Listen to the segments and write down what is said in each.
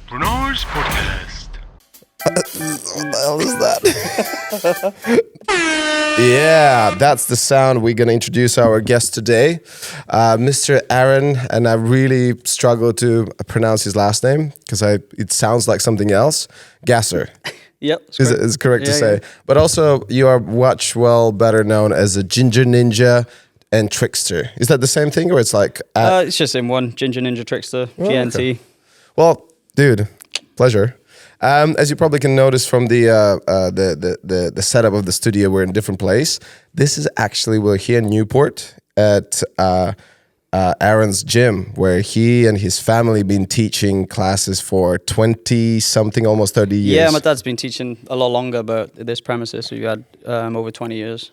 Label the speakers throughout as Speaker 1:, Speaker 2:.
Speaker 1: Renars podcast.
Speaker 2: What the hell is that? Yeah, that's the sound. We're going to introduce our guest today, Mr. Aaron, and I really struggle to pronounce his last name because it sounds like something else. Gassor.
Speaker 3: Yep.
Speaker 2: Is correct to say. But also, you are much better known as a Ginger Ninja and Trickster. Is that the same thing, or it's like...
Speaker 3: it's just in one. Ginger Ninja Trickster, GNT.
Speaker 2: Okay. Well, dude, pleasure. As you probably can notice from the setup of the studio, we're in a different place. This is actually, we're here in Newport at Aaron's gym, where he and his family been teaching classes for 20-something, almost 30 years.
Speaker 3: Yeah, my dad's been teaching a lot longer, but at this premises, so you had over 20 years.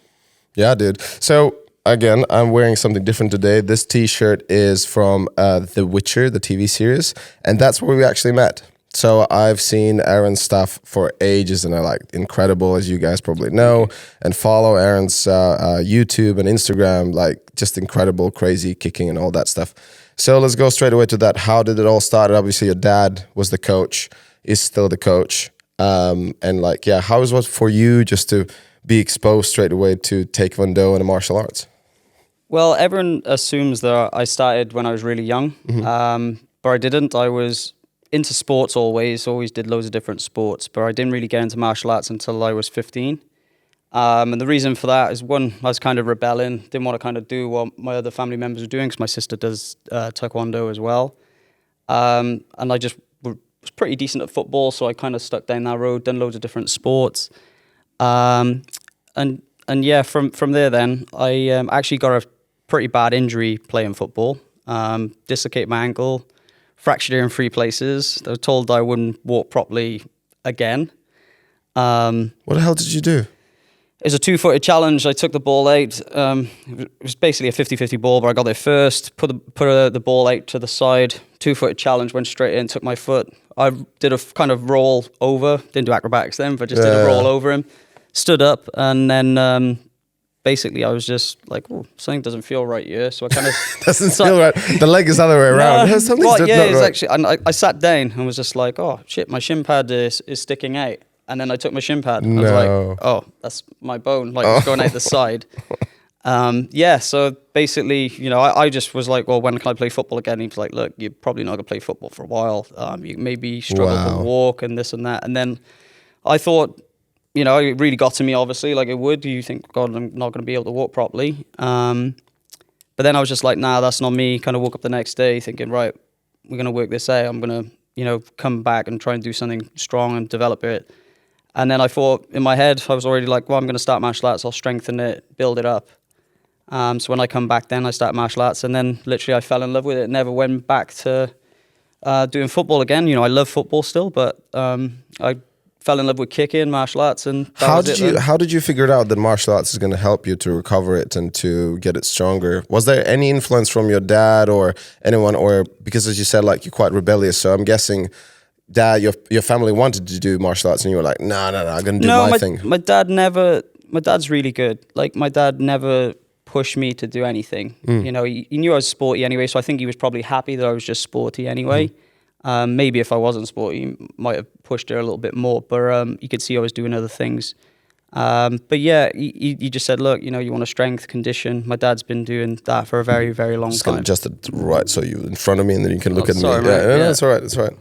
Speaker 2: Yeah, dude. So, again, I'm wearing something different today. This t-shirt is from The Witcher, the TV series, and that's where we actually met. So I've seen Aaron's stuff for ages, and I like incredible, as you guys probably know, and follow Aaron's YouTube and Instagram, like just incredible, crazy kicking and all that stuff. So let's go straight away to that. How did it all start? Obviously, your dad was the coach, is still the coach, and like, yeah, how was it for you just to be exposed straight away to Taekwondo and the martial arts?
Speaker 3: Well, everyone assumes that I started when I was really young, but I didn't. I was into sports always did loads of different sports, but I didn't really get into martial arts until I was 15. And the reason for that is, one, I was kind of rebelling, didn't want to kind of do what my other family members were doing, because my sister does Taekwondo as well. And I just was pretty decent at football, so I kind of stuck down that road, done loads of different sports. And yeah, from there then, I actually got a pretty bad injury playing football, dislocated my ankle, fractured it in 3 places. I was told I wouldn't walk properly again.
Speaker 2: What the hell did you do?
Speaker 3: It was a 2-footed challenge. I took the ball out. It was basically a 50-50 ball, but I got there first, put the ball out to the side, 2-footed challenge, went straight in, took my foot. I did a kind of roll over, didn't do acrobatics then, but just did a roll over him, stood up, and then basically I was just like, oh, something doesn't feel right here. So I kind of...
Speaker 2: doesn't feel right. The leg is the other way around.
Speaker 3: No,
Speaker 2: Something's not
Speaker 3: it's
Speaker 2: right.
Speaker 3: actually... And I sat down and was just like, oh, shit, my shin pad is sticking out. And then I took my shin pad and I was like, oh, that's my bone, like it's going out the side. Yeah, so basically, you know, I just was like, well, when can I play football again? He was like, look, you're probably not going to play football for a while. You maybe struggle to walk and this and that. And then I thought, you know, it really got to me, obviously, like it would. You think, God, I'm not going to be able to walk properly. But then I was just like, nah, that's not me. Kind of woke up the next day thinking, right, we're going to work this out. I'm going to, you know, come back and try and do something strong and develop it. And then I thought, in my head, I was already like, well, I'm going to start martial arts. I'll strengthen it, build it up. So when I come back then, I start martial arts. And then literally I fell in love with it. Never went back to doing football again. You know, I love football still, but I fell in love with kicking, martial arts, and
Speaker 2: how did you figure it out that martial arts is going to help you to recover it and to get it stronger? Was there any influence from your dad or anyone, or because as you said, like you're quite rebellious, so I'm guessing dad, your family wanted to do martial arts and you were like, no, I'm going to do my thing.
Speaker 3: My dad's really good. Like my dad never pushed me to do anything. You know, he knew I was sporty anyway, so I think he was probably happy that I was just sporty anyway. Maybe if I wasn't sporty, he might have pushed it a little bit more, but you could see I was doing other things. But yeah, he just said, look, you know, you want a strength condition. My dad's been doing that for a very, very long time. Just
Speaker 2: gonna adjust it right so you're in front of me and then you can look at
Speaker 3: sorry,
Speaker 2: me.
Speaker 3: Yeah,
Speaker 2: no, it's all right.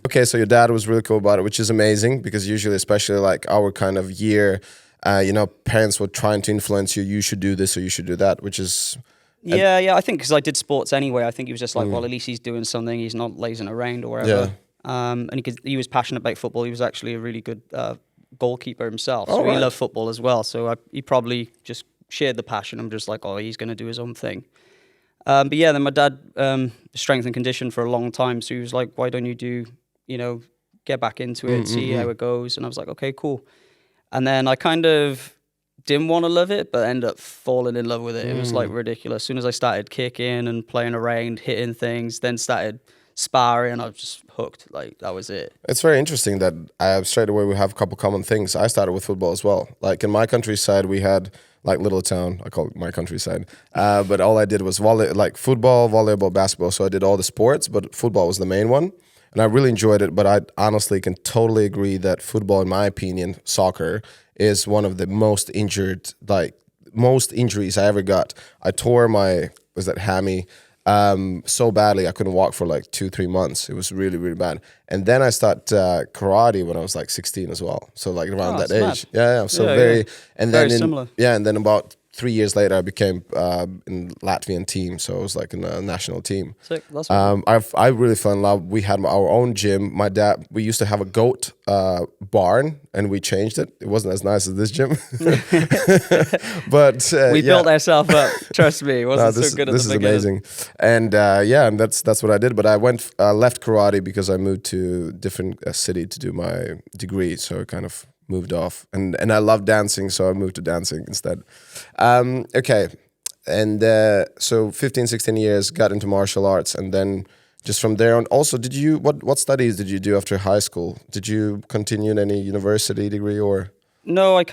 Speaker 2: Okay, so your dad was really cool about it, which is amazing because usually, especially like our kind of year, you know, parents were trying to influence you. You should do this or you should do that, which is...
Speaker 3: Yeah, I think because I did sports anyway, I think he was just like, well, at least he's doing something. He's not lazing around or whatever. Yeah. And he was passionate about football. He was actually a really good goalkeeper himself. So he loved football as well. So he probably just shared the passion. I'm just like, oh, he's going to do his own thing. But yeah, then my dad strength and condition for a long time. So he was like, why don't you do, you know, get back into it, see how it goes. And I was like, okay, cool. And then I kind of didn't want to love it, but ended up falling in love with it. It was like ridiculous. As soon as I started kicking and playing around, hitting things, then started sparring, I was just hooked. Like that was it.
Speaker 2: It's very interesting that straight away we have a couple common things. I started with football as well. Like in my countryside, we had like little town. I call it my countryside. But all I did was football, volleyball, basketball. So I did all the sports, but football was the main one. And I really enjoyed it, but I honestly can totally agree that football, in my opinion, soccer, is one of the most injuries I ever got. I tore my hammy so badly I couldn't walk for like 2-3 months. It was really, really bad. And then I started karate when I was like 16 as well. So like around that age.
Speaker 3: Mad.
Speaker 2: Yeah. So and
Speaker 3: very
Speaker 2: then
Speaker 3: similar.
Speaker 2: Yeah, and then about 3 years later, I became in Latvian team, so I was like in a national team.
Speaker 3: Sick. That's what
Speaker 2: I really fell in love. We had our own gym. My dad, we used to have a goat barn, and we changed it. It wasn't as nice as this gym, but
Speaker 3: we built ourselves up. Trust me, it wasn't so good at the beginning.
Speaker 2: This is amazing, and and that's what I did. But I left karate because I moved to a different city to do my degree, so I kind of moved off, and I love dancing, so I moved to dancing instead. Okay, and so 15, 16 years, got into martial arts, and then just from there on. Also, did you what studies did you do after high school? Did you continue in any university degree or?
Speaker 3: No, I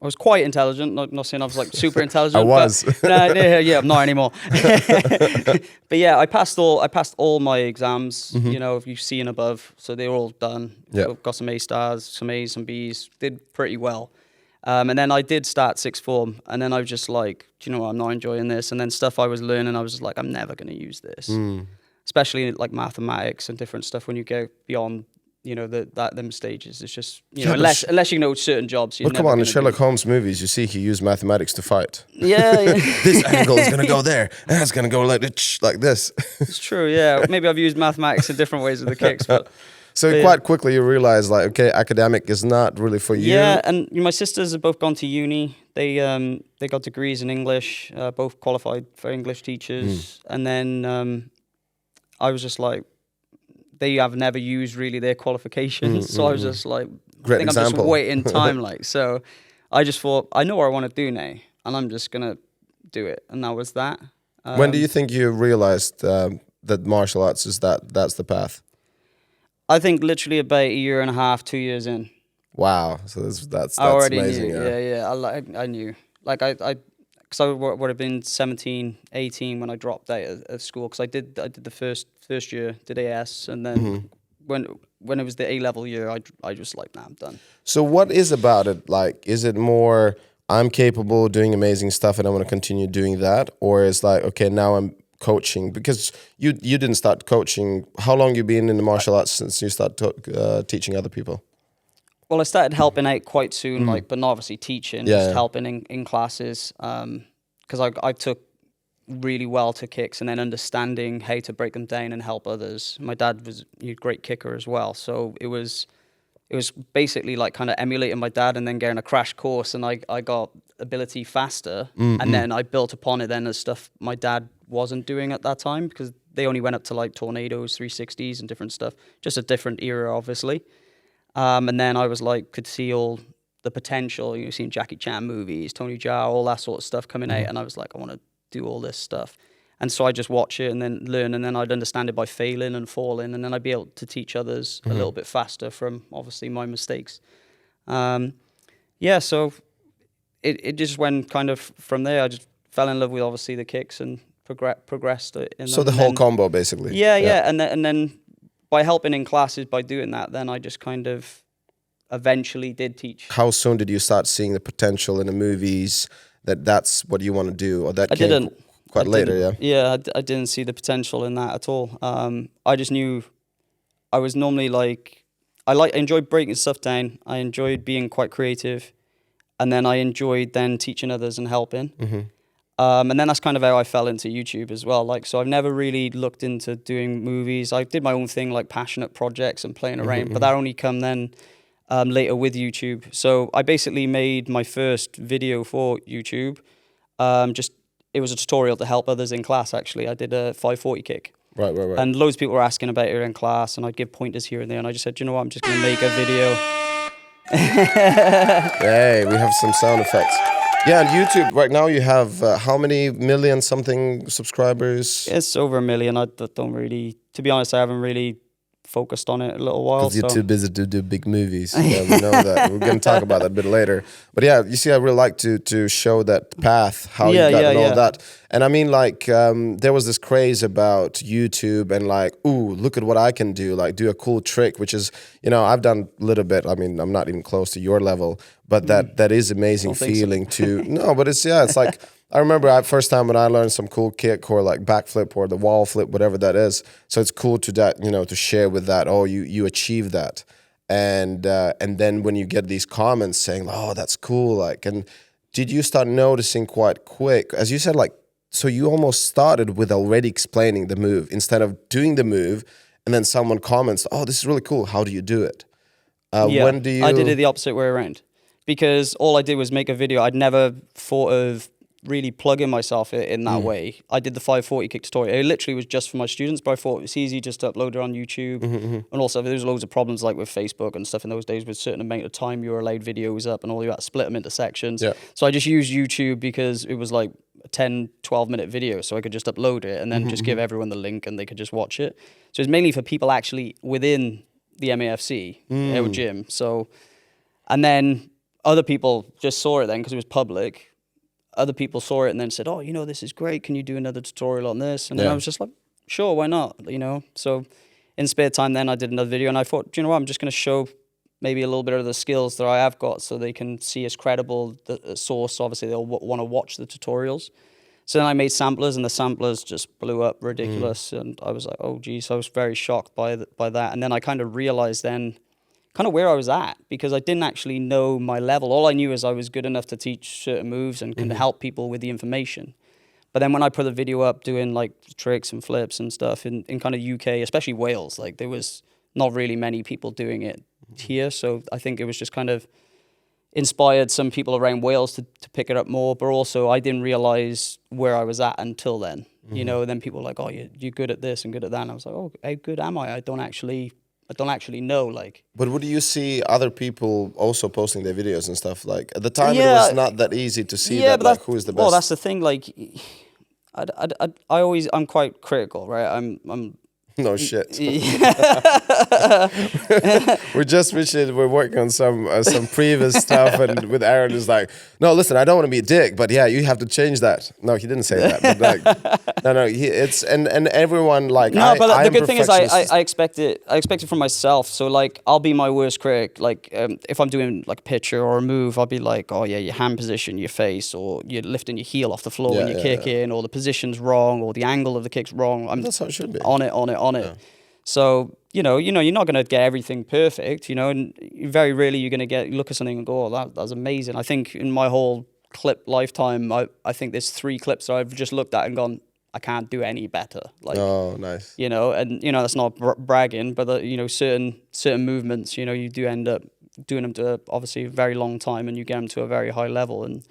Speaker 3: was quite intelligent. Not saying I was like super intelligent.
Speaker 2: I was.
Speaker 3: But, yeah, I'm not anymore. But yeah, I passed all my exams. You know, if you see and above, so they were all done.
Speaker 2: Yeah.
Speaker 3: So got some A stars, some A's, some B's. Did pretty well. And then I did start sixth form, and then I was just like, do you know what? I'm not enjoying this. And then stuff I was learning, I was just like, I'm never going to use this. Especially like mathematics and different stuff when you go beyond. You know, them stages. It's just, unless you know certain jobs.
Speaker 2: But come on, in Sherlock Holmes movies, you see he used mathematics to fight.
Speaker 3: Yeah.
Speaker 2: This angle is going to go there, and it's going to go like this.
Speaker 3: It's true, yeah. Maybe I've used mathematics in different ways with the kicks. But
Speaker 2: quite quickly you realize, like, okay, academic is not really for you.
Speaker 3: Yeah, and my sisters have both gone to uni. They got degrees in English, both qualified for English teachers. And then I was just like, they have never used really their qualifications. So I was just like,
Speaker 2: Great
Speaker 3: I think
Speaker 2: example.
Speaker 3: I'm just waiting time. So I just thought, I know what I want to do now, and I'm just going to do it. And that was that.
Speaker 2: When do you think you realized that martial arts that's the path?
Speaker 3: I think literally about a year and a half, 2 years in.
Speaker 2: Wow. So that's
Speaker 3: I already
Speaker 2: amazing.
Speaker 3: knew. Yeah. I knew. Like because I would have been 17, 18 when I dropped out of school. Because I did the first year, did AS, and then when it was the A-level year, I just like, nah, I'm done.
Speaker 2: So what is about it? Like, is it more I'm capable of doing amazing stuff and I want to continue doing that, or is like, okay, now I'm coaching? Because you didn't start coaching. How long you been in the martial arts since you started teaching other people?
Speaker 3: Well, I started helping out quite soon, but not obviously teaching, just helping in classes. Because I took really well to kicks, and then understanding how to break them down and help others. My dad was a great kicker as well, so it was basically like kind of emulating my dad and then getting a crash course, and I got ability faster, and then I built upon it then as stuff my dad wasn't doing at that time, because they only went up to like tornadoes, 360s and different stuff, just a different era, obviously. And then I was like, could see all the potential, you've seen Jackie Chan movies, Tony Jaa, all that sort of stuff coming out, and I was like, I want to do all this stuff. And so I just watch it and then learn, and then I'd understand it by failing and falling, and then I'd be able to teach others a little bit faster from obviously my mistakes. So it just went kind of from there. I just fell in love with obviously the kicks and progressed in
Speaker 2: So the whole combo basically.
Speaker 3: Yeah. And then by helping in classes, by doing that, then I just kind of eventually did teach.
Speaker 2: How soon did you start seeing the potential in the movies that's what you want to do, or that
Speaker 3: I
Speaker 2: came
Speaker 3: didn't.
Speaker 2: quite later? Yeah.
Speaker 3: Yeah, I didn't see the potential in that at all. I just knew I was normally like, I enjoyed breaking stuff down. I enjoyed being quite creative, and then I enjoyed then teaching others and helping. And then that's kind of how I fell into YouTube as well. Like, so I've never really looked into doing movies. I did my own thing, like passionate projects and playing around, but that only come then later with YouTube. So I basically made my first video for YouTube. It was a tutorial to help others in class, actually. I did a 540 kick.
Speaker 2: Right.
Speaker 3: And loads of people were asking about it in class, and I'd give pointers here and there, and I just said, you know what, I'm just going to make a video.
Speaker 2: Hey, we have some sound effects. Yeah, on YouTube right now you have how many million something subscribers?
Speaker 3: It's over 1 million. I don't really, to be honest, I haven't really focused on it a little while.
Speaker 2: Because you're too busy to do big movies. Yeah, we know that. We're going to talk about that a bit later. But yeah, you see, I really like to show that path, how you got and all that. And I mean, like, there was this craze about YouTube and like, ooh, look at what I can do. Like, do a cool trick, which is, you know, I've done a little bit. I mean, I'm not even close to your level, but that is amazing feeling to, no, but it's like, I remember first time when I learned some cool kick or like backflip or the wall flip, whatever that is. So it's cool to that, you know, to share with that. Oh, you achieved that, and then when you get these comments saying, oh, that's cool, like, and did you start noticing quite quick, as you said, like, so you almost started with already explaining the move instead of doing the move, and then someone comments, oh, this is really cool. How do you do it? When do you?
Speaker 3: I did it the opposite way around, because all I did was make a video. I'd never thought of really plugging myself in that way. I did the 540 kick tutorial. It literally was just for my students, but I thought it was easy just to upload it on YouTube. And also there was loads of problems like with Facebook and stuff in those days with certain amount of time you were allowed videos up and all you had to split them into sections. So I just used YouTube because it was like a 10, 12 minute video, so I could just upload it and then just give everyone the link and they could just watch it. So it's mainly for people actually within the MAFC, our gym. So, and then other people just saw it then because it was public. Other people saw it and then said, oh, you know, this is great. Can you do another tutorial on this? And then I was just like, sure, why not? You know, so in spare time then I did another video and I thought, do you know what? I'm just going to show maybe a little bit of the skills that I have got so they can see as credible the source. Obviously, they'll want to watch the tutorials. So then I made samplers and the samplers just blew up ridiculous. And I was like, oh, geez. So I was very shocked by that. And then I kind of realized then kind of where I was at, because I didn't actually know my level. All I knew is I was good enough to teach certain moves and can help people with the information. But then when I put a video up doing like tricks and flips and stuff in kind of UK, especially Wales, like there was not really many people doing it here. So I think it was just kind of inspired some people around Wales to pick it up more. But also I didn't realize where I was at until then. You know, and then people were like, oh, you're good at this and good at that. And I was like, oh, how good am I? I don't actually know, like. But
Speaker 2: would you see other people also posting their videos and stuff? Like at the time, it was not that easy to see that, like, who is the best.
Speaker 3: Well, that's the thing. Like, I'm quite critical, right? I'm.
Speaker 2: No shit. We're working on some previous stuff, and with Aaron is like, no, listen, I don't want to be a dick, but yeah, you have to change that. No, he didn't say that. But like, no, it's and everyone like.
Speaker 3: No, but the good thing is I expect it from myself. So like, I'll be my worst critic. Like, if I'm doing like a picture or a move, I'll be like, oh yeah, your hand position, your face, or you're lifting your heel off the floor when you're kicking, or the position's wrong, or the angle of the kick's wrong. That's how it should be. On it. Yeah. So, you know, you're not going to get everything perfect, you know, and very rarely you're going to look at something and go, oh, that's amazing. I think in my whole clip lifetime, I think there's 3 clips that I've just looked at and gone, I can't do any better. Like,
Speaker 2: oh, nice.
Speaker 3: You know, and, you know, that's not bragging, but, you know, certain movements, you know, you do end up doing them to obviously a very long time and you get them to a very high level. And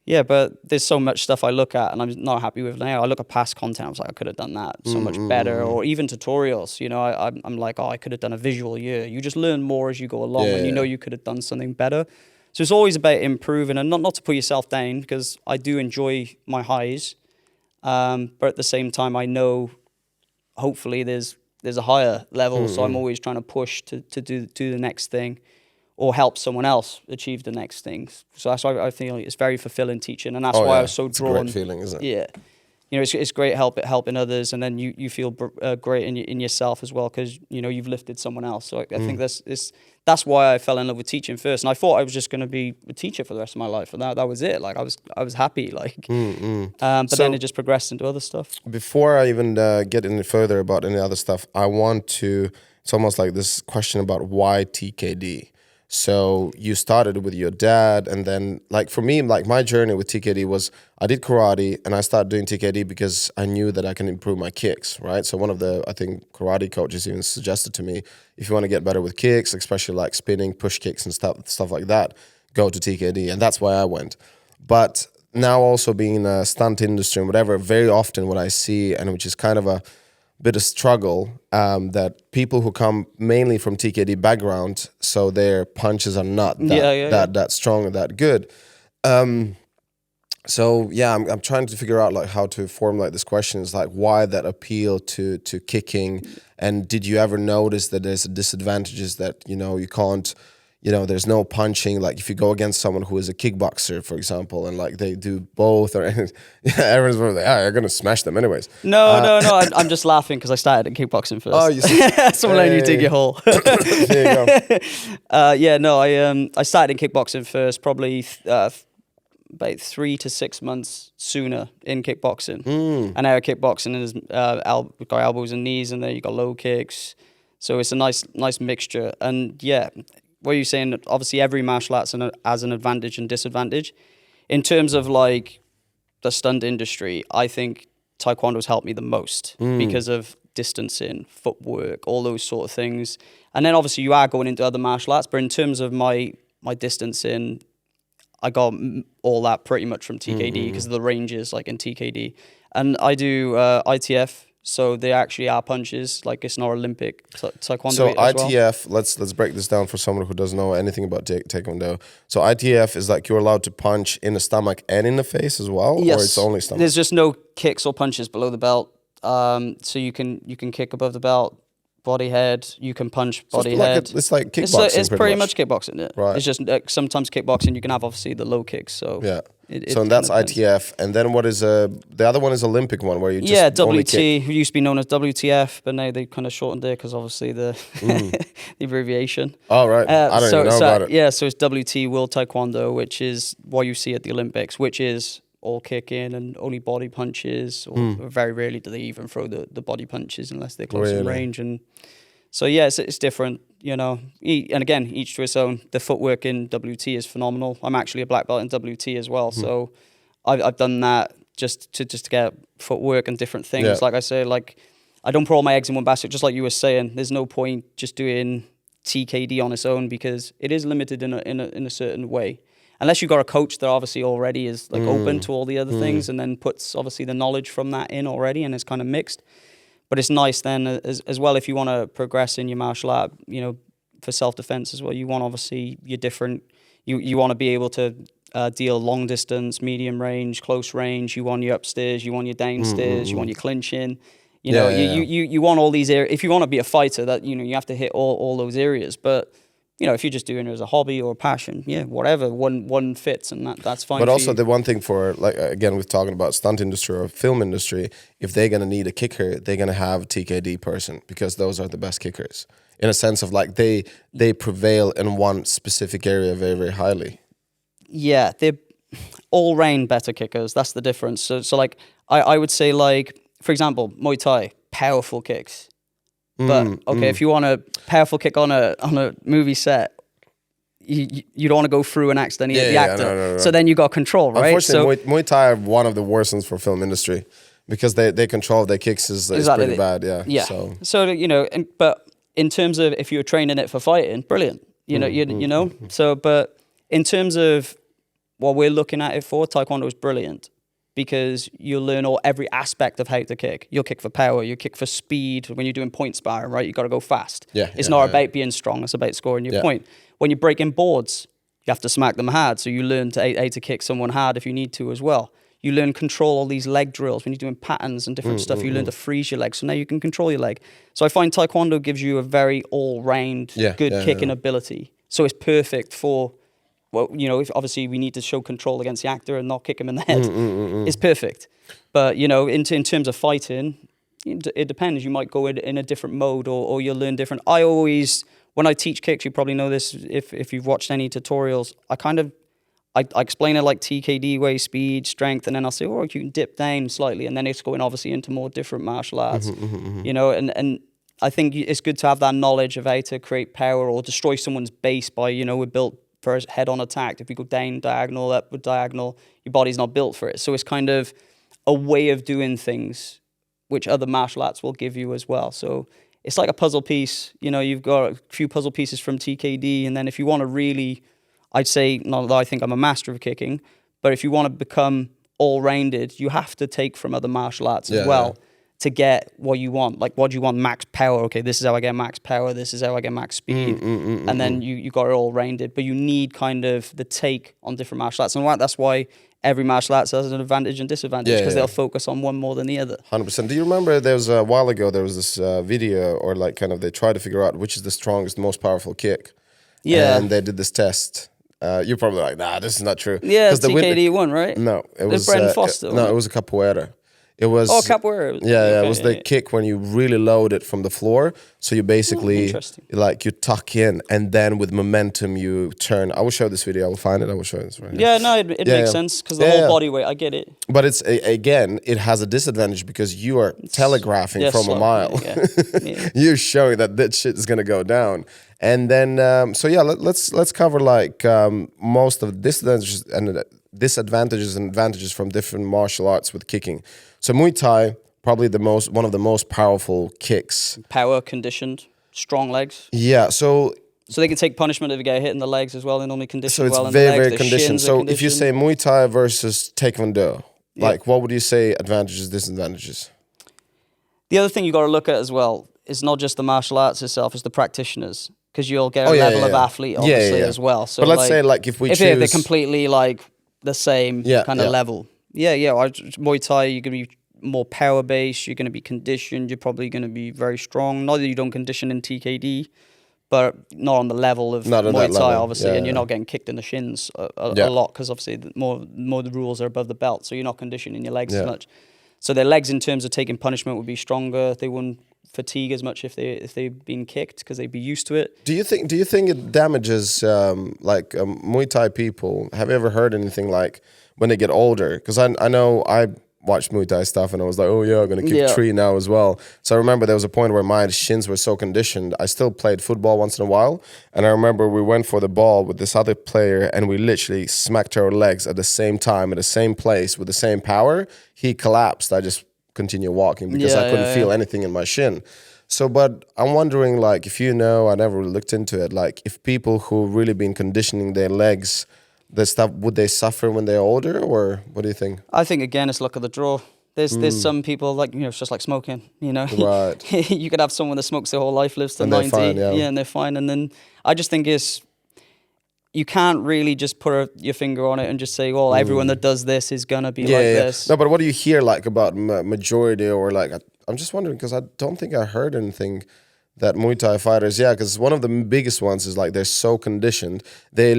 Speaker 3: yeah, but there's so much stuff I look at and I'm not happy with now. I look at past content, I was like, I could have done that so much better. Or even tutorials, you know, I'm like, oh, I could have done a visual here. You just learn more as you go along and you know you could have done something better. So it's always about improving and not to put yourself down, because I do enjoy my highs. But at the same time, I know hopefully there's a higher level. So I'm always trying to push to do the next thing, or help someone else achieve the next thing. So that's why I think it's very fulfilling teaching, and that's why I was so drawn.
Speaker 2: It's a great feeling, isn't it?
Speaker 3: Yeah, you know, it's great helping others, and then you feel great in yourself as well, because you know you've lifted someone else. So I think that's why I fell in love with teaching first, and I thought I was just going to be a teacher for the rest of my life, and that was it. Like I was happy, like. But then it just progressed into other stuff.
Speaker 2: Before I even get any further about any other stuff, I want to. It's almost like this question about why TKD. So you started with your dad, and then like for me, like my journey with TKD was I did karate and I started doing TKD because I knew that I can improve my kicks, right? So one of the, I think, karate coaches even suggested to me, if you want to get better with kicks, especially like spinning, push kicks and stuff like that, go to TKD. And that's why I went. But now also being in a stunt industry and whatever, very often what I see, and which is kind of a bit of struggle, that people who come mainly from TKD background, so their punches are not that strong or that good. So yeah, I'm trying to figure out like how to formulate this question. Is like why that appeal to kicking, and did you ever notice that there's disadvantages that you can't, there's no punching. Like if you go against someone who is a kickboxer, for example, and like they do both, or everyone's like, you're gonna smash them anyways.
Speaker 3: No. I'm just laughing because I started in kickboxing first.
Speaker 2: Oh, you see?
Speaker 3: So letting you dig your hole.
Speaker 2: There you go.
Speaker 3: I started in kickboxing first, probably about 3 to 6 months sooner in kickboxing. And now kickboxing is we've got elbows and knees, and then you got low kicks. So it's a nice mixture. And yeah, what you're saying, obviously every martial arts has an advantage and disadvantage. In terms of like the stunt industry, I think Taekwondo's helped me the most because of distancing, footwork, all those sort of things. And then obviously you are going into other martial arts, but in terms of my distancing, I got all that pretty much from TKD because of the ranges like in TKD. And I do ITF, so they actually are punches, like it's not Olympic Taekwondo.
Speaker 2: So
Speaker 3: as
Speaker 2: ITF,
Speaker 3: well.
Speaker 2: let's break this down for someone who doesn't know anything about Taekwondo. So ITF is like you're allowed to punch in the stomach and in the face as well,
Speaker 3: Yes.
Speaker 2: or it's only stomach?
Speaker 3: There's just no kicks or punches below the belt. So you can kick above the belt, body head. You can punch body head.
Speaker 2: It's like kickboxing.
Speaker 3: It's pretty much kickboxing. Yeah.
Speaker 2: Right.
Speaker 3: It's just sometimes kickboxing you can have obviously the low kicks. So
Speaker 2: Yeah.
Speaker 3: It
Speaker 2: So that's ITF, and then what is the other one is Olympic one where you just only
Speaker 3: WT
Speaker 2: kick.
Speaker 3: who used to be known as WTF, but now they kind of shortened it because obviously the the abbreviation.
Speaker 2: Oh right, I don't even know about it.
Speaker 3: Yeah, so it's WT World Taekwondo, which is what you see at the Olympics, which is all kicking and only body punches, or very rarely do they even throw the body punches unless they're close in range. And so yeah, it's different, and again, each to its own. The footwork in WT is phenomenal. I'm actually a black belt in WT as well, so I've done that just to get footwork and different things.
Speaker 2: Yeah.
Speaker 3: Like I say, like I don't put all my eggs in one basket. Just like you were saying, there's no point just doing TKD on its own because it is limited in a certain way. Unless you've got a coach that obviously already is like open to all the other things and then puts obviously the knowledge from that in already and it's kind of mixed. But it's nice then as well if you want to progress in your martial art, for self-defense as well. You want obviously your different, you want to be able to deal long distance, medium range, close range. You want your upstairs, you want your downstairs, you want your clinching. You want all these areas. If you want to be a fighter, that you have to hit all those areas. But if you're just doing it as a hobby or a passion, whatever, one fits and that's fine.
Speaker 2: But also the one thing for, like, again, we're talking about stunt industry or film industry, if they're going to need a kicker, they're going to have a TKD person because those are the best kickers. In a sense of like they prevail in one specific area very, very highly. Yeah,
Speaker 3: they're all-round better kickers. That's the difference. So like, I would say like, for example, Muay Thai, powerful kicks. But if you want a powerful kick on a movie set, you don't want to go through and accidentally hit the actor. No. So then you got control, right?
Speaker 2: Unfortunately, Muay Thai are one of the worst ones for film industry because they control their kicks is pretty bad. Yeah.
Speaker 3: So but in terms of if you're training it for fighting, brilliant. So but in terms of what we're looking at it for, Taekwondo is brilliant. Because you'll learn every aspect of how to kick. You'll kick for power, you kick for speed. When you're doing point sparring, right, you got to go fast. It's not about being strong, it's about scoring your point. When you're breaking boards, you have to smack them hard. So you learn how to kick someone hard if you need to as well. You learn control all these leg drills. When you're doing patterns and different stuff, you learn to freeze your leg. So now you can control your leg. So I find Taekwondo gives you a very all-round, good kicking ability. So it's perfect for... Well, if obviously we need to show control against the actor and not kick him in the head. It's perfect. But, in terms of fighting, it depends. You might go in a different mode or you'll learn different. I always, when I teach kicks, you probably know this if you've watched any tutorials, I explain it like TKD way, speed, strength, and then I'll say, you can dip down slightly. And then it's going obviously into more different martial arts, and I think it's good to have that knowledge of how to create power or destroy someone's base by, we're built for head-on attack. If you go down diagonal, up with diagonal, your body's not built for it. So it's kind of a way of doing things which other martial arts will give you as well. So it's like a puzzle piece. You've got a few puzzle pieces from TKD, and then if you want to really, I'd say, not that I think I'm a master of kicking, but if you want to become all-rounded, you have to take from other martial arts as well. To get what you want. Like, what do you want? Max power. Okay, this is how I get max power. This is how I get max speed. And then you got it all rounded. But you need kind of the take on different martial arts. And that's why every martial arts has an advantage and disadvantage because they'll focus on one more than the other.
Speaker 2: 100%. Do you remember there was a while ago, there was this video or like kind of they tried to figure out which is the strongest, most powerful kick.
Speaker 3: Yeah.
Speaker 2: And they did this test. You're probably like, nah, this is not true.
Speaker 3: Yeah, TKD won, right?
Speaker 2: No, it was
Speaker 3: Brendan Foster.
Speaker 2: No, it was a capoeira. It was
Speaker 3: capoeira.
Speaker 2: It was the kick when you really load it from the floor. So you basically like you tuck in and then with momentum you turn. I will show this video. I will find it. I will show this right here.
Speaker 3: Yeah, no, it makes sense because the whole body weight. I get it.
Speaker 2: But it's again, it has a disadvantage because you are telegraphing from a mile. Yeah. You're showing that this shit is gonna go down. And then let's cover like most of the disadvantages and advantages from different martial arts with kicking. So Muay Thai, probably one of the most powerful kicks.
Speaker 3: Power conditioned, strong legs.
Speaker 2: Yeah, so
Speaker 3: they can take punishment if they get hit in the legs as well. They normally condition
Speaker 2: well in the legs. So it's very conditioned. So if you say Muay Thai versus Taekwondo, like what would you say advantages, disadvantages?
Speaker 3: The other thing you got to look at as well is not just the martial arts itself, it's the practitioners. Because you'll get a level of athlete, obviously, as well. So
Speaker 2: but let's say, like, if
Speaker 3: they're completely, like, the same kind of level. Muay Thai, you're going to be more power-based, you're going to be conditioned, you're probably going to be very strong. Not that you don't condition in TKD, but not on the level of Muay Thai, obviously, and you're not getting kicked in the shins a lot, because obviously more the rules are above the belt, so you're not conditioning your legs as much. So their legs, in terms of taking punishment, would be stronger. They wouldn't fatigue as much if they've been kicked because they'd be used to it. Do you think it damages
Speaker 2: Muay Thai people? Have you ever heard anything like when they get older? Because I know I watched Muay Thai stuff and I was like, oh yeah, I'm gonna kick tree now as well. So I remember there was a point where my shins were so conditioned. I still played football once in a while, and I remember we went for the ball with this other player and we literally smacked our legs at the same time at the same place with the same power. He collapsed. I just continue walking because I couldn't feel anything in my shin. So, but I'm wondering, like, if you know, I never really looked into it, like, if people who really been conditioning their legs, the stuff, would they suffer when they're older, or what do you think?
Speaker 3: I think, again, it's luck of the draw. There's some people, like, it's just like smoking, Right. You could have someone that smokes their whole life, lives to 90, fine, and they're fine. And then I just think you can't really just put your finger on it and just say, well, everyone that does this is going to be like this.
Speaker 2: No, but what do you hear like about majority or like, I'm just wondering because I don't think I heard anything that Muay Thai fighters, because one of the biggest ones is like they're so conditioned. They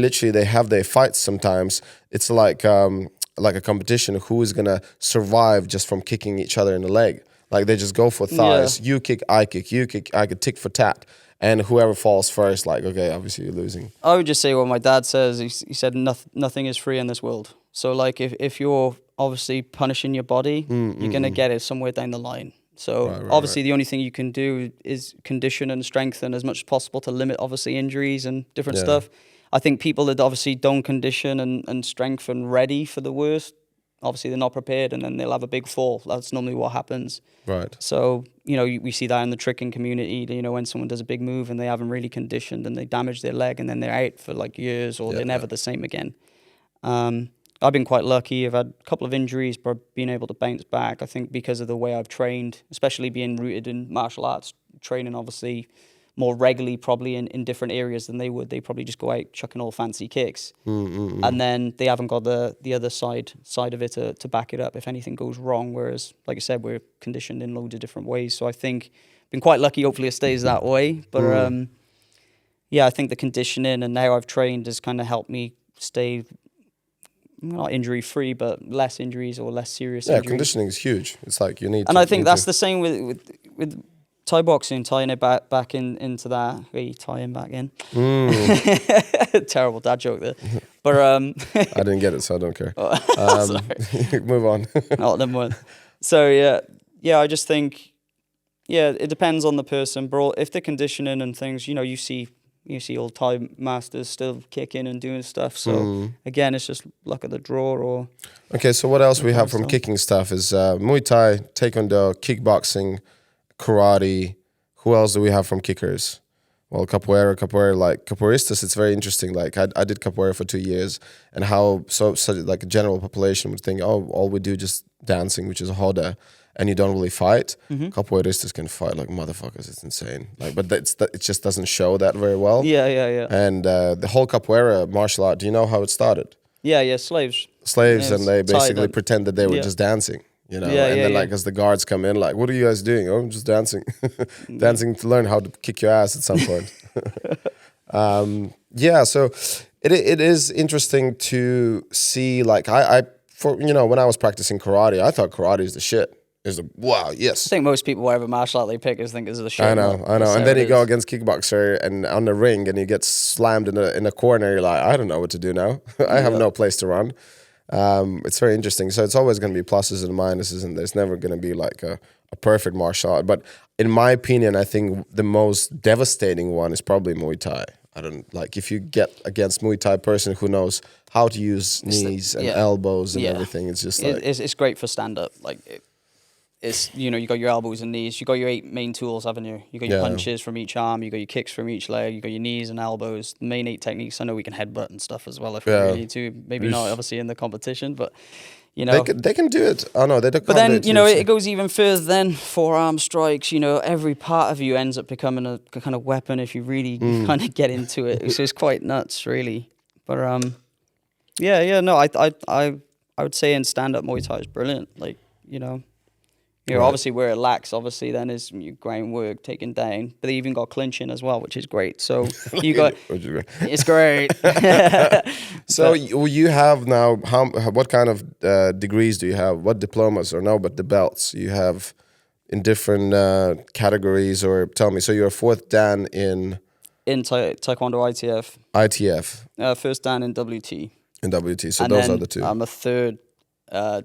Speaker 2: have their fights sometimes. It's like a competition who is going to survive just from kicking each other in the leg. Like they just go for thighs. You kick, I kick, you kick, I could tick for tat. And whoever falls first, like, okay, obviously you're losing.
Speaker 3: I would just say what my dad says. He said nothing is free in this world. So, like, if you're obviously punishing your body, you're going to get it somewhere down the line. So, obviously, the only thing you can do is condition and strengthen as much as possible to limit, obviously, injuries and different stuff. I think people that obviously don't condition and strengthen ready for the worst, obviously they're not prepared and then they'll have a big fall. That's normally what happens.
Speaker 2: Right.
Speaker 3: So, we see that in the tricking community, when someone does a big move and they haven't really conditioned and they damage their leg and then they're out for like years or they're never the same again. I've been quite lucky. I've had a couple of injuries, but been able to bounce back. I think because of the way I've trained, especially being rooted in martial arts, training obviously more regularly probably in different areas than they would. They probably just go out chucking all fancy kicks. And then they haven't got the other side of it to back it up if anything goes wrong. Whereas, like I said, we're conditioned in loads of different ways. So I think been quite lucky. Hopefully it stays that way. But I think the conditioning and how I've trained has kind of helped me stay not injury free, but less injuries or less serious injuries.
Speaker 2: Conditioning is huge. It's like you need
Speaker 3: and I think that's the same with Thai boxing, tying it back into that. Hey, tie him back in. Terrible dad joke there. But
Speaker 2: I didn't get it, so I don't care. Move on.
Speaker 3: Oh, never mind. So I just think it depends on the person. But if they're conditioning and things, you see old Thai masters still kicking and doing stuff. So again, it's just luck of the draw. Or
Speaker 2: okay, so what else we have from kicking stuff is Muay Thai, Taekwondo, kickboxing, karate. Who else do we have from kickers? Well, capoeira, like capoeiristas, it's very interesting. Like I did capoeira for 2 years, and how such like a general population would think, oh, all we do just dancing, which is roda, and you don't really fight. Capoeiristas can fight like motherfuckers. It's insane. Like, but it just doesn't show that very well.
Speaker 3: Yeah.
Speaker 2: And the whole capoeira martial art. Do you know how it started?
Speaker 3: Yeah, slaves.
Speaker 2: Slaves,
Speaker 3: Yeah,
Speaker 2: and they
Speaker 3: tied
Speaker 2: basically
Speaker 3: up.
Speaker 2: pretended they were
Speaker 3: Yeah.
Speaker 2: just dancing, you know.
Speaker 3: Yeah,
Speaker 2: and
Speaker 3: yeah,
Speaker 2: then
Speaker 3: yeah.
Speaker 2: like as the guards come in, like, what are you guys doing? Oh, I'm just dancing, dancing to learn how to kick your ass at some point. Yeah, so it is interesting to see. Like I for you know, when I was practicing karate, I thought karate is the shit. Is wow, yes.
Speaker 3: I think most people, whatever martial art they pick, think is the shit.
Speaker 2: I know. And then you go against kickboxer and on the ring, and you get slammed in a corner. You're like, I don't know what to do now. I have no place to run. It's very interesting. So it's always going to be pluses and minuses, and there's never going to be like a perfect martial art. But in my opinion, I think the most devastating one is probably Muay Thai. I don't like if you get against Muay Thai person who knows how to use knees and elbows and everything. It's just like
Speaker 3: it's great for stand up. Like it's you got your elbows and knees. You got your 8 main tools, haven't you? You got your punches from each arm. You got your kicks from each leg. You got your knees and elbows. The main 8 techniques. I know we can headbutt and stuff as well if we really need to. Maybe not obviously in the competition, but.
Speaker 2: They can do it. Oh no, they don't.
Speaker 3: But then it goes even further. Then forearm strikes. Every part of you ends up becoming a kind of weapon if you really kind of get into it. So it's quite nuts, really. But no, I would say in stand up Muay Thai is brilliant. Like obviously where it lacks, obviously then is your ground work, taking down. But they even got clinching as well, which is great. So you got it's great.
Speaker 2: So you have now what kind of degrees do you have? What diplomas or no? But the belts you have in different categories, or tell me. So you're a 4th Dan in
Speaker 3: Taekwondo ITF.
Speaker 2: ITF.
Speaker 3: First Dan in WT.
Speaker 2: In WT. So
Speaker 3: and
Speaker 2: those
Speaker 3: then
Speaker 2: are the 2.
Speaker 3: I'm a 3rd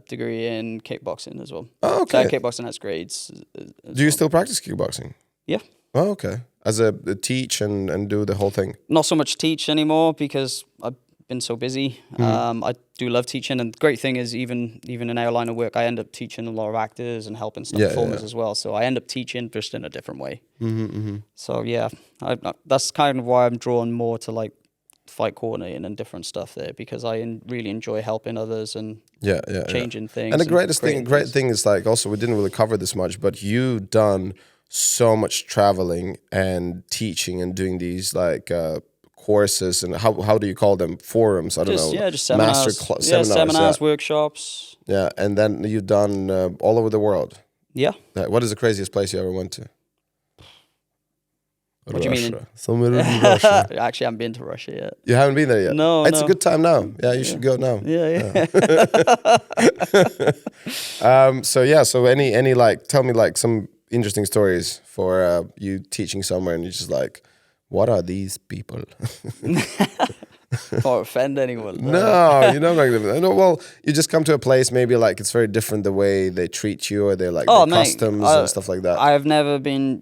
Speaker 3: degree in kickboxing as well.
Speaker 2: Oh, okay.
Speaker 3: So kickboxing has grades.
Speaker 2: Do you still practice kickboxing?
Speaker 3: Yeah.
Speaker 2: Oh, okay. As a teach and do the whole thing?
Speaker 3: Not so much teach anymore because I've been so busy. I do love teaching, and the great thing is even in our line of work, I end up teaching a lot of actors and helping stunt performers as well. So I end up teaching just in a different way. So yeah, that's kind of why I'm drawn more to like fight coordinating and different stuff there, because I really enjoy helping others and changing things.
Speaker 2: And the great thing is like, also we didn't really cover this much, but you've done so much traveling and teaching and doing these like courses, and how do you call them, forums? I don't know.
Speaker 3: Yeah, just seminars. Seminars, workshops.
Speaker 2: Yeah, and then you've done all over the world.
Speaker 3: Yeah.
Speaker 2: What is the craziest place you ever went to?
Speaker 3: What do you mean?
Speaker 2: Somewhere in Russia.
Speaker 3: I actually haven't been to Russia yet.
Speaker 2: You haven't been there yet?
Speaker 3: No,
Speaker 2: It's a good time now. Yeah, you should go now.
Speaker 3: Yeah.
Speaker 2: So any like, tell me like some interesting stories for you teaching somewhere and you're just like, what are these people?
Speaker 3: Or offend anyone.
Speaker 2: No, you're not going to. No, well, you just come to a place, maybe like it's very different the way they treat you, or they're like their customs and stuff like that.
Speaker 3: I have never been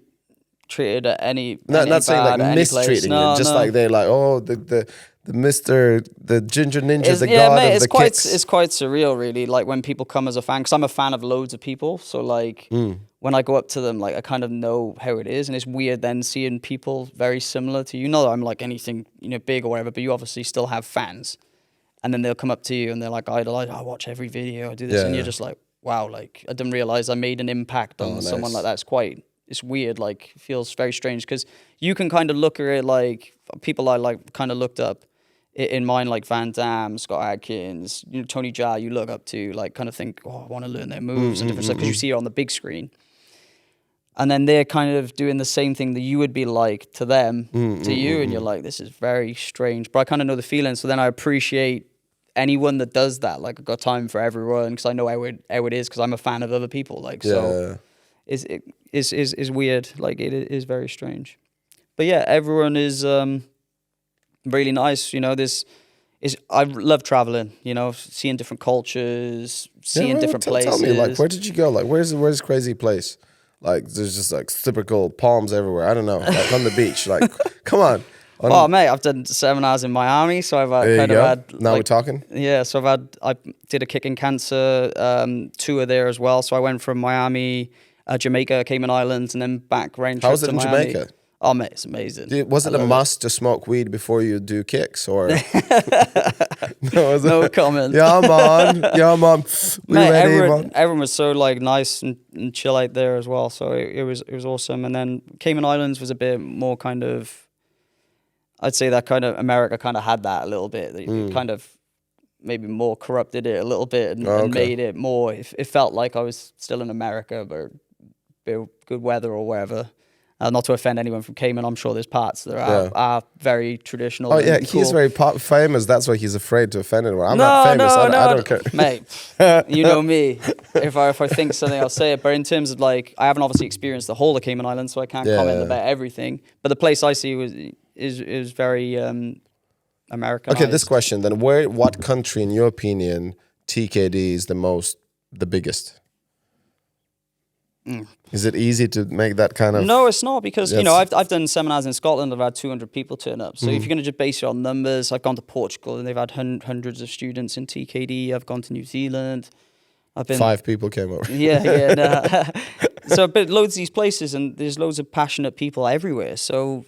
Speaker 3: treated at any
Speaker 2: not saying like mistreating you, just like they're like, oh, the Ginger Ninja, the god of the kicks.
Speaker 3: It's quite surreal, really. Like when people come as a fan, because I'm a fan of loads of people. So like when I go up to them, like I kind of know how it is, and it's weird then seeing people very similar to you. Not that I'm like anything big or whatever, but you obviously still have fans, and then they'll come up to you and they're like, I watch every video, I do this, and you're just like, wow, like I didn't realize I made an impact on someone like that. It's weird, like feels very strange, because you can kind of look at it like people I like kind of looked up in mine, like Van Damme, Scott Adkins, Tony Jaa, you look up to, like kind of think, oh, I want to learn their moves and different stuff, because you see it on the big screen. And then they're kind of doing the same thing that you would be like to them, to you, and you're like, this is very strange. But I kind of know the feeling, so then I appreciate anyone that does that. Like I've got time for everyone, because I know how it is, because I'm a fan of other people. Like so. Is weird, like it is very strange, but yeah, everyone is really nice. I love traveling. Seeing different cultures, seeing different places.
Speaker 2: Tell me, like, where did you go? Like, where's this crazy place? Like, there's just like typical palms everywhere. I don't know, like on the beach. Like, come on.
Speaker 3: Oh mate, I've done seminars in Miami, so I've had.
Speaker 2: Now we're talking.
Speaker 3: Yeah, so I did a kicking cancer tour there as well. So I went from Miami, Jamaica, Cayman Islands, and then back round trip to Miami.
Speaker 2: How's it in Jamaica?
Speaker 3: Oh mate, it's amazing.
Speaker 2: Was it a must to smoke weed before you do kicks, or
Speaker 3: no comment?
Speaker 2: Yeah, man.
Speaker 3: Mate, everyone was so like nice and chill out there as well. So it was awesome. And then Cayman Islands was a bit more kind of, I'd say that kind of America kind of had that a little bit. Kind of maybe more corrupted it a little bit and made it more. It felt like I was still in America, but good weather or wherever. Not to offend anyone from Cayman, I'm sure there's parts that are very traditional.
Speaker 2: Oh yeah,
Speaker 3: cool.
Speaker 2: he's very famous. That's why he's afraid to offend anyone. I'm not famous. I don't care,
Speaker 3: mate. You know me. If I think something, I'll say it. But in terms of like, I haven't obviously experienced the whole of Cayman Islands, so I can't comment about everything. But the place I see is very Americanized.
Speaker 2: Okay, this question then: what country, in your opinion, TKD is the biggest? Is it easy to make that kind of?
Speaker 3: No, it's not, because you know I've done seminars in Scotland. I've had 200 people turn up. So if you're going to just base it on numbers, I've gone to Portugal and they've had hundreds of students in TKD. I've gone to New Zealand. I've been
Speaker 2: 5 people came over.
Speaker 3: Yeah. So I've been loads of these places, and there's loads of passionate people everywhere. So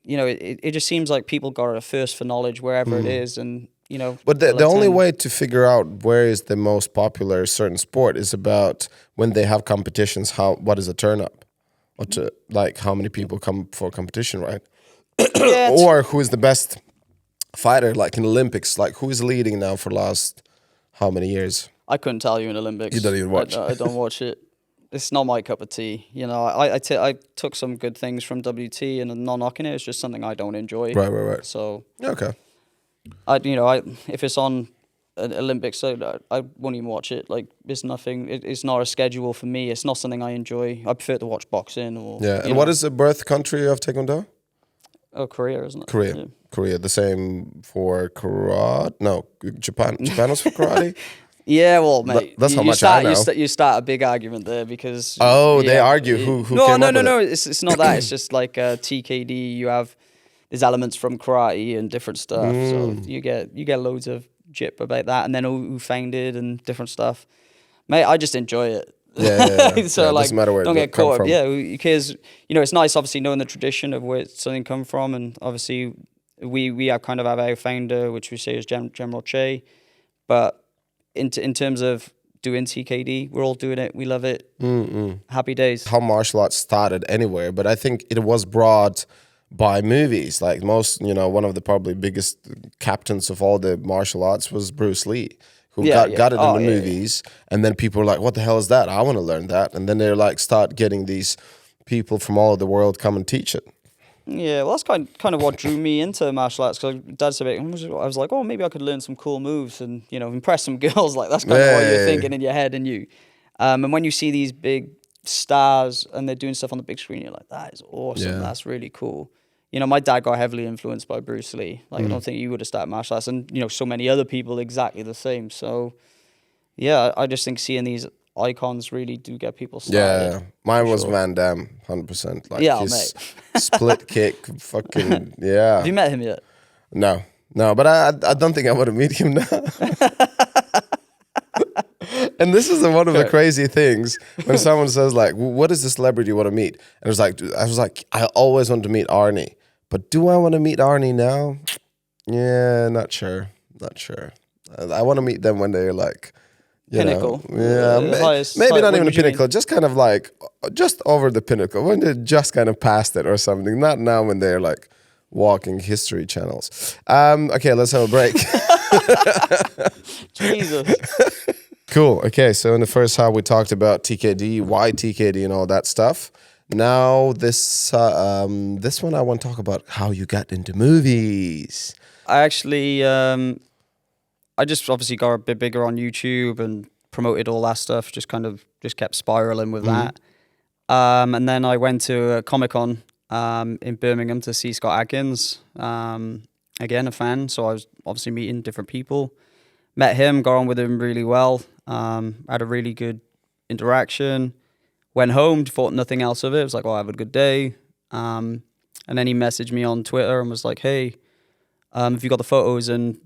Speaker 3: you know, it just seems like people got a thirst for knowledge wherever it is, and you know. But
Speaker 2: the only way to figure out where is the most popular certain sport is about when they have competitions. What is a turn up? Like how many people come for competition, right? Or who is the best fighter? Like in Olympics, like who is leading now for last how many years?
Speaker 3: I couldn't tell you in Olympics.
Speaker 2: You don't even watch.
Speaker 3: I don't watch it. It's not my cup of tea. You know, I took some good things from WT, and not knocking it. It's just something I don't enjoy.
Speaker 2: Right.
Speaker 3: So
Speaker 2: okay.
Speaker 3: If it's on Olympics, I won't even watch it. Like, it's nothing. It's not a schedule for me. It's not something I enjoy. I prefer to watch boxing or.
Speaker 2: Yeah. And what is the birth country of Taekwondo?
Speaker 3: Oh, Korea, isn't it?
Speaker 2: Korea. Yeah. Korea. The same for karate? No, Japan. Japan was for karate.
Speaker 3: Yeah, well, mate,
Speaker 2: that's how much I know.
Speaker 3: You start a big argument there because
Speaker 2: they argue who came up with
Speaker 3: no.
Speaker 2: it.
Speaker 3: It's not that. It's just like TKD. You have there's elements from karate and different stuff. So you get loads of jip about that, and then who founded and different stuff. Mate, I just enjoy it.
Speaker 2: Yeah.
Speaker 3: So like,
Speaker 2: doesn't matter where
Speaker 3: don't
Speaker 2: it
Speaker 3: get
Speaker 2: come
Speaker 3: caught
Speaker 2: from.
Speaker 3: up. Yeah, because you know it's nice, obviously knowing the tradition of where something come from, and obviously we have kind of have our founder, which we say is General Che, but in terms of doing TKD, we're all doing it. We love it. Happy days.
Speaker 2: How martial arts started anywhere, but I think it was brought by movies. Like most, one of the probably biggest captains of all the martial arts was Bruce Lee, who got it in the movies. And then people were like, what the hell is that? I want to learn that. And then they're like, start getting these people from all over the world come and teach it.
Speaker 3: Yeah, well, that's kind of what drew me into martial arts, because Dad said I was like, oh, maybe I could learn some cool moves and, impress some girls. Like, that's kind of what you're thinking in your head. And when you see these big stars and they're doing stuff on the big screen, you're like, that is awesome. Yeah. That's really cool. My dad got heavily influenced by Bruce Lee. Like, I don't think you would have started martial arts, and, so many other people exactly the same. So, yeah, I just think seeing these icons really do get people started.
Speaker 2: Yeah, mine was Van Damme, 100%. Like his
Speaker 3: mate.
Speaker 2: Split kick, fucking, yeah.
Speaker 3: Have you met him yet?
Speaker 2: No, but I don't think I want to meet him now. And this is one of the crazy things when someone says like, what is the celebrity you want to meet? And I was like, I always want to meet Arnie, but do I want to meet Arnie now? Yeah, not sure. I want to meet them when they're like,
Speaker 3: pinnacle.
Speaker 2: Maybe not even a pinnacle, just kind of like, just over the pinnacle, when they're just kind of past it or something. Not now when they're like walking history channels. Okay, let's have a break.
Speaker 3: Jesus.
Speaker 2: Cool. Okay, so in the first half we talked about TKD, why TKD and all that stuff. Now this one I want to talk about how you got into movies.
Speaker 3: I actually... I just obviously got a bit bigger on YouTube and promoted all that stuff. Just kept spiraling with that. And then I went to a Comic-Con in Birmingham to see Scott Adkins. Again, a fan. So I was obviously meeting different people. Met him, got on with him really well. Had a really good interaction. Went home, thought nothing else of it. It was like, oh, have a good day. And then he messaged me on Twitter and was like, hey, have you got the photos and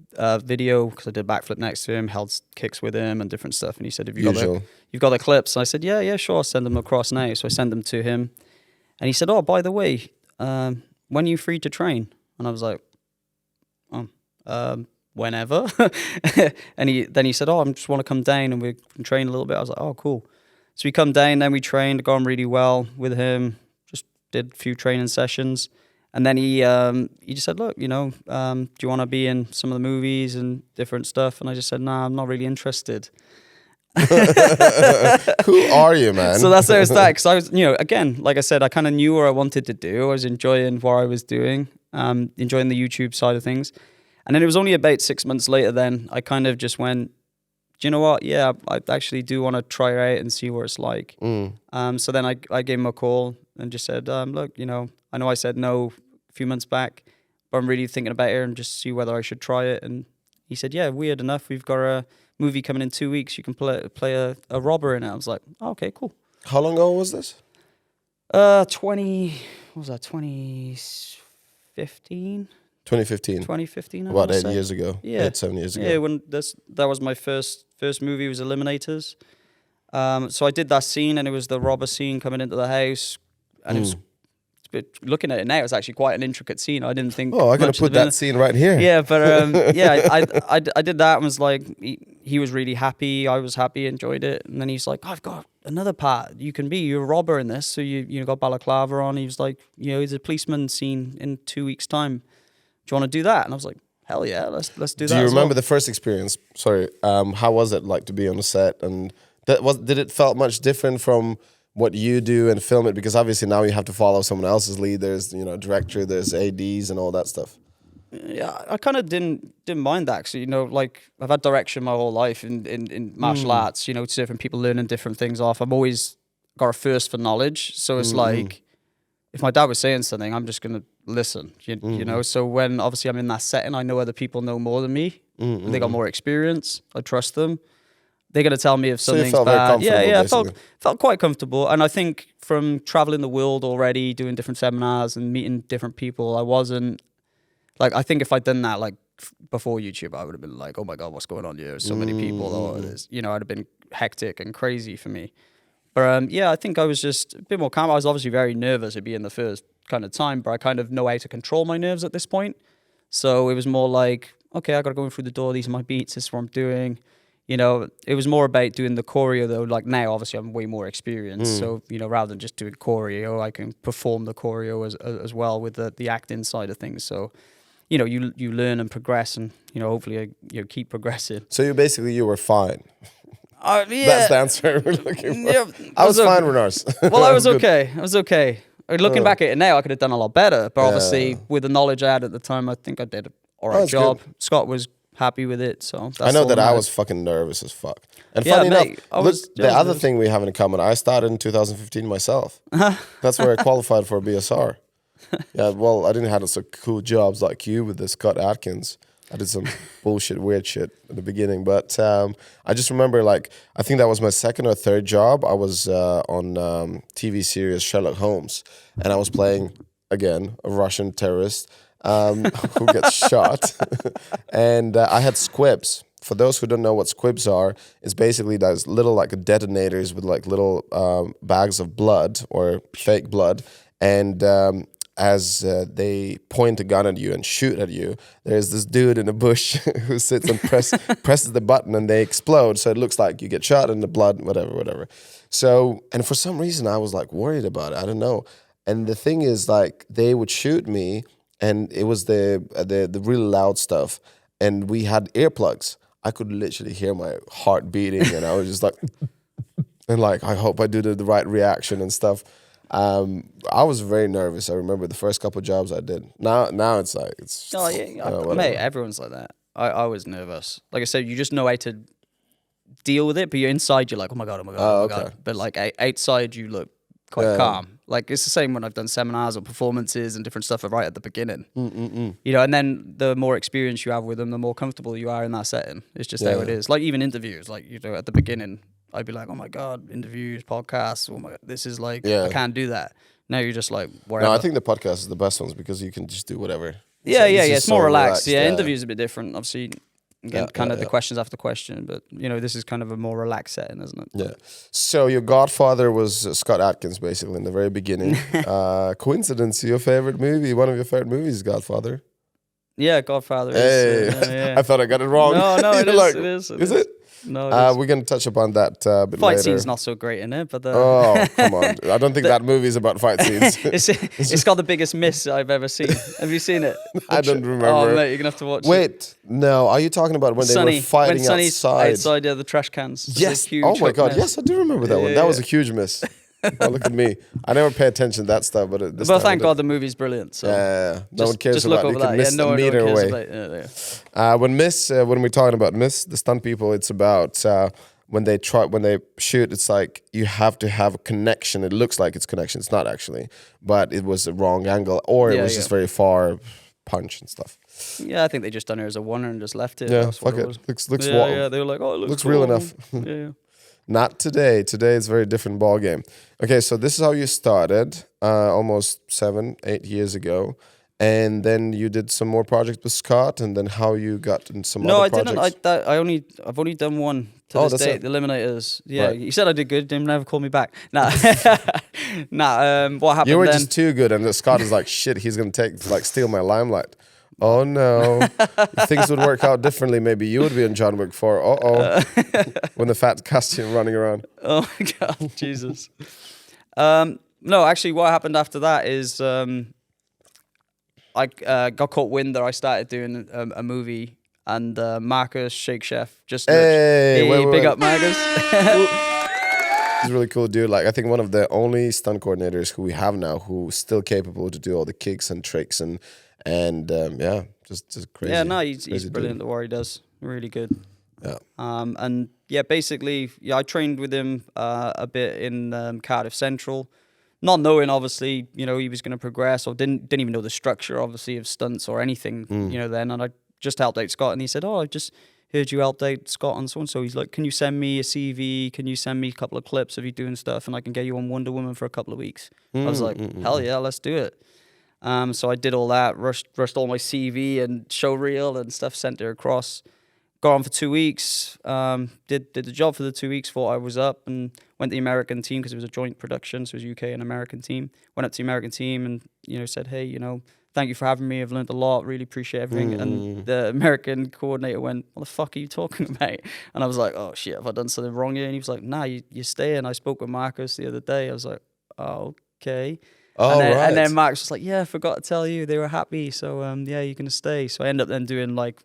Speaker 3: video? Because I did a backflip next to him, held kicks with him and different stuff. And he said, you've got the clips? And I said, yeah, sure. I'll send them across now. So I sent them to him. And he said, oh, by the way, when are you free to train? And I was like, whenever. And he said, oh, I just want to come down and we can train a little bit. I was like, oh, cool. So we come down, then we trained, got on really well with him. Just did a few training sessions. And then he just said, look, do you want to be in some of the movies and different stuff? And I just said, nah, I'm not really interested.
Speaker 2: Who are you, man?
Speaker 3: So that's how it started. Because I was, again, like I said, I kind of knew what I wanted to do. I was enjoying what I was doing, enjoying the YouTube side of things. And then it was only about 6 months later then I kind of just went, do you know what? Yeah, I actually do want to try it out and see what it's like. So then I gave him a call and just said, look, I know I said no a few months back, but I'm really thinking about it and just see whether I should try it. And he said, yeah, weird enough, we've got a movie coming in 2 weeks. You can play a robber in it. I was like, oh, okay, cool.
Speaker 2: How long ago was this?
Speaker 3: 2015? 2015.
Speaker 2: About 8 years ago.
Speaker 3: Yeah.
Speaker 2: 7 years ago.
Speaker 3: Yeah, when that was my first movie, was Eliminators. So I did that scene, and it was the robber scene coming into the house, and it was. But looking at it now, it's actually quite an intricate scene. I didn't think.
Speaker 2: Oh, I'm gonna put that scene right here.
Speaker 3: Yeah, but I did that and was like, he was really happy. I was happy, enjoyed it, and then he's like, I've got another part. You're a robber in this, so you got balaclava on. He was like, he's a policeman scene in 2 weeks' time. Do you want to do that? And I was like, hell yeah, let's do that.
Speaker 2: Do you remember the first experience? Sorry, how was it like to be on a set? And did it felt much different from what you do and film it? Because obviously now you have to follow someone else's lead. There's director, there's ADs and all that stuff.
Speaker 3: Yeah, I kind of didn't mind that actually. Like I've had direction my whole life in martial arts. Different people learning different things off. I've always got a thirst for knowledge, so it's like if my dad was saying something, I'm just gonna listen. You know. So when obviously I'm in that setting, I know other people know more than me. They got more experience. I trust them. They're going to tell me if something's bad. Yeah, I felt quite comfortable. And I think from traveling the world already, doing different seminars and meeting different people, I wasn't, like, I think if I'd done that, like, before YouTube, I would have been like, oh my God, what's going on here? There's so many people. Or there's, I'd have been hectic and crazy for me. But I think I was just a bit more calm. I was obviously very nervous. It'd be in the first kind of time, but I kind of know how to control my nerves at this point. So it was more like, okay, I got to go in through the door. These are my beats. This is what I'm doing. It was more about doing the choreo though. Like now, obviously, I'm way more experienced. So, rather than just doing choreo, I can perform the choreo as well with the acting side of things. So, you learn and progress, and hopefully you keep progressing.
Speaker 2: So you were fine.
Speaker 3: Yeah.
Speaker 2: That's the answer we're looking for.
Speaker 3: Yeah,
Speaker 2: I was fine, Renars.
Speaker 3: Well, I was okay. Looking back at it now, I could have done a lot better. But obviously, with the knowledge I had at the time, I think I did an all right job. Good. Scott was happy with it, so that's
Speaker 2: I know that I was fucking nervous as fuck. And funny enough, the other thing we have in common, I started in 2015 myself. That's where I qualified for a BSR. Yeah, well, I didn't have some cool jobs like you with the Scott Atkins. I did some bullshit, weird shit at the beginning. But I just remember, like, I think that was my second or third job. I was on TV series Sherlock Holmes, and I was playing, again, a Russian terrorist who gets shot. And I had squibs. For those who don't know what squibs are, it's basically those little like detonators with like little bags of blood or fake blood. And as they point a gun at you and shoot at you, there's this dude in a bush who sits and presses the button and they explode. So it looks like you get shot and the blood, whatever. So, and for some reason I was like worried about it. I don't know. And the thing is, like, they would shoot me, and it was the really loud stuff, and we had earplugs. I could literally hear my heart beating, and I was just like, and like, I hope I do the right reaction and stuff. I was very nervous. I remember the first couple of jobs I did. Now it's like it's.
Speaker 3: Oh yeah, mate, everyone's like that. I was nervous. Like I said, you just know how to deal with it, but you're inside, you're like, oh my god. But like outside, you look quite calm. Like it's the same when I've done seminars or performances and different stuff right at the beginning. And then the more experience you have with them, the more comfortable you are in that setting. It's just how it is. Like even interviews, like at the beginning, I'd be like, oh my god, interviews, podcasts, oh my god, this is like I can't do that. Now you're just like whatever.
Speaker 2: No, I think the podcast is the best ones because you can just do whatever.
Speaker 3: It's more relaxed. Yeah, interviews a bit different, obviously. Again, the questions after question, but this is kind of a more relaxed setting, isn't it? Yeah.
Speaker 2: So your godfather was Scott Atkins, basically, in the very beginning. Coincidence? Your favorite movie? One of your favorite movies, Godfather?
Speaker 3: Yeah, Godfather.
Speaker 2: Hey, I thought I got it wrong.
Speaker 3: No, it is.
Speaker 2: Is it?
Speaker 3: No, it is.
Speaker 2: We're going to touch upon that a bit
Speaker 3: Fight
Speaker 2: later.
Speaker 3: scene's not so great in it, but
Speaker 2: Oh, come on. I don't think that movie's about fight scenes.
Speaker 3: it's got the biggest miss I've ever seen. Have you seen it?
Speaker 2: I don't remember.
Speaker 3: Oh, mate, you're going to have to watch it.
Speaker 2: Wait, no. Are you talking about when they were fighting
Speaker 3: when Sonny's
Speaker 2: outside?
Speaker 3: the trash cans. There's
Speaker 2: Yes.
Speaker 3: a huge
Speaker 2: Oh, my
Speaker 3: hook
Speaker 2: God.
Speaker 3: miss.
Speaker 2: Yes, I do remember that one. That was a huge miss. Oh, look at me. I never pay attention to that stuff. But
Speaker 3: thank God the movie's brilliant. So
Speaker 2: no one cares
Speaker 3: just
Speaker 2: about
Speaker 3: look
Speaker 2: it. You
Speaker 3: over
Speaker 2: can
Speaker 3: that.
Speaker 2: miss
Speaker 3: No
Speaker 2: a
Speaker 3: one
Speaker 2: meter
Speaker 3: cares
Speaker 2: away.
Speaker 3: about
Speaker 2: When we're talking about miss, the stunt people, it's about when they shoot, it's like you have to have a connection. It looks like it's connection. It's not actually, but it was the wrong angle, or it was just very far punch and stuff.
Speaker 3: Yeah, I think they just done it as a one and just left it.
Speaker 2: Yeah,
Speaker 3: That's
Speaker 2: fuck
Speaker 3: what
Speaker 2: it. Looks
Speaker 3: yeah, they were like, oh, it
Speaker 2: looks
Speaker 3: cool.
Speaker 2: real enough.
Speaker 3: Yeah.
Speaker 2: Not today. Today is a very different ball game. Okay, so this is how you started, almost 7-8 years ago, and then you did some more projects with Scott, and then how you got in some other projects.
Speaker 3: No, I didn't. I've only done one to this
Speaker 2: that's
Speaker 3: day.
Speaker 2: it.
Speaker 3: The Eliminators. Yeah,
Speaker 2: Right.
Speaker 3: you said I did good. Didn't never call me back. Nah, What happened?
Speaker 2: You were
Speaker 3: then?
Speaker 2: just too good, and Scott is like, shit, he's gonna steal my limelight. Oh no! If things would work out differently, maybe you would be in John Wick 4. When the fat costume running around.
Speaker 3: Oh my God, Jesus. No, actually, what happened after that is I got caught wind that I started doing a movie, and Marcus Shake Chef just big up Marcus.
Speaker 2: He's a really cool dude. Like, I think one of the only stunt coordinators who we have now who's still capable to do all the kicks and tricks and just crazy.
Speaker 3: Yeah, no, he's
Speaker 2: crazy
Speaker 3: brilliant
Speaker 2: dude.
Speaker 3: at what he does. Really good.
Speaker 2: Yeah.
Speaker 3: And yeah, basically, I trained with him a bit in Cardiff Central, not knowing obviously, he was going to progress, or didn't even know the structure obviously of stunts or anything, then. And I just helped out Scott, and he said, "Oh, I just heard you helped out Scott on so and so." He's like, "Can you send me a CV? Can you send me a couple of clips of you doing stuff, and I can get you on Wonder Woman for a couple of weeks?" I was like, "Hell yeah, let's do it." So I did all that, rushed all my CV and show reel and stuff, sent it across. Got on for 2 weeks, did the job for the 2 weeks, thought I was up, and went to the American team because it was a joint production, so it was UK and American team. Went up to the American team and, said, "Hey, thank you for having me. I've learned a lot, really appreciate everything." And the American coordinator went, "What the fuck are you talking about?" And I was like, "Oh shit, have I done something wrong here?" And he was like, "Nah, you stay." And I spoke with Marcus the other day. I was like, "Oh, okay." And then Marcus was like, "Yeah, I forgot to tell you, they were happy. So yeah, you're gonna stay." So I ended up then doing like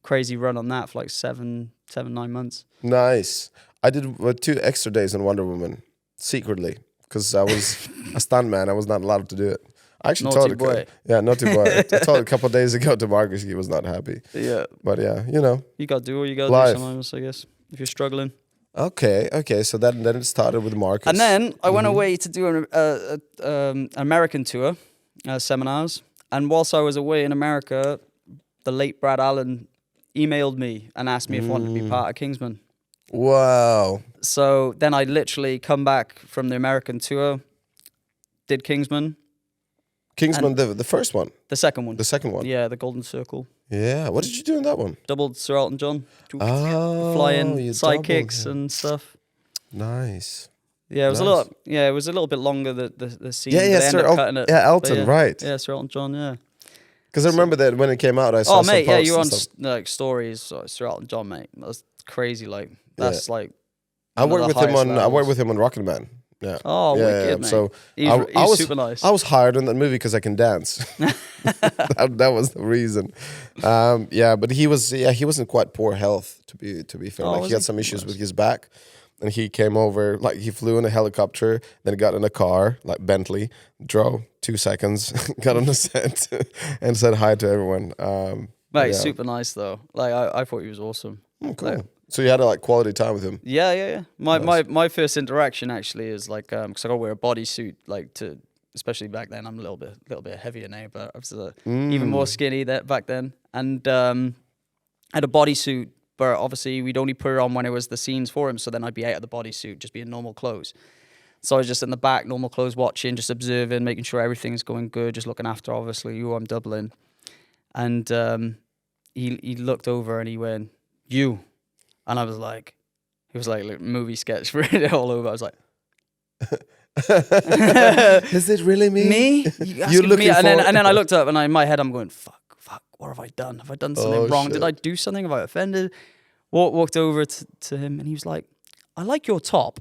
Speaker 3: crazy run on that for like 7-9 months.
Speaker 2: Nice. I did 2 extra days on Wonder Woman secretly because I was a stuntman. I was not allowed to do it. I actually
Speaker 3: Naughty boy.
Speaker 2: Naughty boy. I told a couple of days ago to Marcus, he was not happy.
Speaker 3: Yeah,
Speaker 2: but yeah,
Speaker 3: you gotta do what you gotta do sometimes, I guess, if you're struggling.
Speaker 2: Okay. So then it started with Marcus,
Speaker 3: and then I went away to do an American tour, seminars. And whilst I was away in America, the late Brad Allen emailed me and asked me if I wanted to be part of Kingsman.
Speaker 2: Wow.
Speaker 3: So then I literally come back from the American tour, did Kingsman.
Speaker 2: Kingsman, the first one?
Speaker 3: The second one.
Speaker 2: The second one?
Speaker 3: Yeah, the Golden Circle.
Speaker 2: Yeah. What did you do in that one?
Speaker 3: Doubled Sir Elton John.
Speaker 2: Oh,
Speaker 3: flying
Speaker 2: you
Speaker 3: sidekicks
Speaker 2: doubled him.
Speaker 3: and stuff.
Speaker 2: Nice.
Speaker 3: Yeah, it was it was a little bit longer, the scene.
Speaker 2: Yeah,
Speaker 3: Sir
Speaker 2: Elton, Elton, right.
Speaker 3: Yeah, Sir Elton John, yeah.
Speaker 2: Because I remember that when it came out, I saw some
Speaker 3: mate,
Speaker 2: posts
Speaker 3: you were on
Speaker 2: and stuff.
Speaker 3: like stories, Sir Elton John, mate. That's crazy, like, that's like...
Speaker 2: I worked with him on
Speaker 3: levels.
Speaker 2: Rocket Man. Yeah.
Speaker 3: Oh, wicked, mate.
Speaker 2: So
Speaker 3: he's
Speaker 2: I was
Speaker 3: super nice.
Speaker 2: I was hired in that movie because I can dance. that was the reason. But he wasn't quite poor health to be fair. Like he had some issues with his back, and he came over. Like he flew in a helicopter, then got in a car like Bentley, drove 2 seconds, got on the set, and said hi to everyone.
Speaker 3: Mate, super nice though. Like I thought he was awesome.
Speaker 2: Oh, cool.
Speaker 3: Like,
Speaker 2: so you had like quality time with him.
Speaker 3: Yeah. My first interaction actually is like because I got to wear a bodysuit like to, especially back then. I'm a little bit heavier now, but I was even more skinny back then. And I had a bodysuit, but obviously we'd only put it on when it was the scenes for him. So then I'd be out of the bodysuit, just be in normal clothes. So I was just in the back, normal clothes, watching, just observing, making sure everything's going good, just looking after obviously who I'm doubling. And he looked over and he went, "You." And I was like, he was like movie sketch for it all over. I was like,
Speaker 2: is it really me?
Speaker 3: Me?
Speaker 2: You're looking
Speaker 3: me?
Speaker 2: for...
Speaker 3: And then I looked up and in my head I'm going, fuck, what have I done? Have I done something wrong?
Speaker 2: Shit.
Speaker 3: Did I do something? Have I offended? Walked over to him and he was like, "I like your top.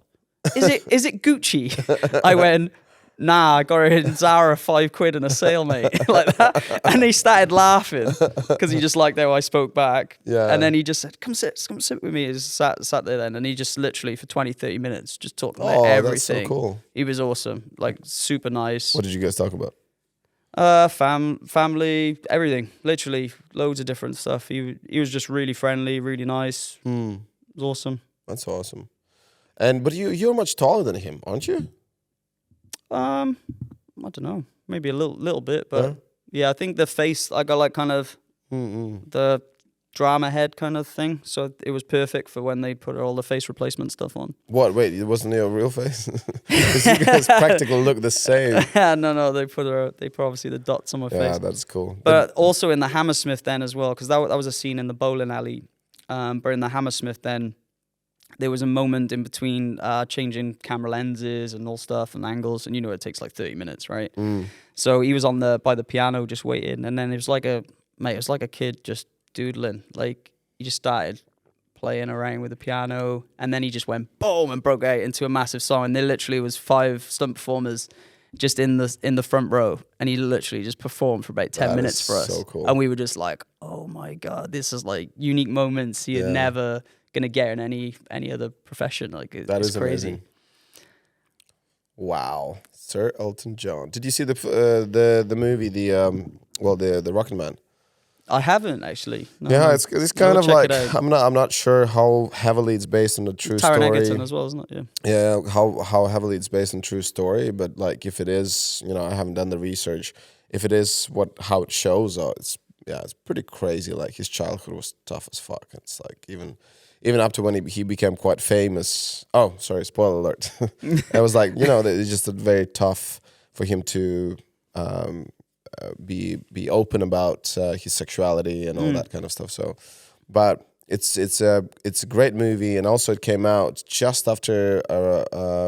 Speaker 3: Is it Gucci?" I went, "Nah, I got it in Zara, £5 in a sale, mate." Like that. And he started laughing because he just liked how I spoke back.
Speaker 2: Yeah.
Speaker 3: And then he just said, come sit with me. He just sat there then. And he just literally for 20, 30 minutes just talked about everything.
Speaker 2: That's so cool.
Speaker 3: He was awesome. Like super nice.
Speaker 2: What did you guys talk about?
Speaker 3: Family, everything. Literally loads of different stuff. He was just really friendly, really nice. It was awesome.
Speaker 2: That's awesome. But you're much taller than him, aren't you?
Speaker 3: I don't know, maybe a little bit, but yeah, I think the face, I got like kind of the drama head kind of thing, so it was perfect for when they put all the face replacement stuff on.
Speaker 2: What? Wait, it wasn't your real face? Because you guys practically look the same.
Speaker 3: No, they put obviously the dots on my face.
Speaker 2: Yeah, that's cool.
Speaker 3: But also in the Hammersmith then as well, because that was a scene in the bowling alley. But in the Hammersmith then, there was a moment in between changing camera lenses and all stuff and angles, and it takes like 30 minutes, right? So he was by the piano just waiting, and then it was like a kid just doodling. Like he just started playing around with the piano, and then he just went boom and broke out into a massive song. And there literally was 5 stunt performers just in the front row, and he literally just performed for about 10 minutes for us.
Speaker 2: So cool.
Speaker 3: And we were just like, oh my god, this is like unique moments you're never gonna get in any other profession. Like it's crazy.
Speaker 2: Amazing. Wow, Sir Elton John. Did you see the movie, the Rocket Man?
Speaker 3: I haven't actually. No,
Speaker 2: yeah, it's kind of like I'm not sure how heavily it's based on a true
Speaker 3: Taron
Speaker 2: story.
Speaker 3: Egerton as well, isn't it?
Speaker 2: Yeah. Yeah, how heavily it's based on true story, but like if it is, I haven't done the research. If it is how it shows, it's pretty crazy. Like his childhood was tough as fuck. It's like even up to when he became quite famous. Oh, sorry, spoiler alert. It was like it's just very tough for him to be open about his sexuality and all that kind of stuff. So, but it's a great movie, and also it came out just after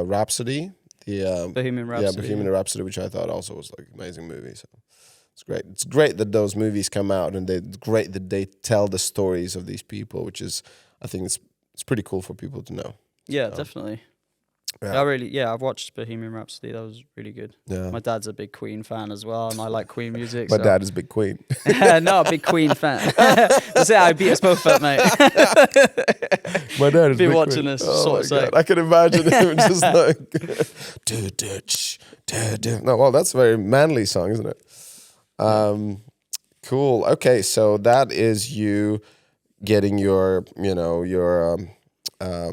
Speaker 2: Rhapsody, the
Speaker 3: Bohemian Rhapsody.
Speaker 2: Yeah, Bohemian Rhapsody, which I thought also was like an amazing movie. So it's great. It's great that those movies come out, and it's great that they tell the stories of these people, which is, I think it's pretty cool for people to know.
Speaker 3: Yeah, definitely.
Speaker 2: Yeah.
Speaker 3: I've watched Bohemian Rhapsody. That was really good.
Speaker 2: Yeah.
Speaker 3: My dad's a big Queen fan as well, and I like Queen music.
Speaker 2: My dad is big Queen.
Speaker 3: No, big Queen fan. That's it. I beat us both up, mate.
Speaker 2: My dad is
Speaker 3: been
Speaker 2: big
Speaker 3: watching
Speaker 2: Queen.
Speaker 3: this.
Speaker 2: Oh
Speaker 3: sort of
Speaker 2: I can imagine him just like, no, well, that's a very manly song, isn't it? Cool. Okay, so that is you getting your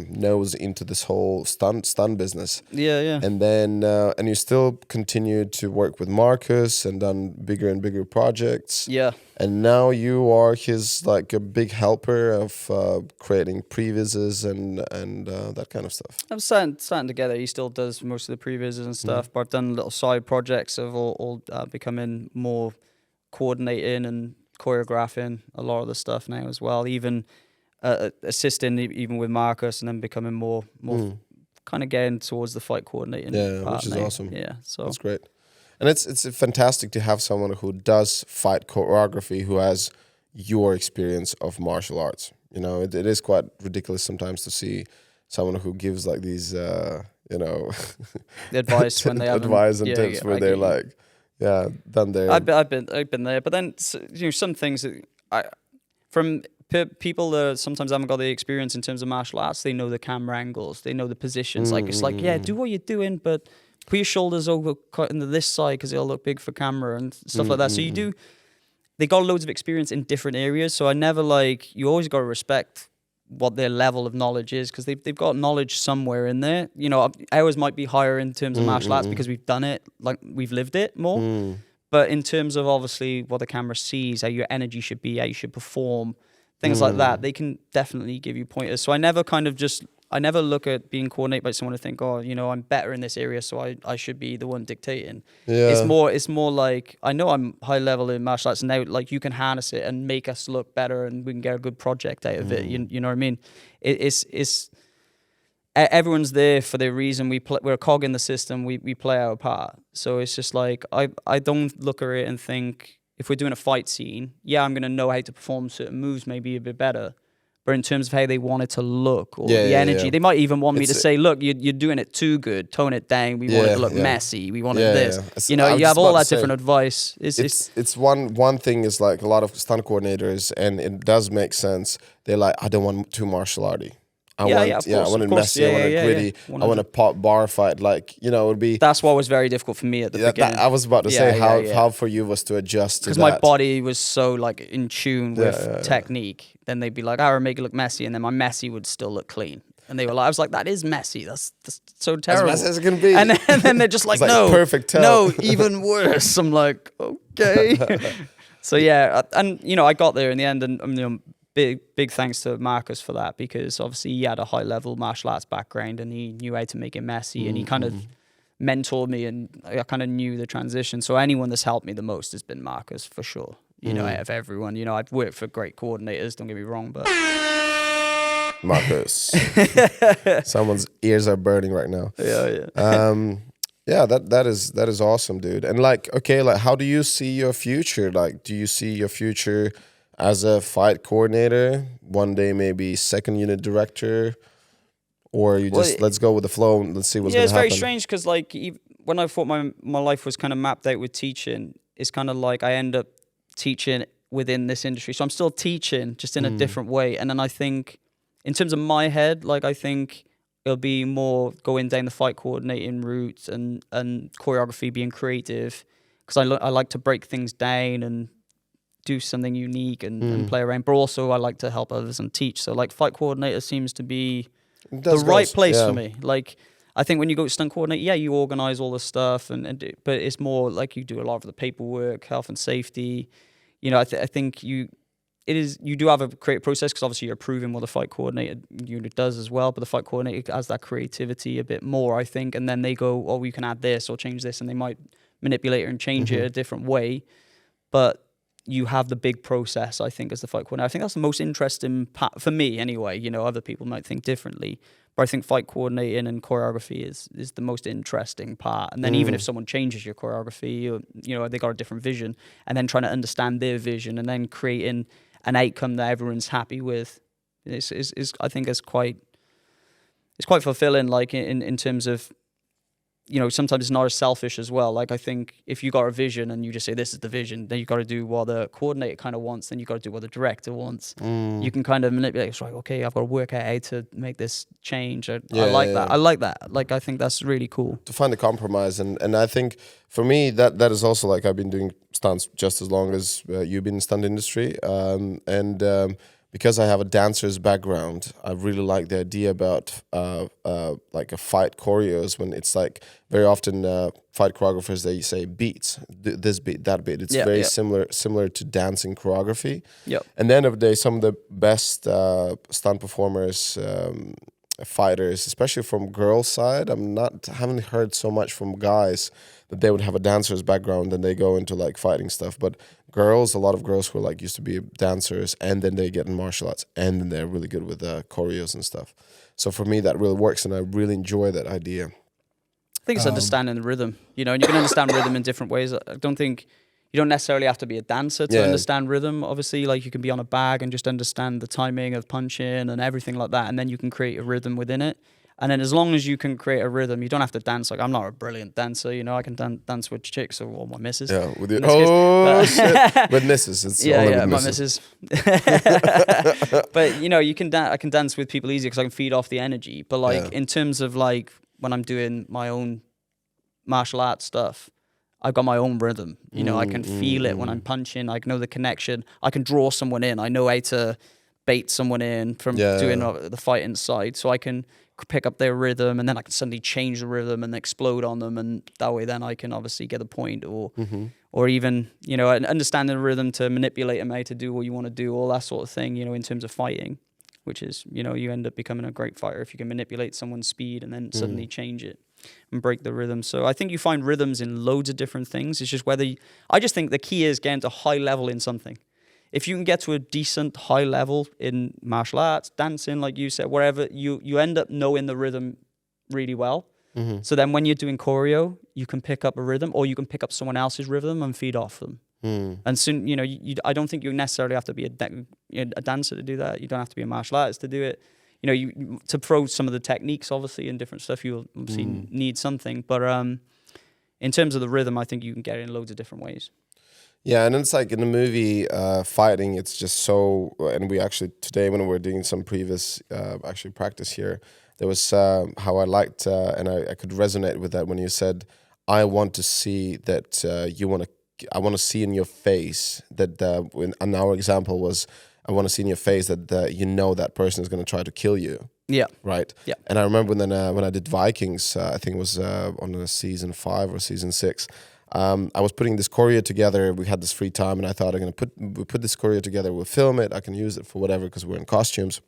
Speaker 2: nose into this whole stunt business.
Speaker 3: Yeah.
Speaker 2: And then and you still continued to work with Marcus and done bigger and bigger projects.
Speaker 3: Yeah.
Speaker 2: And now you are his like a big helper of creating previses and that kind of stuff.
Speaker 3: I'm starting together. He still does most of the previses and stuff, but I've done little side projects of all becoming more coordinating and choreographing a lot of the stuff now as well. Even assisting even with Marcus, and then becoming more kind of getting towards the fight coordinating.
Speaker 2: Yeah,
Speaker 3: part
Speaker 2: which is
Speaker 3: now.
Speaker 2: awesome.
Speaker 3: Yeah, so
Speaker 2: that's great. And it's fantastic to have someone who does fight choreography who has your experience of martial arts. It is quite ridiculous sometimes to see someone who gives like these the
Speaker 3: advice when they have
Speaker 2: advice and tips where they're like, done there.
Speaker 3: I've been there, but then some things that from people that sometimes haven't got the experience in terms of martial arts, they know the camera angles, they know the positions. Like it's like, do what you're doing, but put your shoulders over cut into this side because it'll look big for camera and stuff like that. So they got loads of experience in different areas. So I never you always got to respect what their level of knowledge is, because they've got knowledge somewhere in there. Ours might be higher in terms of martial arts because we've done it, like we've lived it more. But in terms of obviously what the camera sees, how your energy should be, how you should perform, things like that, they can definitely give you pointers. So I never look at being coordinated by someone to think, I'm better in this area, so I should be the one dictating.
Speaker 2: Yeah.
Speaker 3: It's more like, I know I'm high level in martial arts, and now like you can harness it and make us look better, and we can get a good project out of it. You know what I mean? It's everyone's there for their reason. We're a cog in the system. We play our part. So it's just like I don't look at it and think, if we're doing a fight scene, I'm going to know how to perform certain moves maybe a bit better. but in terms of how they want it to look or the energy, they might even want me to say, look, you're doing it too good, tone it down. We want it to look messy. We want it this. You know, you have all that different advice.
Speaker 2: It's one thing is like a lot of stunt coordinators, and it does make sense. They're like, I don't want too martial arty. I want it messy, I want it gritty, I want a pop bar fight. Like, you know, it would be...
Speaker 3: That's what was very difficult for me at the beginning.
Speaker 2: I was about to say how for you was to adjust to that.
Speaker 3: Because my body was so like in tune with technique. Then they'd be like, I would make it look messy, and then my messy would still look clean. And they were like, I was like, that is messy. That's so terrible.
Speaker 2: As messy as it can be.
Speaker 3: And then they're just like, no,
Speaker 2: perfect tell.
Speaker 3: No, even worse. I'm like, okay. So yeah, and you know, I got there in the end, and you know, big thanks to Marcus for that, because obviously he had a high level martial arts background and he knew how to make it messy, and he kind of mentored me, and I kind of knew the transition. So anyone that's helped me the most has been Marcus for sure. You know, out of everyone, you know, I've worked for great coordinators, don't get me wrong, but
Speaker 2: Marcus, someone's ears are burning right now. That is awesome, dude. And like, okay, like how do you see your future? Like, do you see your future as a fight coordinator, one day maybe second unit director, or you just let's go with the flow and let's see what's going to happen?
Speaker 3: Yeah, it's very strange because like when I thought my life was kind of mapped out with teaching, it's kind of like I end up teaching within this industry. So I'm still teaching, just in a different way. And then I think in terms of my head, like I think it'll be more going down the fight coordinating route and choreography, being creative, because I like to break things down and do something unique and play around, but also I like to help others and teach. So like fight coordinator seems to be the right place for me. Like I think when you go to stunt coordinator, you organize all the stuff, but it's more like you do a lot of the paperwork, health and safety. You know, I think you do have a creative process, because obviously you're approving what the fight coordinator unit does as well, but the fight coordinator has that creativity a bit more, I think, and then they go, oh, you can add this or change this, and they might manipulate it and change it a different way, but you have the big process, I think, as the fight coordinator. I think that's the most interesting part, for me anyway. You know, other people might think differently, but I think fight coordinating and choreography is the most interesting part. And then even if someone changes your choreography, you know, they got a different vision, and then trying to understand their vision and then creating an outcome that everyone's happy with is I think it's quite fulfilling, like in terms of, you know, sometimes it's not as selfish as well. Like I think if you got a vision and you just say this is the vision, then you got to do what the coordinator kind of wants, then you got to do what the director wants. You can kind of manipulate. It's like, okay, I've got to work out how to make this change. I like that. I like that. Like I think that's really cool
Speaker 2: to find a compromise. And I think for me that is also like, I've been doing stunts just as long as you've been in stunt industry, because I have a dancer's background, I really like the idea about like a fight choreos, when it's like very often fight choreographers, they say beats, this beat, that beat. It's very similar to dancing choreography. And at the end of the day, some of the best stunt performers, fighters, especially from girls' side, haven't heard so much from guys that they would have a dancer's background and they go into like fighting stuff. But girls, a lot of girls who are like used to be dancers and then they get in martial arts and then they're really good with choreos and stuff. So for me, that really works, and I really enjoy that idea.
Speaker 3: I think it's understanding the rhythm, you know, and you can understand rhythm in different ways. I don't think you don't necessarily have to be a dancer to understand rhythm. Obviously, like you can be on a bag and just understand the timing of punching and everything like that, and then you can create a rhythm within it. And then as long as you can create a rhythm, you don't have to dance. Like I'm not a brilliant dancer, you know, I can dance with chicks or my missus.
Speaker 2: Yeah, with your, shit. With missus. It's
Speaker 3: my missus. But you know, I can dance with people easy because I can feed off the energy. But like in terms of like when I'm doing my own martial arts stuff, I've got my own rhythm. You know, I can feel it when I'm punching. I know the connection. I can draw someone in. I know how to bait someone in from doing the fighting side. So I can pick up their rhythm, and then I can suddenly change the rhythm and explode on them, and that way then I can obviously get a point, or even, you know, understanding the rhythm to manipulate them how to do what you want to do, all that sort of thing, you know, in terms of fighting, which is, you know, you end up becoming a great fighter if you can manipulate someone's speed and then suddenly change it and break the rhythm. So I think you find rhythms in loads of different things. It's just I just think the key is getting to high level in something. If you can get to a decent high level in martial arts, dancing, like you said, wherever, you end up knowing the rhythm really well. So then when you're doing choreo, you can pick up a rhythm, or you can pick up someone else's rhythm and feed off them. And soon, I don't think you necessarily have to be a dancer to do that. You don't have to be a martial artist to do it. To throw some of the techniques, obviously, and different stuff, you'll obviously need something. But in terms of the rhythm, I think you can get it in loads of different ways.
Speaker 2: Yeah, and it's like in the movie fighting, it's just so. And we actually today, when we were doing some previous actually practice here, there was how I liked and I could resonate with that when you said, "I want to see that you want to. I want to see in your face that." And our example was, "I want to see in your face that that person is going to try to kill you."
Speaker 3: Yeah.
Speaker 2: Right.
Speaker 3: Yeah.
Speaker 2: And I remember when I did Vikings, I think it was on season 5 or season 6. I was putting this choreo together. We had this free time, and I thought I'm gonna put this choreo together. We'll film it. I can use it for whatever because we're in costumes.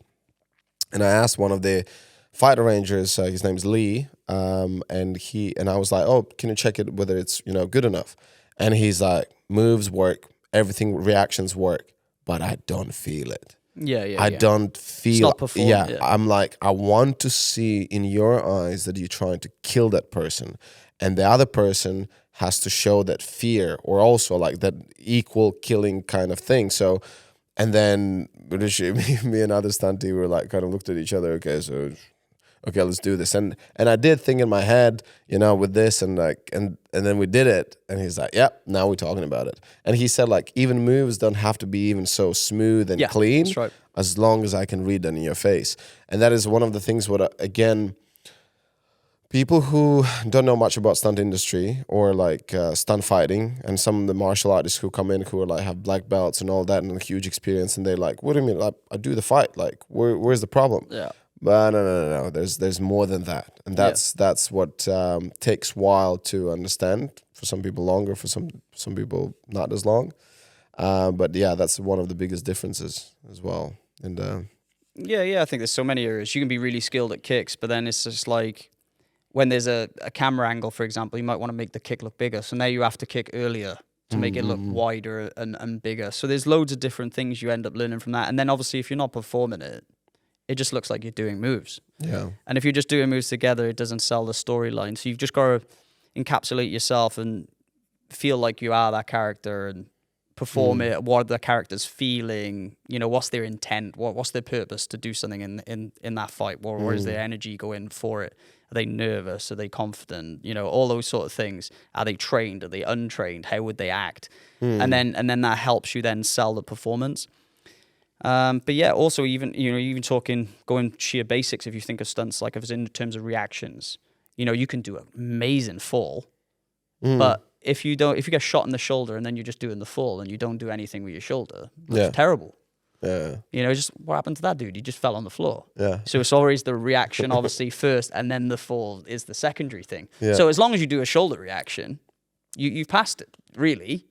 Speaker 2: And I asked one of the fight arrangers. His name's Lee, and I was like, "Oh, can you check it whether it's good enough?" And he's like, "Moves work, everything, reactions work, but I don't feel it."
Speaker 3: Yeah.
Speaker 2: I don't feel.
Speaker 3: It's not performed, yeah.
Speaker 2: I'm like, I want to see in your eyes that you're trying to kill that person, and the other person has to show that fear or also like that equal killing kind of thing. So, and then me and other stunty were like kind of looked at each other. Okay, let's do this. And I did think in my head, with this and then we did it. And he's like, "Yep, now we're talking about it." And he said like even moves don't have to be even so smooth and clean,
Speaker 3: that's right.
Speaker 2: as long as I can read them in your face. And that is one of the things again, people who don't know much about stunt industry or like stunt fighting, and some of the martial artists who come in who are like have black belts and all that and a huge experience, and they're like, "What do you mean? I do the fight. Like, where's the problem?"
Speaker 3: Yeah.
Speaker 2: But no. There's more than that, and that's what takes a while to understand. For some people longer, for some people not as long. But yeah, that's one of the biggest differences as well. And
Speaker 3: I think there's so many areas you can be really skilled at kicks, but then it's just like when there's a camera angle, for example, you might want to make the kick look bigger. So now you have to kick earlier to make it look wider and bigger. So there's loads of different things you end up learning from that. And then obviously if you're not performing it, it just looks like you're doing moves.
Speaker 2: yeah,
Speaker 3: And if you're just doing moves together, it doesn't sell the storyline. So you've just got to encapsulate yourself and feel like you are that character and perform it. What are the characters feeling? What's their intent? What's their purpose to do something in that fight? Where is their energy going for it? Are they nervous? Are they confident? All those sort of things. Are they trained? Are they untrained? How would they act? And then that helps you then sell the performance. But yeah, also even talking, going sheer basics, if you think of stunts, like if it's in terms of reactions, you can do an amazing fall, but if you get shot in the shoulder and then you're just doing the fall and you don't do anything with your shoulder, it's terrible.
Speaker 2: Yeah.
Speaker 3: Just what happened to that dude? He just fell on the floor.
Speaker 2: Yeah.
Speaker 3: So it's always the reaction, obviously, first, and then the fall is the secondary thing.
Speaker 2: Yeah.
Speaker 3: So as long as you do a shoulder reaction, you've passed it, really.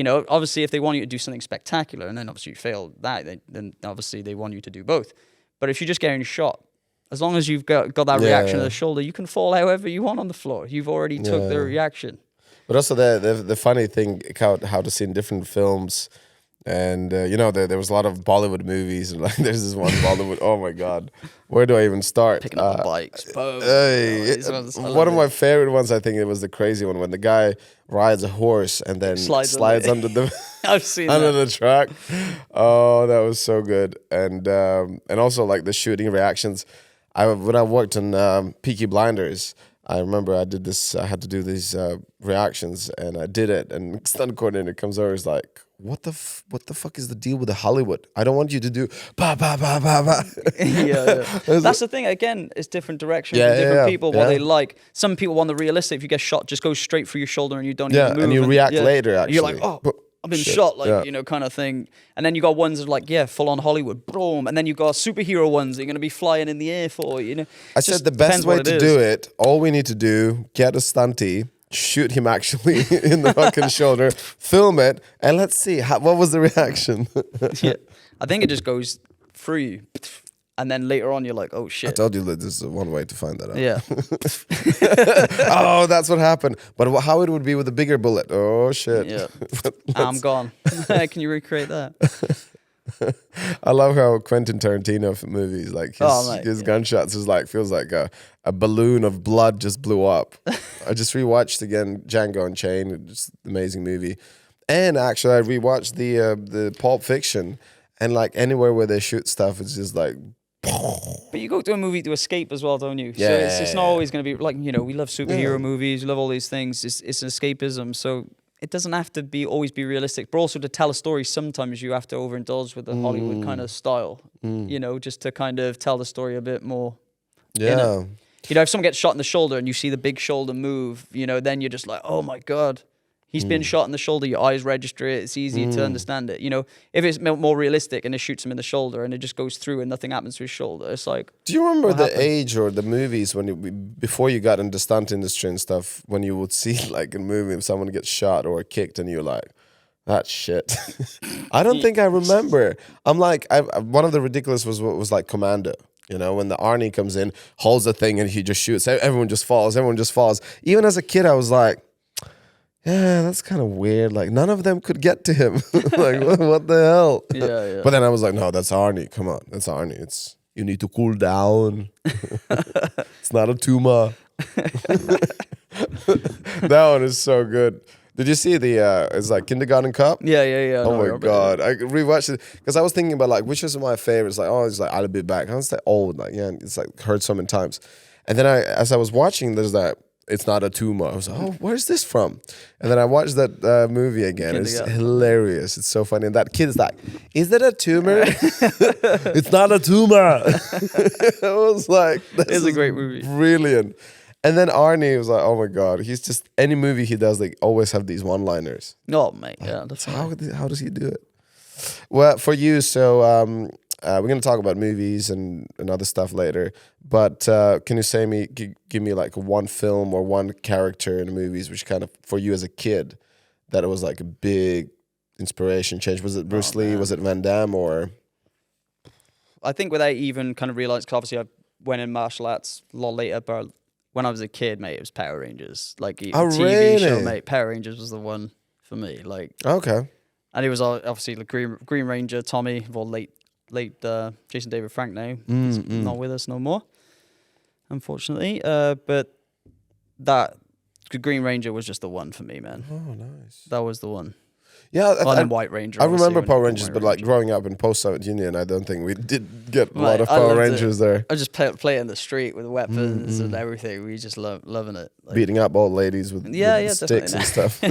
Speaker 3: Obviously, if they want you to do something spectacular, and then obviously you fail that, then obviously they want you to do both. But if you're just getting shot, as long as you've got that reaction of the shoulder, you can fall however you want on the floor. You've already took the reaction.
Speaker 2: But also the funny thing, how to see in different films, and there was a lot of Bollywood movies, and like there's this one Bollywood. Oh my God, where do I even start?
Speaker 3: Picking up the bikes. Boom.
Speaker 2: One of my favorite ones, I think it was the crazy one when the guy rides a horse and then slides under the
Speaker 3: I've seen
Speaker 2: under the track. Oh, that was so good. And also like the shooting reactions. When I worked on Peaky Blinders, I remember I did this. I had to do these reactions, and I did it. And stunt coordinator comes over, is like, "What the fuck is the deal with the Hollywood? I don't want you to do ba ba ba ba ba."
Speaker 3: Yeah. That's the thing. Again, it's different directions for different people. What they like. Some people want the realistic. If you get shot, just go straight through your shoulder, and you don't even move.
Speaker 2: And you react later. Actually,
Speaker 3: you're like, "Oh, I've been shot," kind of thing. And then you got ones that are like, full on Hollywood, boom. And then you got superhero ones that you're going to be flying in the air for,
Speaker 2: I said the best way to do it, all we need to do, get a stunty, shoot him actually in the fucking shoulder, film it, and let's see, what was the reaction?
Speaker 3: I think it just goes through you. And then later on, you're like, "Oh shit!"
Speaker 2: I told you that this is one way to find that out.
Speaker 3: Yeah.
Speaker 2: Oh, that's what happened. But how it would be with a bigger bullet? Oh shit!
Speaker 3: Yeah. I'm gone. Can you recreate that?
Speaker 2: I love how Quentin Tarantino movies, like his gunshots is like feels like a balloon of blood just blew up. I just rewatched again Django Unchained, just an amazing movie. And actually, I rewatched the Pulp Fiction, and like anywhere where they shoot stuff, it's just like.
Speaker 3: But you go to a movie to escape as well, don't you?
Speaker 2: Yeah.
Speaker 3: So it's not always going to be like, you know, we love superhero movies, we love all these things. It's an escapism. So it doesn't have to be always be realistic. But also to tell a story, sometimes you have to overindulge with the Hollywood kind of style, you know, just to kind of tell the story a bit more.
Speaker 2: Yeah.
Speaker 3: You know, if someone gets shot in the shoulder and you see the big shoulder move, you know, then you're just like, oh my God. He's been shot in the shoulder, your eyes register it, it's easier to understand it. You know, if it's more realistic and it shoots him in the shoulder and it just goes through and nothing happens to his shoulder, it's like...
Speaker 2: Do you remember the age or the movies before you got into stunt industry and stuff, when you would see like a movie if someone gets shot or kicked and you're like, that's shit. I don't think I remember. I'm like, one of the ridiculous was like Commando. You know, when the Arnie comes in, holds the thing and he just shoots, everyone just falls. Even as a kid, I was like, yeah, that's kind of weird. Like, none of them could get to him. Like, what the hell?
Speaker 3: Yeah.
Speaker 2: But then I was like, no, that's Arnie. Come on, that's Arnie. You need to cool down. It's not a tumor. That one is so good. Did you see it's like Kindergarten Cop?
Speaker 3: Yeah.
Speaker 2: Oh my God. I rewatched it because I was thinking about like, which is my favorites? Like, it's like, I'll be back. I was like, old. Like, yeah, it's like heard so many times. And then as I was watching, there's that, it's not a tumor. I was like, oh, where's this from? And then I watched that movie again. It's hilarious. It's so funny. And that kid's like, is that a tumor? It's not a tumor. I was like, this
Speaker 3: is a great movie.
Speaker 2: Brilliant. And then Arnie was like, oh my God. He's just, any movie he does, like, always have these one-liners.
Speaker 3: Oh, mate. Yeah, that's
Speaker 2: how does he do it? Well, for you, so we're going to talk about movies and other stuff later. But can you give me like one film or one character in the movies which kind of, for you as a kid, that it was like a big inspiration change? Was it Bruce Lee? Man. Was it Van Damme? Or?
Speaker 3: I think without even kind of realizing, because obviously I went in martial arts a lot later, but when I was a kid, mate, it was Power Rangers. Like a TV show, mate. Power Rangers was the one for me. Like, okay. And it was obviously the Green Ranger, Tommy, well, late Jason David Frank now. He's not with us no more, unfortunately. But that Green Ranger was just the one for me, man. Oh, nice. That was the one.
Speaker 2: Yeah,
Speaker 3: and White Ranger.
Speaker 2: I remember Power Rangers, but like growing up in post-Soviet Union, I don't think we did get a lot of Power Rangers there.
Speaker 3: I just play in the street with weapons and everything. We just loving it, like,
Speaker 2: beating up old ladies with sticks and stuff.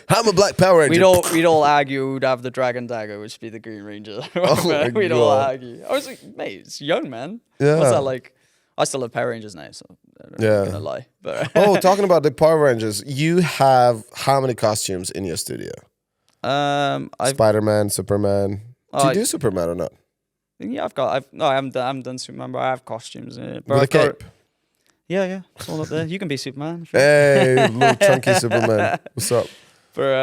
Speaker 2: I'm a black Power Ranger.
Speaker 3: We'd all argue. We'd have the Dragon Dagger, which would be the Green Ranger. We'd all argue. I was like, mate, it's young, man. Yeah. What's that like? I still love Power Rangers now, so I'm not gonna lie. But
Speaker 2: talking about the Power Rangers, you have how many costumes in your studio? Spider-Man, Superman. Do you do Superman or not?
Speaker 3: Yeah, I haven't done Superman, but I have costumes in it.
Speaker 2: With a cape?
Speaker 3: Yeah. It's all up there. You can be Superman.
Speaker 2: Sure. Hey, little chunky Superman. What's up?
Speaker 3: But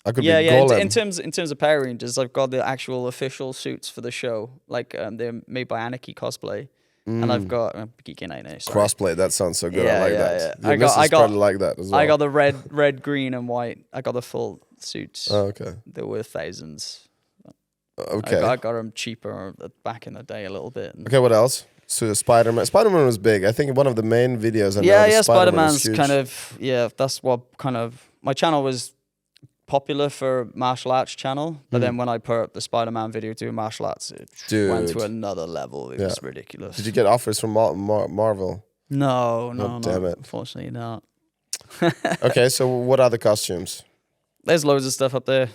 Speaker 2: I could be Golem.
Speaker 3: In terms of Power Rangers, I've got the actual official suits for the show. Like they're made by Anarchy Cosplay. And I've got geeking out now.
Speaker 2: Crossplay, that sounds so good. I like that. Yeah. I got like that as well.
Speaker 3: I got the red, green, and white. I got the full suits.
Speaker 2: Oh, okay.
Speaker 3: They were thousands.
Speaker 2: Okay.
Speaker 3: I got them cheaper back in the day a little bit.
Speaker 2: Okay, what else? So Spider-Man. Spider-Man was big. I think one of the main videos.
Speaker 3: Spider-Man's kind of that's what kind of my channel was popular for martial arts channel, but then when I put up the Spider-Man video doing martial arts, it went to another level. It was ridiculous.
Speaker 2: Did you get offers from Marvel?
Speaker 3: No,
Speaker 2: damn it.
Speaker 3: Unfortunately not.
Speaker 2: Okay, so what other costumes?
Speaker 3: There's loads of stuff up there.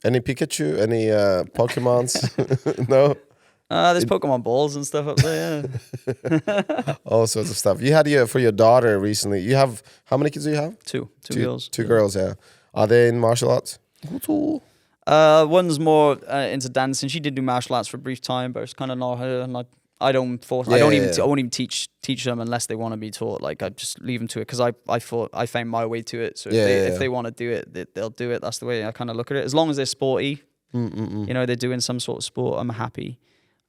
Speaker 2: Any Pikachu? Any Pokemons? No?
Speaker 3: There's Pokemon balls and stuff up there, yeah.
Speaker 2: All sorts of stuff. You had for your daughter recently. You have, how many kids do you have?
Speaker 3: Two girls.
Speaker 2: Two girls, yeah. Are they in martial arts?
Speaker 3: One's more into dancing. She did do martial arts for a brief time, but it's kind of not her. And I don't force. I won't even teach them unless they want to be taught. Like I just leave them to it because I found my way to it. So if they want to do it, they'll do it. That's the way I kind of look at it. As long as they're sporty, you know, they're doing some sort of sport, I'm happy.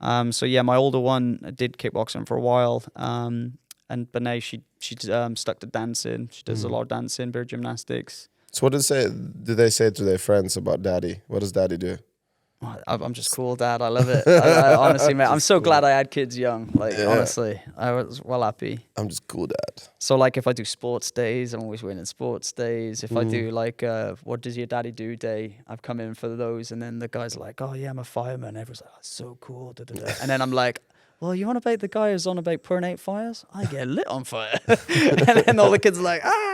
Speaker 3: So yeah, my older one did kickboxing for a while. But now she stuck to dancing. She does a lot of dancing, bit of gymnastics.
Speaker 2: So what do they say to their friends about daddy? What does daddy do?
Speaker 3: I'm just cool, Dad. I love it. I honestly, man, I'm so glad I had kids young. Like, honestly, I was well happy.
Speaker 2: I'm just cool, Dad.
Speaker 3: So, like, if I do sports days, I'm always winning sports days. If I do, like, what does your daddy do day, I've come in for those. And then the guys are like, oh, yeah, I'm a fireman. Everyone's like, oh, so cool. Da, da, da. And then I'm like, well, you want to bet the guy who's on about putting out fires? I get lit on fire. And then all the kids are like, ah.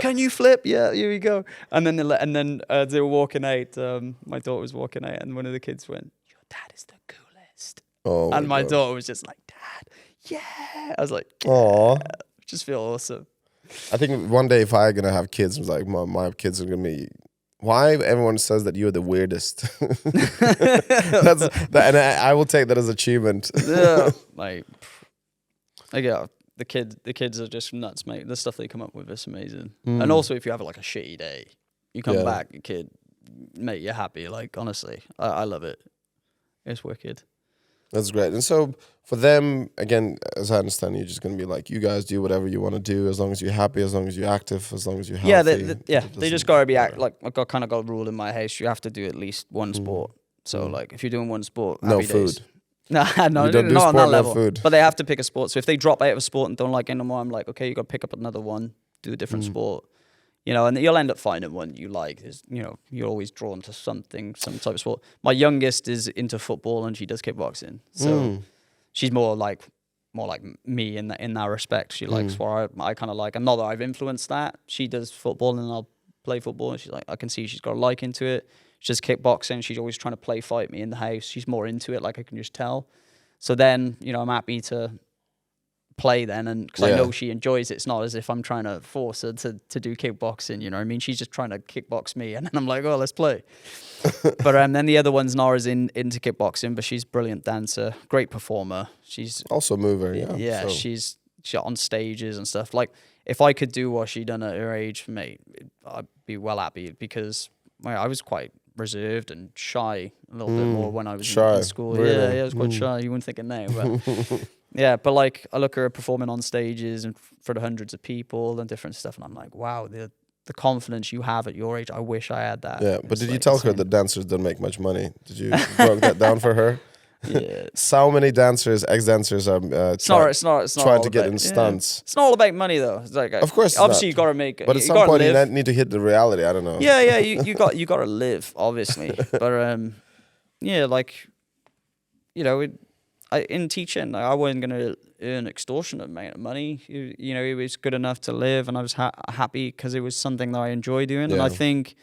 Speaker 3: Can you flip? Yeah, here we go. And then they were walking out. My daughter was walking out, and one of the kids went, "Your dad is the coolest."
Speaker 2: Oh,
Speaker 3: and my daughter was just like, "Dad, yeah." I was like, yeah.
Speaker 2: "Aw,
Speaker 3: just feel awesome."
Speaker 2: I think one day if I'm gonna have kids, it's like my kids are gonna be. Why everyone says that you're the weirdest? And I will take that as achievement.
Speaker 3: Yeah, like, yeah. The kids are just nuts, mate. The stuff they come up with is amazing. And also, if you have like a shitty day, you come back, your kid, mate, you're happy. Like, honestly, I love it. It's wicked.
Speaker 2: That's great. And so for them, again, as I understand, you're just going to be like, you guys do whatever you want to do, as long as you're happy, as long as you're active, as long as you're healthy.
Speaker 3: They just got to be like I've got a rule in my house. You have to do at least one sport. So like, if you're doing one sport,
Speaker 2: no
Speaker 3: happy
Speaker 2: food.
Speaker 3: Days. No, not
Speaker 2: do
Speaker 3: on
Speaker 2: sport,
Speaker 3: that
Speaker 2: no
Speaker 3: level.
Speaker 2: food.
Speaker 3: But they have to pick a sport. So if they drop out of a sport and don't like it anymore, I'm like, okay, you got to pick up another one, do a different sport, and you'll end up finding one you like. Is you're always drawn to some type of sport. My youngest is into football and she does kickboxing, so she's more like me in that respect. She likes what I kind of like, and not that I've influenced that. She does football and I'll play football, and she's like, I can see she's got a like into it. She does kickboxing. She's always trying to fight me in the house. She's more into it, like I can just tell. So then, I'm happy to play then, and because I know she enjoys it. It's not as if I'm trying to force her to do kickboxing, you know what I mean? She's just trying to kickbox me, and then I'm like, oh, let's play. But then the other one's Nora's into kickboxing, but she's a brilliant dancer, great performer. She's
Speaker 2: also a mover,
Speaker 3: yeah. So. She's on stages and stuff. Like, if I could do what she done at her age, mate, I'd be well happy, because I was quite reserved and shy a little bit more when I was in school.
Speaker 2: Really?
Speaker 3: Yeah, I was quite shy. You wouldn't think it now, but yeah. But like, I look at her performing on stages and for the hundreds of people and different stuff, and I'm like, wow, the confidence you have at your age. I wish I had that.
Speaker 2: Yeah, but did you tell her that dancers don't make much money? Did you broke that down for her?
Speaker 3: Yeah.
Speaker 2: So many ex-dancers are trying to get in stunts.
Speaker 3: It's not all about money though. It's like,
Speaker 2: of course,
Speaker 3: obviously you got to make.
Speaker 2: But at some point you need to hit the reality. I don't know.
Speaker 3: Yeah. You got to live, obviously. But yeah, like, in teaching, I wasn't gonna earn extortionate amount of money. It was good enough to live, and I was happy because it was something that I enjoy doing.
Speaker 2: Yeah.
Speaker 3: And I think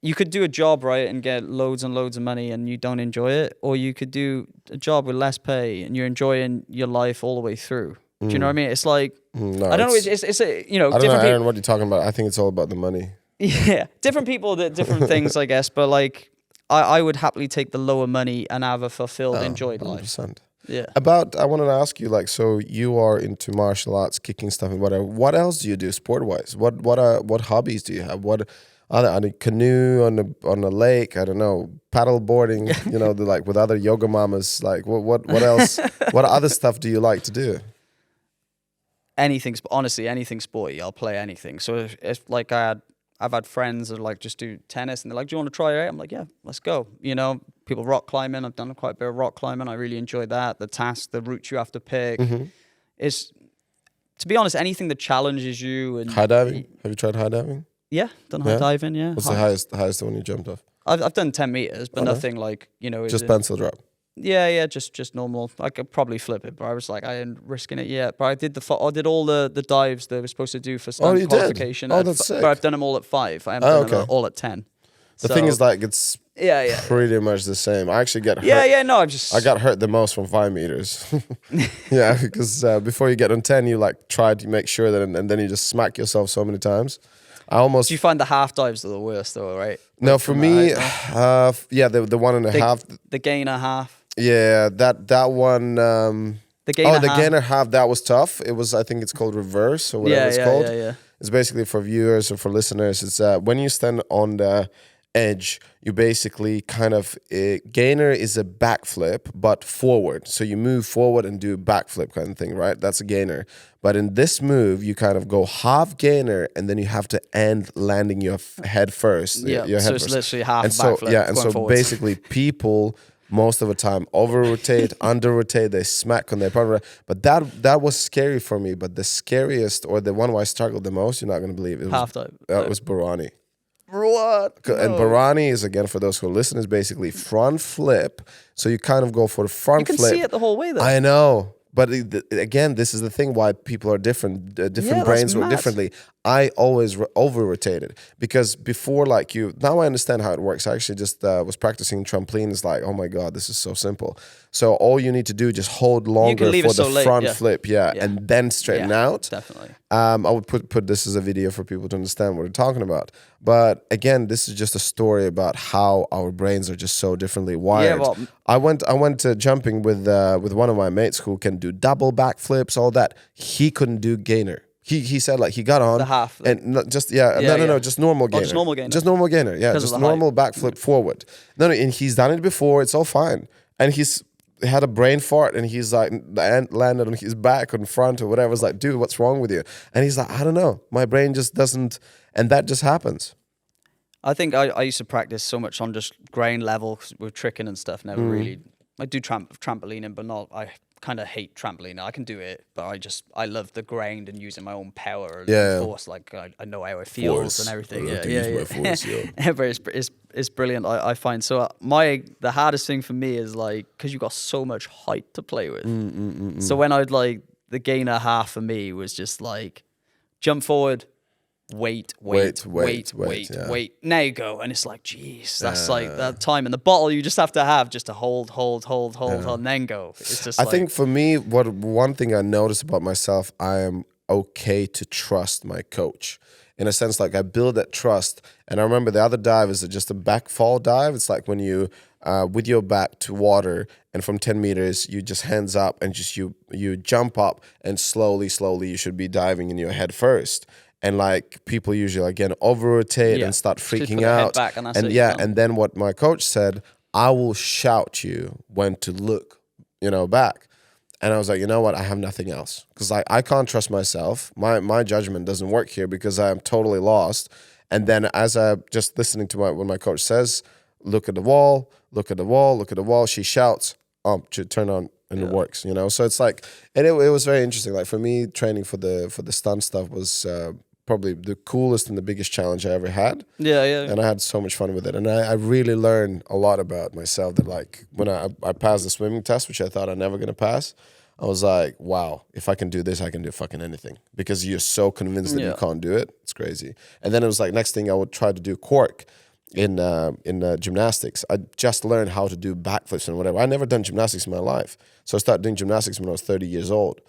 Speaker 3: you could do a job, right, and get loads and loads of money and you don't enjoy it, or you could do a job with less pay and you're enjoying your life all the way through. Do you know what I mean? It's like,
Speaker 2: no,
Speaker 3: I don't know, it's
Speaker 2: I don't know, Aaron, what you're talking about. I think it's all about the money.
Speaker 3: Yeah, different people, different things, I guess, but like, I would happily take the lower money and have a fulfilled, enjoyed
Speaker 2: 100%.
Speaker 3: life. Yeah.
Speaker 2: I wanted to ask you, like, so you are into martial arts, kicking stuff and whatever. What else do you do sport-wise? What hobbies do you have? What on a canoe, on a lake, I don't know, paddle boarding, like with other yoga mamas, like what else, what other stuff do you like to do?
Speaker 3: Anything, honestly, anything sporty, I'll play anything. So if like I've had friends that like just do tennis and they're like, do you want to try it out? I'm like, yeah, let's go. People rock climbing. I've done quite a bit of rock climbing. I really enjoy that. The task, the route you have to pick is, to be honest, anything that challenges you. And
Speaker 2: high diving? Have you tried high diving?
Speaker 3: Yeah, done high diving, yeah.
Speaker 2: What's the highest one you jumped off?
Speaker 3: I've done 10 meters, but nothing like,
Speaker 2: Just pencil drop?
Speaker 3: Yeah, just normal. I could probably flip it, but I was like, I ain't risking it yet. But I did all the dives that I was supposed to do for stunt qualification.
Speaker 2: Oh, that's sick.
Speaker 3: But I've done them all at 5. I haven't done them all at 10.
Speaker 2: The thing is, like, it's pretty much the same. I actually get hurt. I got hurt the most from 5 meters. Yeah, because before you get on 10, you like try to make sure that, and then you just smack yourself so many times. Do
Speaker 3: you find the half dives are the worst though, right?
Speaker 2: No, for me, the 1.5.
Speaker 3: The gainer half.
Speaker 2: Yeah, that one.
Speaker 3: The gainer
Speaker 2: half. That was tough. It was, I think it's called reverse or whatever it's called.
Speaker 3: Yeah.
Speaker 2: It's basically for viewers or for listeners. It's when you stand on the edge, you basically kind of gainer is a backflip but forward, so you move forward and do a backflip kind of thing, right? That's a gainer. But in this move you kind of go half gainer and then you have to end landing your head first.
Speaker 3: Yeah,
Speaker 2: your
Speaker 3: so
Speaker 2: head
Speaker 3: it's
Speaker 2: first.
Speaker 3: literally half
Speaker 2: And
Speaker 3: a
Speaker 2: so
Speaker 3: backflip
Speaker 2: and
Speaker 3: going
Speaker 2: so
Speaker 3: forwards.
Speaker 2: basically people most of the time over rotate, under rotate, they smack on their partner. But that was scary for me. But the scariest, or the one where I struggled the most, you're not going to believe it,
Speaker 3: Half time.
Speaker 2: That was Barani.
Speaker 3: What?
Speaker 2: And Barani is, again, for those who listen, is basically front flip. So you kind of go for the front
Speaker 3: You can
Speaker 2: flip.
Speaker 3: see it the whole way, though.
Speaker 2: I know. But again, this is the thing why people are different. Different brains work
Speaker 3: mad.
Speaker 2: differently. I always over-rotated because before, like now I understand how it works. I actually just was practicing trampoline. It's like, oh my God, this is so simple. So all you need to do is just hold longer
Speaker 3: leave
Speaker 2: for
Speaker 3: it
Speaker 2: the
Speaker 3: so late,
Speaker 2: front
Speaker 3: yeah.
Speaker 2: flip, and then straighten out.
Speaker 3: Definitely.
Speaker 2: I would put this as a video for people to understand what we're talking about. But again, this is just a story about how our brains are just so differently wired.
Speaker 3: well-
Speaker 2: I went to jumping with one of my mates who can do double backflips, all that. He couldn't do gainer. He said like he got on
Speaker 3: The half,
Speaker 2: and not just
Speaker 3: Yeah,
Speaker 2: no, just normal gainer.
Speaker 3: just normal gainer.
Speaker 2: Just normal gainer. Yeah,
Speaker 3: 'Cause of
Speaker 2: just
Speaker 3: the
Speaker 2: normal backflip forward. No, and he's done it before. It's all fine. And he's had a brain fart and he's like landed on his back or in front or whatever. It's like, dude, what's wrong with you? And he's like, I don't know. My brain just doesn't, and that just happens.
Speaker 3: I think I used to practice so much on just grain level with tricking and stuff. Never really. I do trampolining, but not. I kind of hate trampoline. I can do it, but I love the grind and using my own power and force. Like I know how it feels
Speaker 2: Force.
Speaker 3: and everything.
Speaker 2: I like to use my force,
Speaker 3: But it's brilliant. I find so the hardest thing for me is like because you got so much height to play with. So when I'd like the gainer half for me was just like jump forward. Wait.
Speaker 2: Yeah.
Speaker 3: Now you go, and it's like, geez, that's like that time in the bottle. You just have to hold, and then go. It's just.
Speaker 2: I think for me, one thing I noticed about myself, I am okay to trust my coach. In a sense, like I build that trust. And I remember the other dive is just a back fall dive. It's like when you, with your back to water, and from 10 meters, you just hands up and just you jump up, and slowly you should be diving in your head first. And like people usually again over rotate and start freaking out.
Speaker 3: Back and
Speaker 2: and then what my coach said, I will shout you when to look, back. And I was like, you know what? I have nothing else because I can't trust myself. My judgment doesn't work here because I am totally lost. And then as I just listening to when my coach says, look at the wall, look at the wall, look at the wall. She shouts, turn on. And it works, So it's like, and it was very interesting. Like for me, training for the stunt stuff was probably the coolest and the biggest challenge I ever had.
Speaker 3: Yeah.
Speaker 2: And I had so much fun with it. And I really learned a lot about myself that like when I passed the swimming test, which I thought I'm never going to pass, I was like, wow, if I can do this, I can do fucking anything. Because you're so convinced that you can't do it. It's crazy. And then it was like, next thing I would try to do cork in gymnastics. I just learned how to do backflips and whatever. I never done gymnastics in my life. So I started doing gymnastics when I was 30 years old.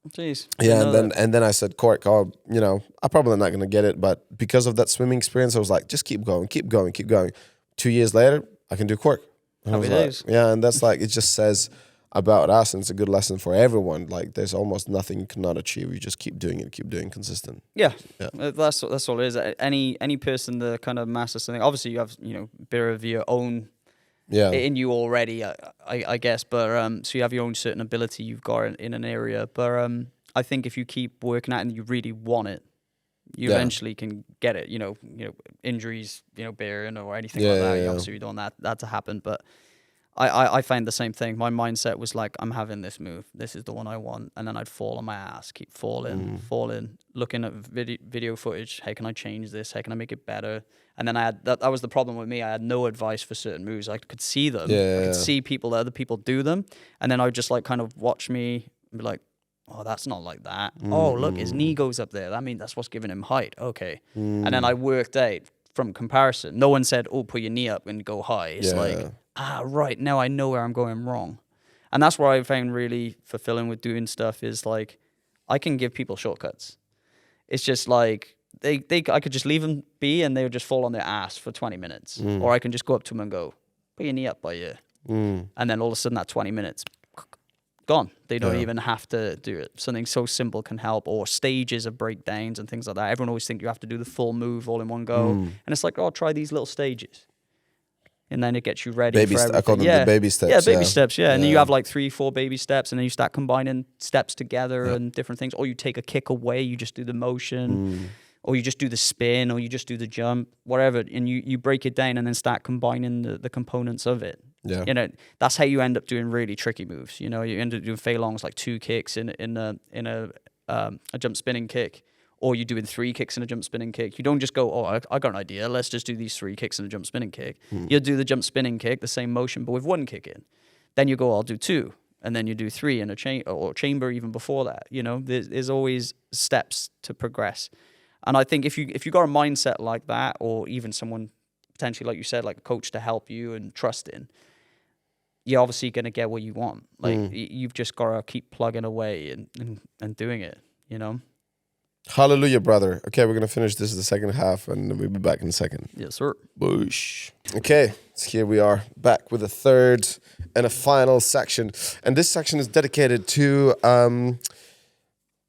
Speaker 3: Jeez.
Speaker 2: Yeah, and then I said, cork, I'm probably not going to get it. But because of that swimming experience, I was like, just keep going. 2 years later, I can do cork. And
Speaker 3: Happy days.
Speaker 2: Like, yeah, and that's like, it just says about us, and it's a good lesson for everyone. Like, there's almost nothing you cannot achieve. You just keep doing it, keep doing consistent.
Speaker 3: Yeah. That's all it is. Any person that kind of masters something, obviously you have, a bit of your own in you already, I guess. But so you have your own certain ability you've got in an area. But I think if you keep working at it and you really want it, you eventually can get it. Injuries, bearing or anything like that. Obviously, you don't want that to happen. But I find the same thing. My mindset was like, I'm having this move. This is the one I want. And then I'd fall on my ass, keep falling, looking at video footage. How can I change this? How can I make it better? And then I had that was the problem with me. I had no advice for certain moves. I could see them. I could see other people do them. And then I would just like kind of watch me and be like, oh, that's not like that. Oh, look, his knee goes up there. That means that's what's giving him height. Okay. And then I worked out from comparison. No one said, oh, put your knee up and go high. It's like, right, now I know where I'm going wrong. And that's what I found really fulfilling with doing stuff is like, I can give people shortcuts. It's just like, I could just leave them be and they would just fall on their ass for 20 minutes. Or I can just go up to them and go, put your knee up by you. And then all of a sudden that 20 minutes, gone. They don't even have to do it. Something so simple can help, or stages of breakdowns and things like that. Everyone always thinks you have to do the full move all in one go. And it's like, oh, try these little stages. And then it gets you ready for everything.
Speaker 2: I call them the baby steps.
Speaker 3: Yeah, baby steps, yeah. And then you have like 3-4 baby steps, and then you start combining steps together and different things. Or you take a kick away, you just do the motion, or you just do the spin, or you just do the jump, whatever. And you break it down and then start combining the components of it.
Speaker 2: Yeah.
Speaker 3: You know, that's how you end up doing really tricky moves. You know, you end up doing fei longs, like 2 kicks in a jump spinning kick. Or you're doing 3 kicks and a jump spinning kick. You don't just go, oh, I got an idea. Let's just do these 3 kicks and a jump spinning kick. You'll do the jump spinning kick, the same motion, but with 1 kick in. Then you go, I'll do 2. And then you do 3 in a chamber even before that. You know, there's always steps to progress. And I think if you got a mindset like that, or even someone potentially, like you said, like a coach to help you and trust in, you're obviously going to get what you want. Like you've just got to keep plugging away and doing it, you know?
Speaker 2: Hallelujah, brother. Okay, we're going to finish this in the second half, and we'll be back in a second.
Speaker 3: Yes, sir.
Speaker 2: Boosh. Okay, so here we are, back with a third and a final section. And this section is dedicated to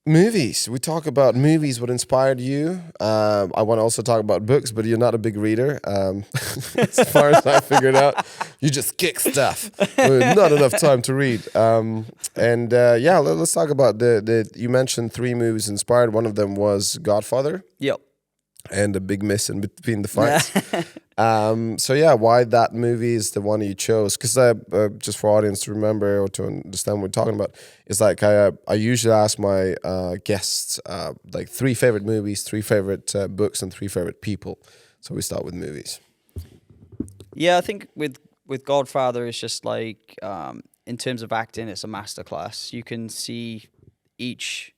Speaker 2: movies. We talk about movies, what inspired you. I want to also talk about books, but you're not a big reader. As far as I figured out, you just kick stuff. Not enough time to read. Let's talk about you mentioned 3 movies inspired. One of them was Godfather.
Speaker 3: Yep.
Speaker 2: And a big miss in between the fights. Why that movie is the one you chose? Because just for audience to remember or to understand what we're talking about, it's like I usually ask my guests like 3 favorite movies, 3 favorite books, and 3 favorite people. So we start with movies.
Speaker 3: Yeah, I think with Godfather, it's just like in terms of acting, it's a masterclass. You can see each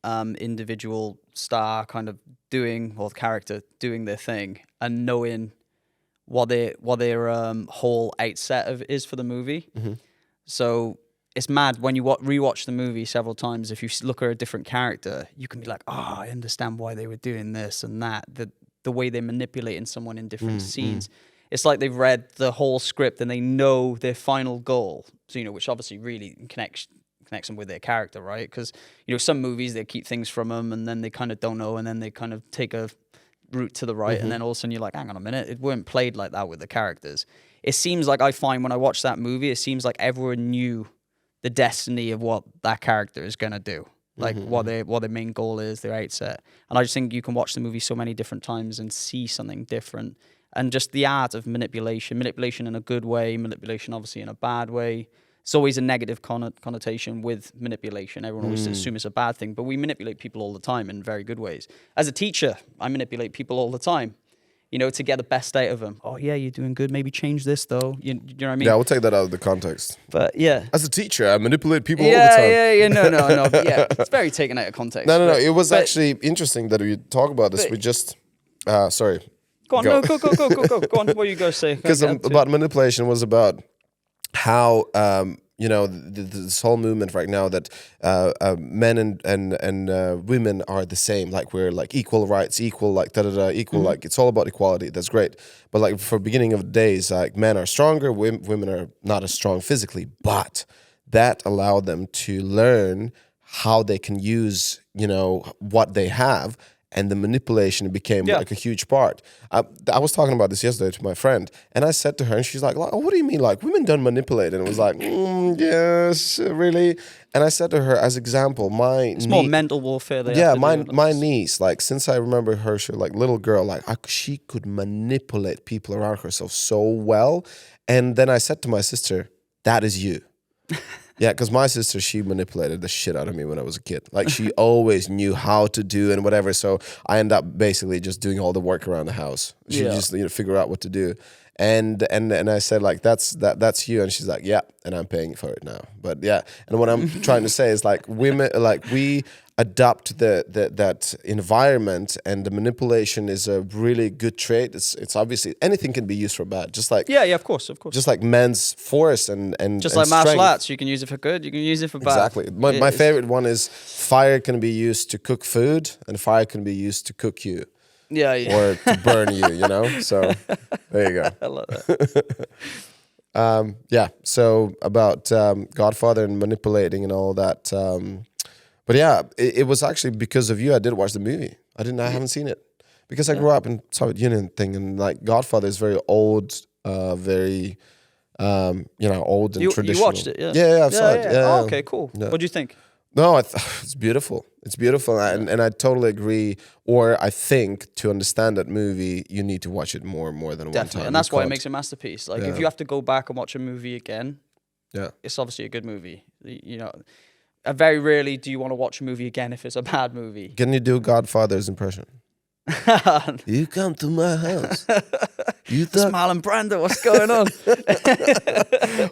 Speaker 3: individual star kind of doing, or character doing their thing, and knowing what their whole outset of is for the movie. So it's mad when you rewatch the movie several times. If you look at a different character, you can be like, oh, I understand why they were doing this and that. The way they're manipulating someone in different scenes. It's like they've read the whole script and they know their final goal. So, you know, which obviously really connects them with their character, right? Because, you know, some movies, they keep things from them and then they kind of don't know, and then they kind of take a route to the right, and then all of a sudden you're like, hang on a minute, it weren't played like that with the characters. It seems like, I find when I watch that movie, it seems like everyone knew the destiny of what that character is going to do. Like what their main goal is, their outset. And I just think you can watch the movie so many different times and see something different. And just the art of manipulation in a good way, manipulation obviously in a bad way. It's always a negative connotation with manipulation. Everyone always assumes it's a bad thing, but we manipulate people all the time in very good ways. As a teacher, I manipulate people all the time, you know, to get the best out of them. Oh yeah, you're doing good. Maybe change this though. You know what I mean?
Speaker 2: Yeah, we'll take that out of the context.
Speaker 3: But yeah.
Speaker 2: As a teacher, I manipulate people all the time.
Speaker 3: No. But yeah, it's very taken out of context.
Speaker 2: No. It was actually interesting that we talk about this. We just, sorry.
Speaker 3: Go on, go on. What you go say?
Speaker 2: Because about manipulation was about how this whole movement right now that men and women are the same, like we're like equal rights, equal like equal, like it's all about equality. That's great, but like for beginning of the days, like men are stronger, women are not as strong physically, but that allowed them to learn how they can use what they have. And the manipulation became like a huge part. I was talking about this yesterday to my friend, and I said to her, and she's like, "Oh, what do you mean? Like women don't manipulate?" And it was like, yes, really. And I said to her, as example, it's
Speaker 3: more mental warfare.
Speaker 2: My niece, like since I remember her, she was like little girl, like she could manipulate people around herself so well. And then I said to my sister, "That is you." Yeah, because my sister, she manipulated the shit out of me when I was a kid. Like she always knew how to do and whatever. So I ended up basically just doing all the work around the house. She just figure out what to do. And I said like that's you, and she's like, yeah, and I'm paying for it now. But yeah, and what I'm trying to say is like women, like we adopt that environment, and the manipulation is a really good trait. It's obviously anything can be used for bad, just like
Speaker 3: of course,
Speaker 2: just like men's force and
Speaker 3: just like martial arts, you can use it for good, you can use it for bad.
Speaker 2: Exactly. My favorite one is fire can be used to cook food, and fire can be used to cook you.
Speaker 3: Yeah.
Speaker 2: Or to burn you, So there you go.
Speaker 3: I love that.
Speaker 2: Yeah. So about Godfather and manipulating and all that. But yeah, it was actually because of you I did watch the movie. I haven't seen it because I grew up in Soviet Union thing, and like Godfather is very old, very old and traditional.
Speaker 3: You watched it, yeah?
Speaker 2: Yeah, I've saw it. Yeah.
Speaker 3: Oh, okay, cool.
Speaker 2: Yeah.
Speaker 3: What do you think?
Speaker 2: No, it's beautiful. It's beautiful, and I totally agree. Or I think to understand that movie, you need to watch it more than one time.
Speaker 3: And that's why it makes a masterpiece. Like if you have to go back and watch a movie again, it's obviously a good movie. You know, very rarely do you want to watch a movie again if it's a bad movie.
Speaker 2: Can you do Godfather's impression? You come to my house. You thought
Speaker 3: Marlon Brando, what's going on?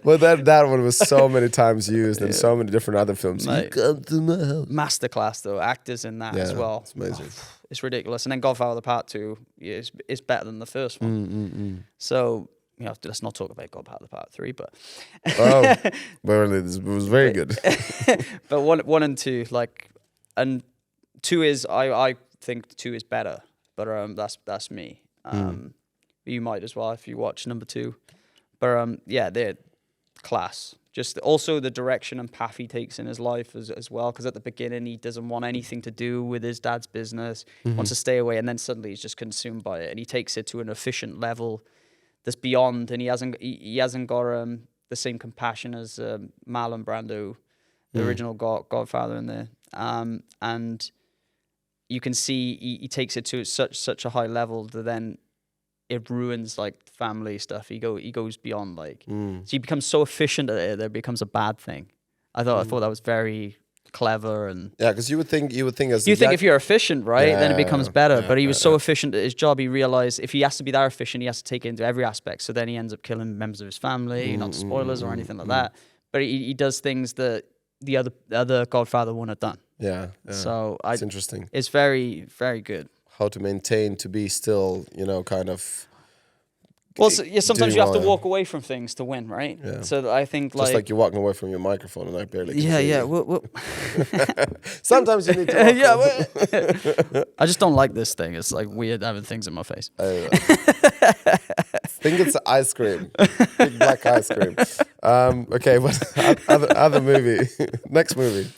Speaker 2: Well, that one was so many times used in so many different other films.
Speaker 3: Mate,
Speaker 2: you come to my house.
Speaker 3: Masterclass though, actors in that as well.
Speaker 2: It's amazing.
Speaker 3: It's ridiculous. And then Godfather Part 2 is better than the first one. So, let's not talk about Godfather Part 3, but
Speaker 2: but it was very good.
Speaker 3: But one and two, and two is I think two is better, but that's me. You might as well if you watch number 2. But they're class. Just also the direction and path he takes in his life as well. Because at the beginning he doesn't want anything to do with his dad's business, wants to stay away, and then suddenly he's just consumed by it, and he takes it to an efficient level that's beyond, and he hasn't got the same compassion as Marlon Brando, the original Godfather in there, and you can see he takes it to such a high level that then it ruins like family stuff. He goes beyond so he becomes so efficient at it that it becomes a bad thing. I thought that was very clever, and
Speaker 2: because you would think
Speaker 3: if you're efficient, right, then it becomes better. But he was so efficient at his job, he realized if he has to be that efficient, he has to take it into every aspect. So then he ends up killing members of his family, not spoilers or anything like that. But he does things that the other Godfather wouldn't have done.
Speaker 2: Yeah.
Speaker 3: So
Speaker 2: it's interesting.
Speaker 3: It's very, very good.
Speaker 2: How to maintain to be still, kind of.
Speaker 3: Well, sometimes you have to walk away from things to win, right? Yeah. So I think
Speaker 2: just like you're walking away from your microphone, and I barely. Can see
Speaker 3: you.
Speaker 2: Sometimes you need to. Walk
Speaker 3: I just don't like this thing. It's like weird having things in my face.
Speaker 2: I think it's ice cream, big black ice cream. Okay, what other movie? Next movie.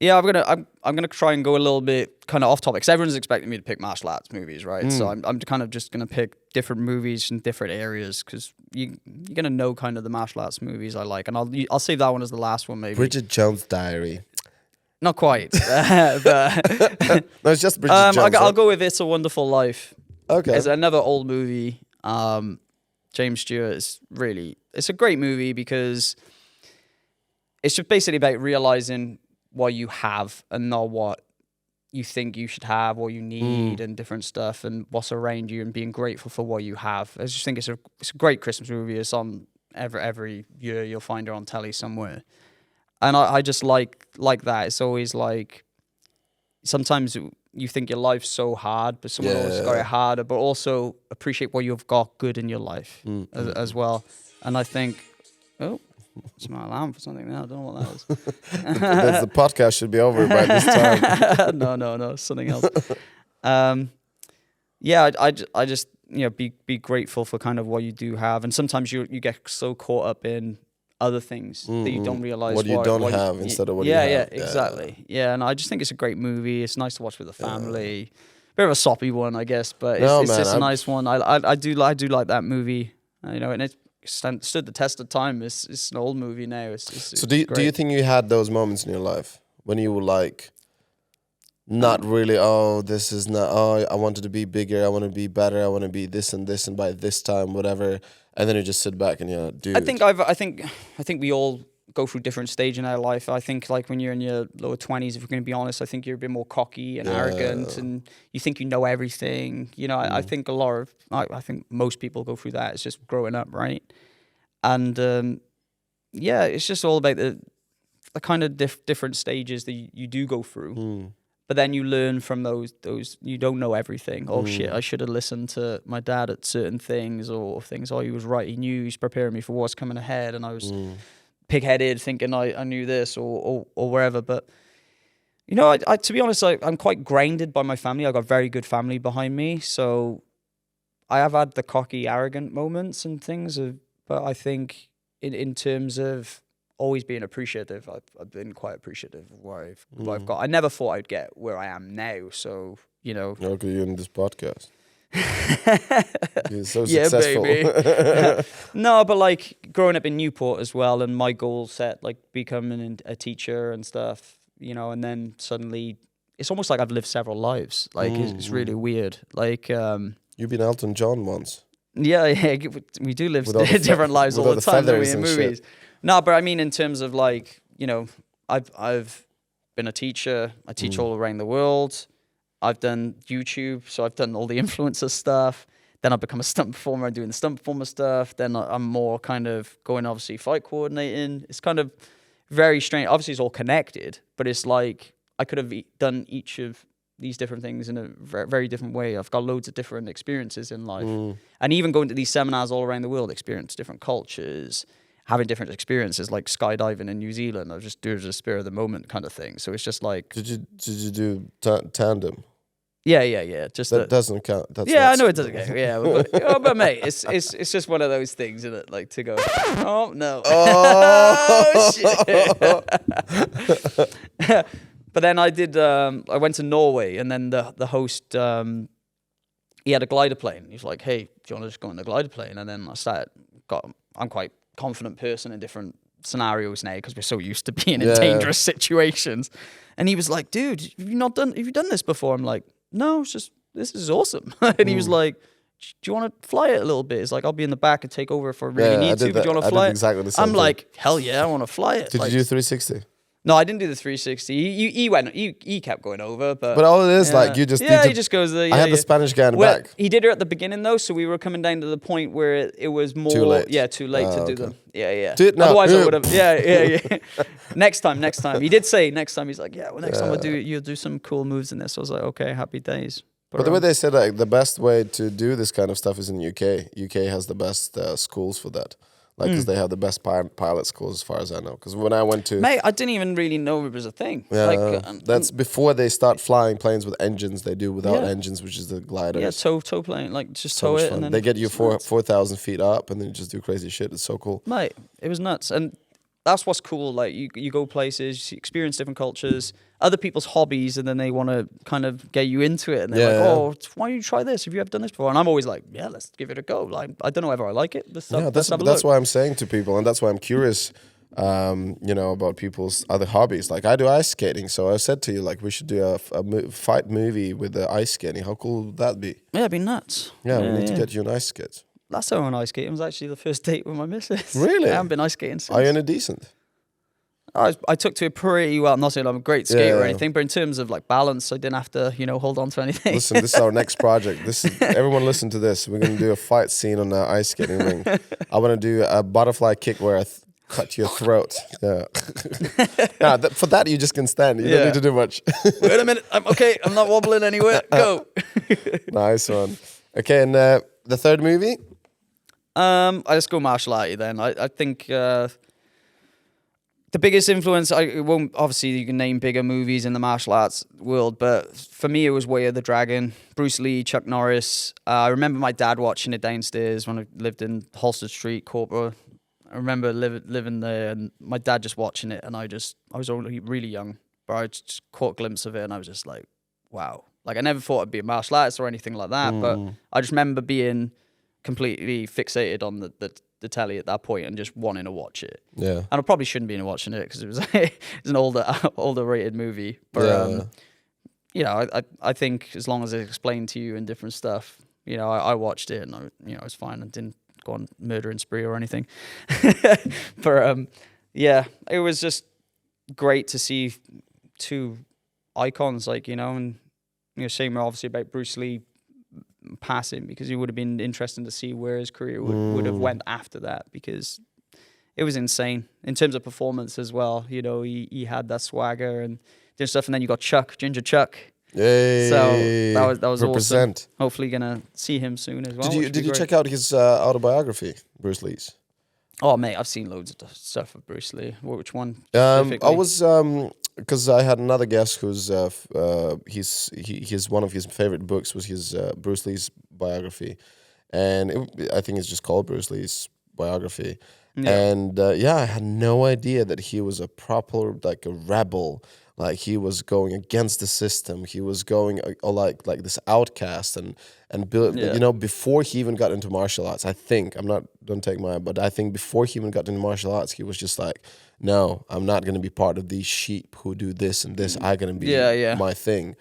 Speaker 3: Yeah, I'm gonna try and go a little bit kind of off topic because everyone's expecting me to pick martial arts movies, right? So I'm kind of just gonna pick different movies in different areas because you're gonna know kind of the martial arts movies I like, and I'll save that one as the last one maybe.
Speaker 2: Bridget Jones' Diary.
Speaker 3: Not quite, but
Speaker 2: no, it's just Bridget Jones.
Speaker 3: I'll go with It's a Wonderful Life.
Speaker 2: Okay,
Speaker 3: it's another old movie. James Stewart it's a great movie because it's just basically about realizing what you have and not what you think you should have or you need and different stuff and what's around you and being grateful for what you have. I just think it's a great Christmas movie. It's on every year. You'll find it on telly somewhere. And I just like that. It's always like sometimes you think your life's so hard, but someone else got it harder, but also appreciate what you've got good in your life as well. And I think, it's my alarm for something now. I don't know what that is.
Speaker 2: The podcast should be over by this time.
Speaker 3: No, something else. I just be grateful for kind of what you do have, and sometimes you get so caught up in other things that you don't realize
Speaker 2: what you don't have instead of what you have.
Speaker 3: Yeah, exactly. Yeah, and I just think it's a great movie. It's nice to watch with the family. Bit of a soppy one, I guess, but it's just a nice one. I do like that movie. And it stood the test of time. It's an old movie now.
Speaker 2: So do you think you had those moments in your life when you were like, not really? This is not. I wanted to be bigger. I want to be better. I want to be this, and by this time, whatever. And then you just sit back and dude.
Speaker 3: I think we all go through different stage in our life. I think like when you're in your lower 20s, if we're going to be honest, I think you're a bit more cocky and arrogant, and you think you know everything. I think I think most people go through that. It's just growing up, right? And it's just all about the kind of different stages that you do go through. But then you learn from those. You don't know everything. Oh shit! I should have listened to my dad at certain things or things. He was right. He knew. He's preparing me for what's coming ahead, and I was pig-headed, thinking I knew this or wherever. But I to be honest, I'm quite grounded by my family. I got a very good family behind me, so I have had the cocky, arrogant moments and things, but I think in terms of always being appreciative, I've been quite appreciative of what I've got. I never thought I'd get where I am now. So, you know.
Speaker 2: Okay, you're in this podcast. You're so
Speaker 3: Yeah,
Speaker 2: successful.
Speaker 3: baby. No, but like growing up in Newport as well, and my goal set, like becoming a teacher and stuff, you know, and then suddenly it's almost like I've lived several lives. Like it's really weird. Like
Speaker 2: you've been Elton John once.
Speaker 3: Yeah, we do live different lives all the time, don't we, in movies.
Speaker 2: Shit.
Speaker 3: No, but I mean in terms of like, you know, I've been a teacher. I teach all around the world. I've done YouTube, so I've done all the influencer stuff. Then I've become a stunt performer and doing the stunt performer stuff. Then I'm more kind of going, obviously, fight coordinating. It's kind of very strange. Obviously, it's all connected, but it's like I could have done each of these different things in a very, very different way. I've got loads of different experiences in life. And even going to these seminars all around the world, experience different cultures, having different experiences, like skydiving in New Zealand. I just do it as a spur of the moment kind of thing. So it's just like...
Speaker 2: Did you do tandem?
Speaker 3: Yeah. Just
Speaker 2: that doesn't count. That's
Speaker 3: I know it doesn't count. Yeah, but mate, it's just one of those things, isn't it? Like to go, oh no, oh shit. But then I did. I went to Norway, and then the host, he had a glider plane. He was like, "Hey, do you want to just go on the glider plane?" And then I'm quite confident person in different scenarios now because we're so used to being in dangerous situations. And he was like, "Dude, have you done this before?" I'm like, "No, it's just this is awesome." And he was like, "Do you want to fly it a little bit?" It's like, "I'll be in the back and take over if I really need to. But do you want to fly it?"
Speaker 2: Exactly the same
Speaker 3: I'm
Speaker 2: thing.
Speaker 3: like, "Hell yeah, I want to fly it."
Speaker 2: Did you do 360?
Speaker 3: No, I didn't do the 360. He kept going over, but
Speaker 2: all it is like you just
Speaker 3: he just goes there.
Speaker 2: I had the Spanish guy in the back.
Speaker 3: He did it at the beginning though, so we were coming down to the point where it was more
Speaker 2: too late.
Speaker 3: Yeah, too late to do them. Yeah.
Speaker 2: Do it now.
Speaker 3: Otherwise, I would have. Yeah. Next time. He did say next time. He's like, yeah, well, next time you'll do some cool moves in this. I was like, okay, happy days.
Speaker 2: But the way they said like the best way to do this kind of stuff is in the UK. UK has the best schools for that. Like, because they have the best pilot schools as far as I know. Because when I went to...
Speaker 3: Mate, I didn't even really know it was a thing.
Speaker 2: Yeah,
Speaker 3: like,
Speaker 2: that's before they start flying planes with engines. They do without engines, which is the gliders.
Speaker 3: Yeah, tow plane. Like, just
Speaker 2: so
Speaker 3: tow it.
Speaker 2: Fun.
Speaker 3: And then
Speaker 2: they get you 4,000 feet up and then you just do crazy shit. It's so cool.
Speaker 3: Mate, it was nuts. And that's what's cool. Like, you go places, you experience different cultures, other people's hobbies, and then they want to kind of get you into it. And they're like, oh, why don't you try this? Have you ever done this before? And I'm always like, yeah, let's give it a go. Like, I don't know whether I like it. That's
Speaker 2: why I'm saying to people, and that's why I'm curious, about people's other hobbies. Like, I do ice skating. So I said to you, like, we should do a fight movie with the ice skating. How cool would that be?
Speaker 3: Yeah, it'd be nuts.
Speaker 2: Yeah, we need to get you an ice skate.
Speaker 3: Last time I went ice skating was actually the first date with my missus.
Speaker 2: Really?
Speaker 3: I haven't been ice skating since.
Speaker 2: Are you in a decent?
Speaker 3: I took to it pretty well. Not saying I'm a great skater or anything, but in terms of like balance, I didn't have to, hold on to anything.
Speaker 2: Listen, this is our next project. Everyone listen to this. We're going to do a fight scene on the ice skating ring. I want to do a butterfly kick where I cut your throat. Yeah. For that, you just can stand. You don't need to do much.
Speaker 3: Wait a minute. I'm okay. I'm not wobbling anywhere. Go.
Speaker 2: Nice one. Okay, and the third movie?
Speaker 3: I just go martial arty then. I think... the biggest influence, obviously you can name bigger movies in the martial arts world, but for me it was Way of the Dragon, Bruce Lee, Chuck Norris. I remember my dad watching it downstairs when I lived in Halsted Street, Corporate. I remember living there and my dad just watching it, and I was only really young, but I just caught a glimpse of it and I was just like, wow. Like, I never thought I'd be a martial artist or anything like that, but I just remember being completely fixated on the telly at that point and just wanting to watch it. Yeah. And I probably shouldn't be watching it because it was it's an older rated movie. But I think as long as it's explained to you and different stuff, I watched it and it was fine. I didn't go on murdering spree or anything. But it was just great to see two icons, and same obviously about Bruce Lee passing, because it would have been interesting to see where his career would have went after that, because it was insane in terms of performance as well. He had that swagger and did stuff, and then you got Ginger Chuck.
Speaker 2: Yay.
Speaker 3: So that was
Speaker 2: Represent.
Speaker 3: awesome. Hopefully gonna see him soon as well.
Speaker 2: Did you check out his autobiography, Bruce Lee's?
Speaker 3: Oh mate, I've seen loads of stuff of Bruce Lee. Which one?
Speaker 2: I was because I had another guest who's his one of his favorite books was his Bruce Lee's biography, and I think it's just called Bruce Lee's biography.
Speaker 3: Yeah.
Speaker 2: And I had no idea that he was a proper like a rebel. Like he was going against the system. He was going like this outcast and build.
Speaker 3: Yeah.
Speaker 2: You know, before he even got into martial arts, I think don't take my, but I think before he even got into martial arts, he was just like, no, I'm not going to be part of these sheep who do this and this. I'm going to be my thing.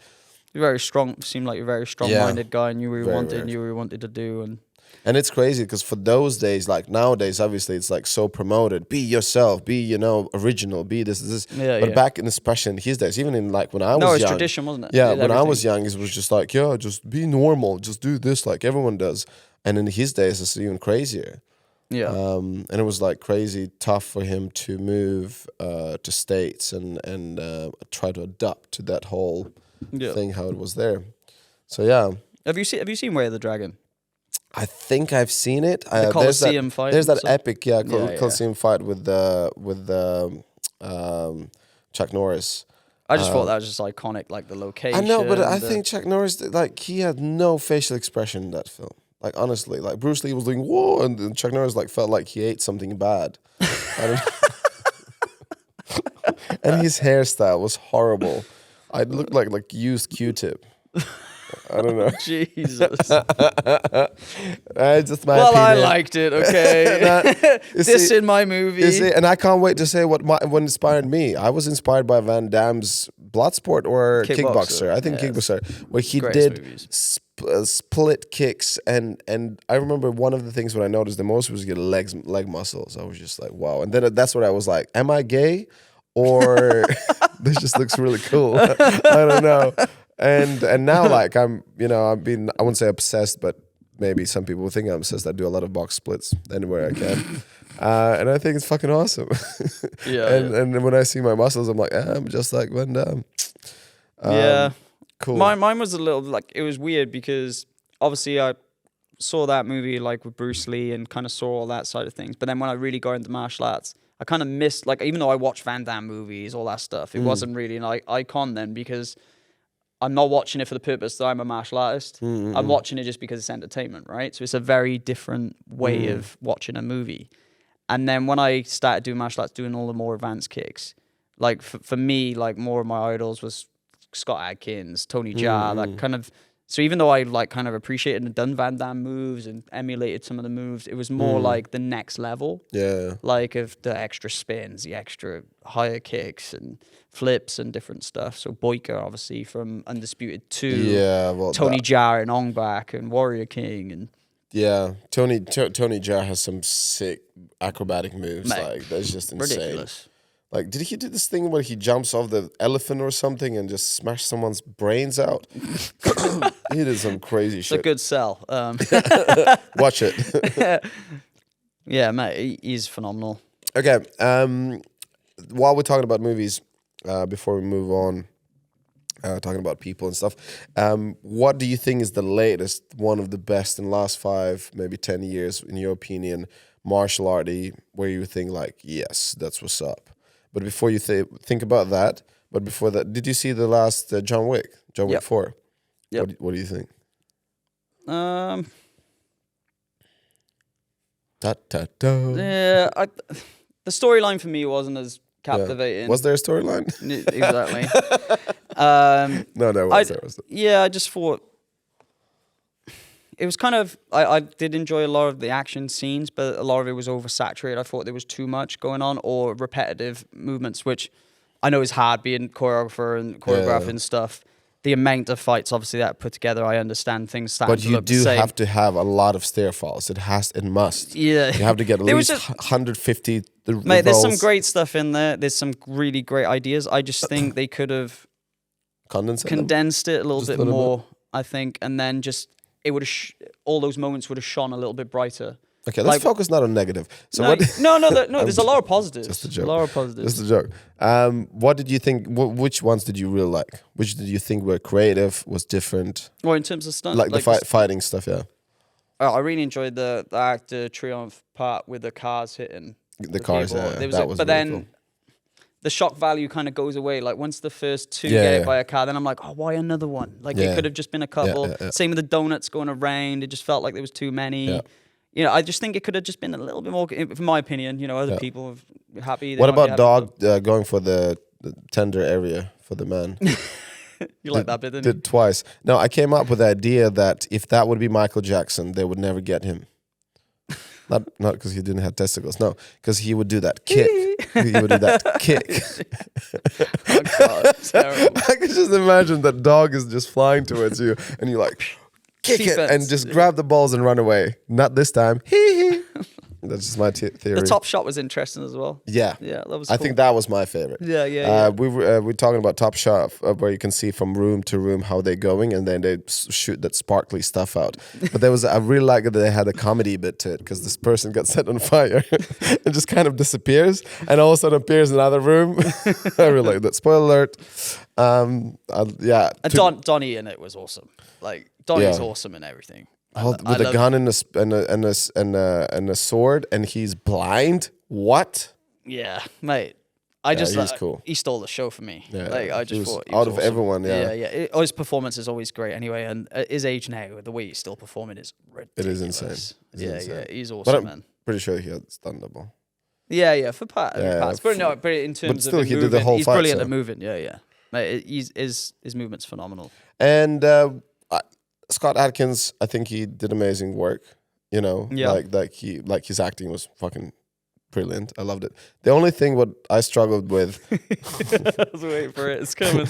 Speaker 3: You're very strong. Seemed like you're a very strong-minded guy. Knew what you wanted. Knew what you wanted to do,
Speaker 2: and it's crazy because for those days, like nowadays, obviously it's like so promoted. Be yourself. Be original. Be this. But back in, especially in his days, even in like when I was young,
Speaker 3: it's tradition, wasn't it?
Speaker 2: Yeah, when I was young, it was just like, just be normal. Just do this like everyone does. And in his days, it's even crazier.
Speaker 3: Yeah.
Speaker 2: And it was like crazy tough for him to move to States and try to adapt to that whole thing how it was there. So yeah.
Speaker 3: Have you seen Way of the Dragon?
Speaker 2: I think I've seen it.
Speaker 3: The Colosseum fight.
Speaker 2: There's that epic Colosseum fight with Chuck Norris.
Speaker 3: I just thought that was just iconic, like the location.
Speaker 2: I know, but I think Chuck Norris, like he had no facial expression in that film. Like honestly, like Bruce Lee was doing whoa, and then Chuck Norris like felt like he ate something bad. I don't and his hairstyle was horrible. I looked like used Q-tip. I don't know.
Speaker 3: Jesus.
Speaker 2: Just my
Speaker 3: well,
Speaker 2: opinion.
Speaker 3: I liked it. Okay. This in my movie.
Speaker 2: And I can't wait to say what inspired me. I was inspired by Van Damme's Bloodsport or Kickboxer. I think Kickboxer, where he did split kicks, and I remember one of the things what I noticed the most was leg muscles. I was just like, wow. And then that's what I was like, am I gay? Or this just looks really cool. I don't know. And now like I wouldn't say obsessed, but maybe some people think I'm obsessed. I do a lot of box splits anywhere I can. And I think it's fucking awesome. And when I see my muscles, I'm like, I'm just like Van Damme. Cool.
Speaker 3: Mine was a little like, it was weird because obviously I saw that movie like with Bruce Lee and kind of saw all that side of things. But then when I really got into martial arts, I kind of missed, like, even though I watched Van Damme movies, all that stuff, it wasn't really an icon then because I'm not watching it for the purpose that I'm a martial artist. I'm watching it just because it's entertainment, right? So it's a very different way of watching a movie. And then when I started doing martial arts, doing all the more advanced kicks, like for me, like more of my idols was Scott Adkins, Tony Jaa, that kind of. So even though I like kind of appreciated and done Van Damme moves and emulated some of the moves, it was more like the next level. Yeah. Like of the extra spins, the extra higher kicks and flips and different stuff. So Boyka, obviously, from Undisputed 2. Yeah, well, Tony Jaa and Ong Bak and Warrior King. And
Speaker 2: yeah, Tony Jaa has some sick acrobatic moves.
Speaker 3: Mate,
Speaker 2: like, that's just insane.
Speaker 3: Ridiculous.
Speaker 2: Like, did he do this thing where he jumps off the elephant or something and just smash someone's brains out? He did some crazy shit.
Speaker 3: It's a good sell.
Speaker 2: Watch it.
Speaker 3: Yeah, mate, he's phenomenal.
Speaker 2: Okay, while we're talking about movies, before we move on, talking about people and stuff, what do you think is the latest, one of the best in the last 5, maybe 10 years, in your opinion, martial arty, where you think like, yes, that's what's up? But before you think about that, but before that, did you see the last John Wick 4? Yep. What do you think?
Speaker 3: Yeah, the storyline for me wasn't as captivating.
Speaker 2: Yeah. Was there a storyline?
Speaker 3: Exactly.
Speaker 2: No, there was.
Speaker 3: Yeah, I just thought it was kind of. I did enjoy a lot of the action scenes, but a lot of it was oversaturated. I thought there was too much going on or repetitive movements, which I know is hard being choreographer and choreographing stuff. The amount of fights, obviously, that put together, I understand things starting to look the same. But you do have
Speaker 2: to have a lot of stair falls. It must.
Speaker 3: Yeah.
Speaker 2: You have to get at least 150
Speaker 3: Mate, there's some great stuff in there. There's some really great ideas. I just think they could have condensed it a little bit more, I think. And then just, it would have, all those moments would have shone a little bit brighter.
Speaker 2: Okay, let's focus not on negative. So
Speaker 3: no, there's a lot of positives.
Speaker 2: Just a joke.
Speaker 3: A lot of positives.
Speaker 2: Just a joke. What did you think, which ones did you really like? Which did you think were creative, was different?
Speaker 3: Well, in terms of stunt?
Speaker 2: Like the fighting stuff, yeah.
Speaker 3: I really enjoed the Arc de Triomphe part with the cars hitting
Speaker 2: the cars,
Speaker 3: people.
Speaker 2: That was
Speaker 3: but then, the shock value kind of goes away. Like once the first two get hit by a car, then I'm like, oh, why another one? Like it could have just been a couple. Same with the donuts going around. It just felt like there was too many. Yeah. You know, I just think it could have just been a little bit more, in my opinion. You know, other people are happy.
Speaker 2: What about dog going for the tender area for the man?
Speaker 3: You like that bit, didn't you?
Speaker 2: Did twice. No, I came up with the idea that if that would be Michael Jackson, they would never get him. Not because he didn't have testicles. No, because he would do that kick. He would do that kick.
Speaker 3: Oh God, it's terrible.
Speaker 2: I can just imagine that dog is just flying towards you, and you like kick it and just grab the balls and run away. Not this time. That's just my theory.
Speaker 3: The top shot was interesting as well.
Speaker 2: Yeah,
Speaker 3: that was.
Speaker 2: I
Speaker 3: cool.
Speaker 2: think that was my favorite.
Speaker 3: Yeah.
Speaker 2: We're talking about top shot where you can see from room to room how they're going, and then they shoot that sparkly stuff out. But I really like that they had a comedy bit to it because this person got set on fire and just kind of disappears, and all of a sudden appears in another room. I really like that. Spoiler alert.
Speaker 3: Donnie in it was awesome. Like Donnie's awesome in everything.
Speaker 2: With a gun and a sword, and he's blind. What?
Speaker 3: Yeah, mate. He's cool. He stole the show for me. Yeah, like I just thought he was
Speaker 2: out of
Speaker 3: awesome.
Speaker 2: everyone. Yeah.
Speaker 3: His performance is always great. Anyway, and at his age now, the way he's still performing is ridiculous.
Speaker 2: It is insane.
Speaker 3: Yeah, he's awesome, man.
Speaker 2: Pretty sure he had stunt double.
Speaker 3: Yeah, for parts. But in terms of
Speaker 2: he did the whole
Speaker 3: he's
Speaker 2: fight,
Speaker 3: brilliant at moving. Yeah. Mate, his movement's phenomenal.
Speaker 2: And Scott Adkins, I think he did amazing work. You know, like his acting was fucking brilliant. I loved it. The only thing what I struggled with,
Speaker 3: I was waiting for it. It's coming.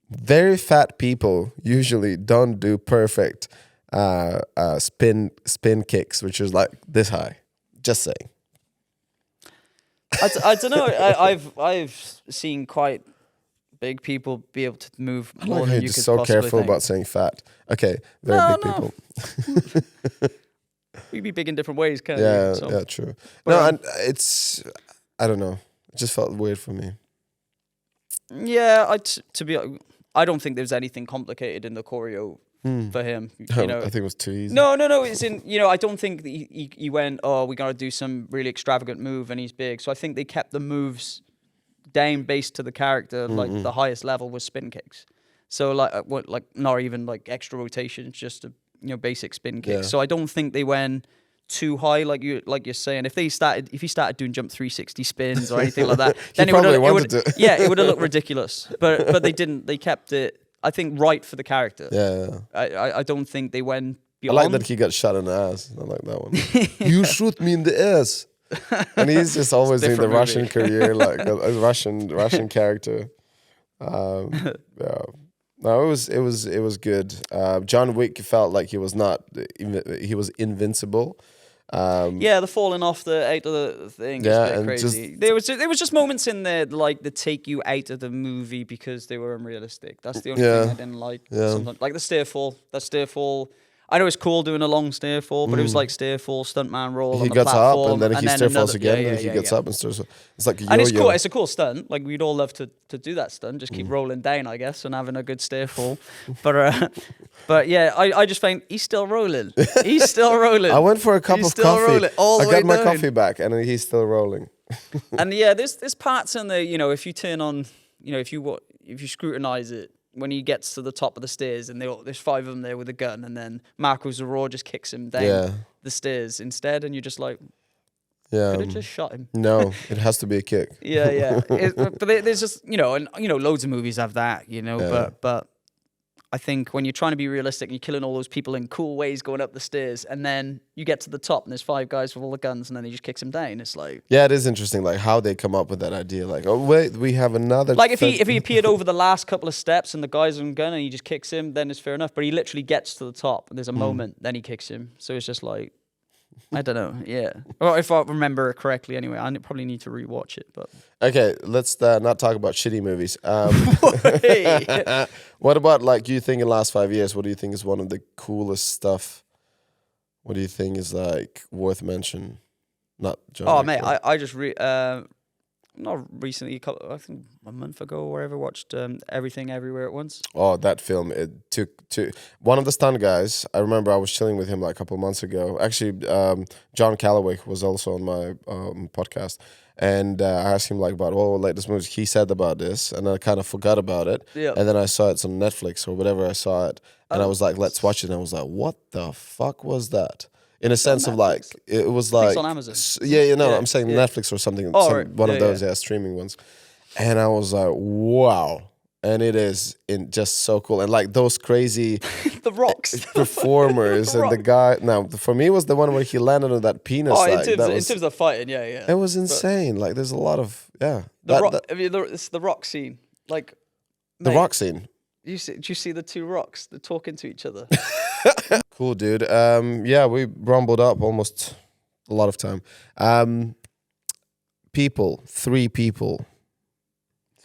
Speaker 2: Very fat people usually don't do perfect spin kicks, which is like this high. Just saying.
Speaker 3: I don't know. I've seen quite big people be able to move more than you could
Speaker 2: so
Speaker 3: possibly
Speaker 2: careful
Speaker 3: think.
Speaker 2: about saying fat. Okay, very big people.
Speaker 3: We be big in different ways, can't
Speaker 2: yeah,
Speaker 3: you? So.
Speaker 2: Yeah, true. But and it's, I don't know. It just felt weird for me.
Speaker 3: Yeah, I don't think there's anything complicated in the choreo for him. You know,
Speaker 2: I think it was too easy.
Speaker 3: No. It's in. You know, I don't think that he went. Oh, we got to do some really extravagant move, and he's big. So I think they kept the moves down based to the character. Like the highest level was spin kicks. So like not even like extra rotations, just a basic spin kicks.
Speaker 2: Yeah.
Speaker 3: So I don't think they went too high like you're saying. If he started doing jump 360 spins or anything like that, then it would have looked ridiculous. But they didn't. They kept it, I think, right for the character.
Speaker 2: Yeah.
Speaker 3: I don't think they went beyond.
Speaker 2: I like that he got shot in the ass. I like that one. You shoot me in the ass. And he's just always in the Russian career, like a Russian character. Yeah. No, it was good. John Wick felt like he was invincible.
Speaker 3: The falling off out of the thing is a bit crazy. There was just moments in there like that take you out of the movie because they were unrealistic. That's the only thing I didn't like.
Speaker 2: Yeah.
Speaker 3: Sometimes. Like the stair fall. I know it's cool doing a long stair fall, but it was like stair fall, stuntman roll.
Speaker 2: He
Speaker 3: on the
Speaker 2: gets
Speaker 3: platform,
Speaker 2: up and then he stair falls again, and he gets up and stair. It's like a yo-yo.
Speaker 3: And it's cool. It's a cool stunt. Like we'd all love to do that stunt. Just keep rolling down, I guess, and having a good stair fall. But yeah, I just think he's still rolling. He's still rolling.
Speaker 2: I went for a cup of coffee.
Speaker 3: Rolling all the
Speaker 2: I
Speaker 3: way
Speaker 2: got my
Speaker 3: down.
Speaker 2: coffee back, and he's still rolling.
Speaker 3: And yeah, there's parts in there. If you turn on, if you scrutinize it. When he gets to the top of the stairs and there's 5 of them there with a gun, and then Marco Zaror just kicks him down the stairs instead, and you're just like, could have just shot him.
Speaker 2: No, it has to be a kick.
Speaker 3: Yeah. But there's just loads of movies have that, but I think when you're trying to be realistic and you're killing all those people in cool ways going up the stairs, and then you get to the top and there's 5 guys with all the guns, and then he just kicks him down. It's like,
Speaker 2: yeah, it is interesting, like how they come up with that idea. Like, oh wait, we have another.
Speaker 3: Like if he appeared over the last couple of steps and the guy's on gun and he just kicks him, then it's fair enough. But he literally gets to the top and there's a moment, then he kicks him. So it's just like, I don't know. Yeah. Well, if I remember it correctly, anyway, I probably need to rewatch it. But
Speaker 2: okay, let's not talk about shitty movies. What about like you think in the last 5 years? What do you think is one of the coolest stuff? What do you think is like worth mention? Not John.
Speaker 3: Oh mate, I just not recently, I think a month ago or whatever, watched Everything Everywhere at Once.
Speaker 2: Oh, that film! It took one of the stunt guys. I remember I was chilling with him like a couple of months ago. Actually, John Calloway was also on my podcast, and I asked him like about latest movies. He said about this, and I kind of forgot about it.
Speaker 3: Yeah.
Speaker 2: And then I saw it on Netflix or whatever. I saw it, and I was like, "Let's watch it." And I was like, "What the fuck was that?" In a sense of like, it was like
Speaker 3: on Amazon.
Speaker 2: I'm saying Netflix or something. One of those streaming ones. And I was like, wow. And it is just so cool. And like those crazy
Speaker 3: the rocks
Speaker 2: performers and the guy. Now, for me, it was the one where he landed on that penis.
Speaker 3: Oh, in terms of fighting, yeah.
Speaker 2: It was insane. Like there's a lot of,
Speaker 3: it's the rock scene. Like
Speaker 2: the rock scene.
Speaker 3: Do you see the two rocks? They're talking to each other.
Speaker 2: Cool, dude. We rumbled up almost a lot of time. Three people.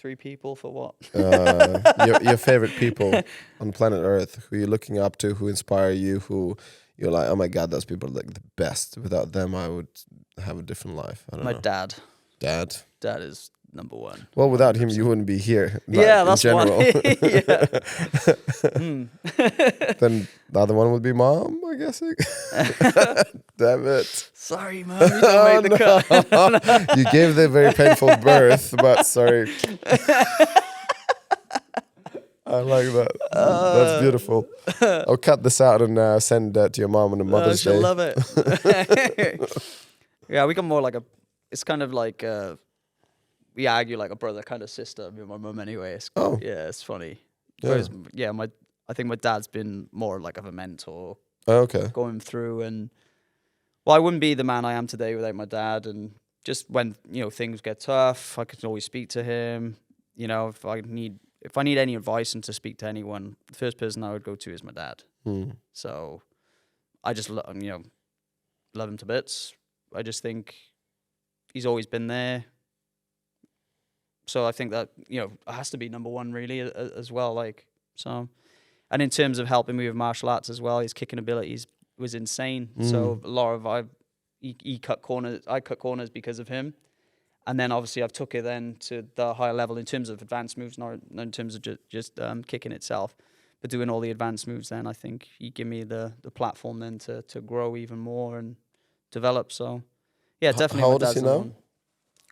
Speaker 3: 3 people for what?
Speaker 2: Your favorite people on planet Earth, who you're looking up to, who inspire you, who you're like, oh my God, those people are like the best. Without them, I would have a different life. I don't know.
Speaker 3: My dad.
Speaker 2: Dad?
Speaker 3: Dad is number one.
Speaker 2: Well, without him, you wouldn't be here.
Speaker 3: Yeah, that's
Speaker 2: in general.
Speaker 3: one.
Speaker 2: Then the other one would be mom, I'm guessing. Damn it.
Speaker 3: Sorry, mom, you don't make the cut.
Speaker 2: You gave the very painful birth, but sorry. I like that. That's beautiful. I'll cut this out and send that to your mom on a Mother's Day.
Speaker 3: She'll love it. Yeah, we got more like it's kind of like, we argue like a brother kind of sister, me and my mum anyway. Yeah, it's funny.
Speaker 2: Yeah.
Speaker 3: Whereas, I think my dad's been more like of a mentor.
Speaker 2: Okay.
Speaker 3: Going through I wouldn't be the man I am today without my dad. And just when, things get tough, I can always speak to him. If I need any advice and to speak to anyone, the first person I would go to is my dad. So I just love him to bits. I just think he's always been there. So I think that, it has to be number one really as well. And in terms of helping me with martial arts as well, his kicking abilities was insane. So a lot of he cut corners. I cut corners because of him. And then obviously I've took it then to the higher level in terms of advanced moves, not in terms of just kicking itself, but doing all the advanced moves. Then I think he gave me the platform then to grow even more and develop. So yeah, definitely.
Speaker 2: How old is he now?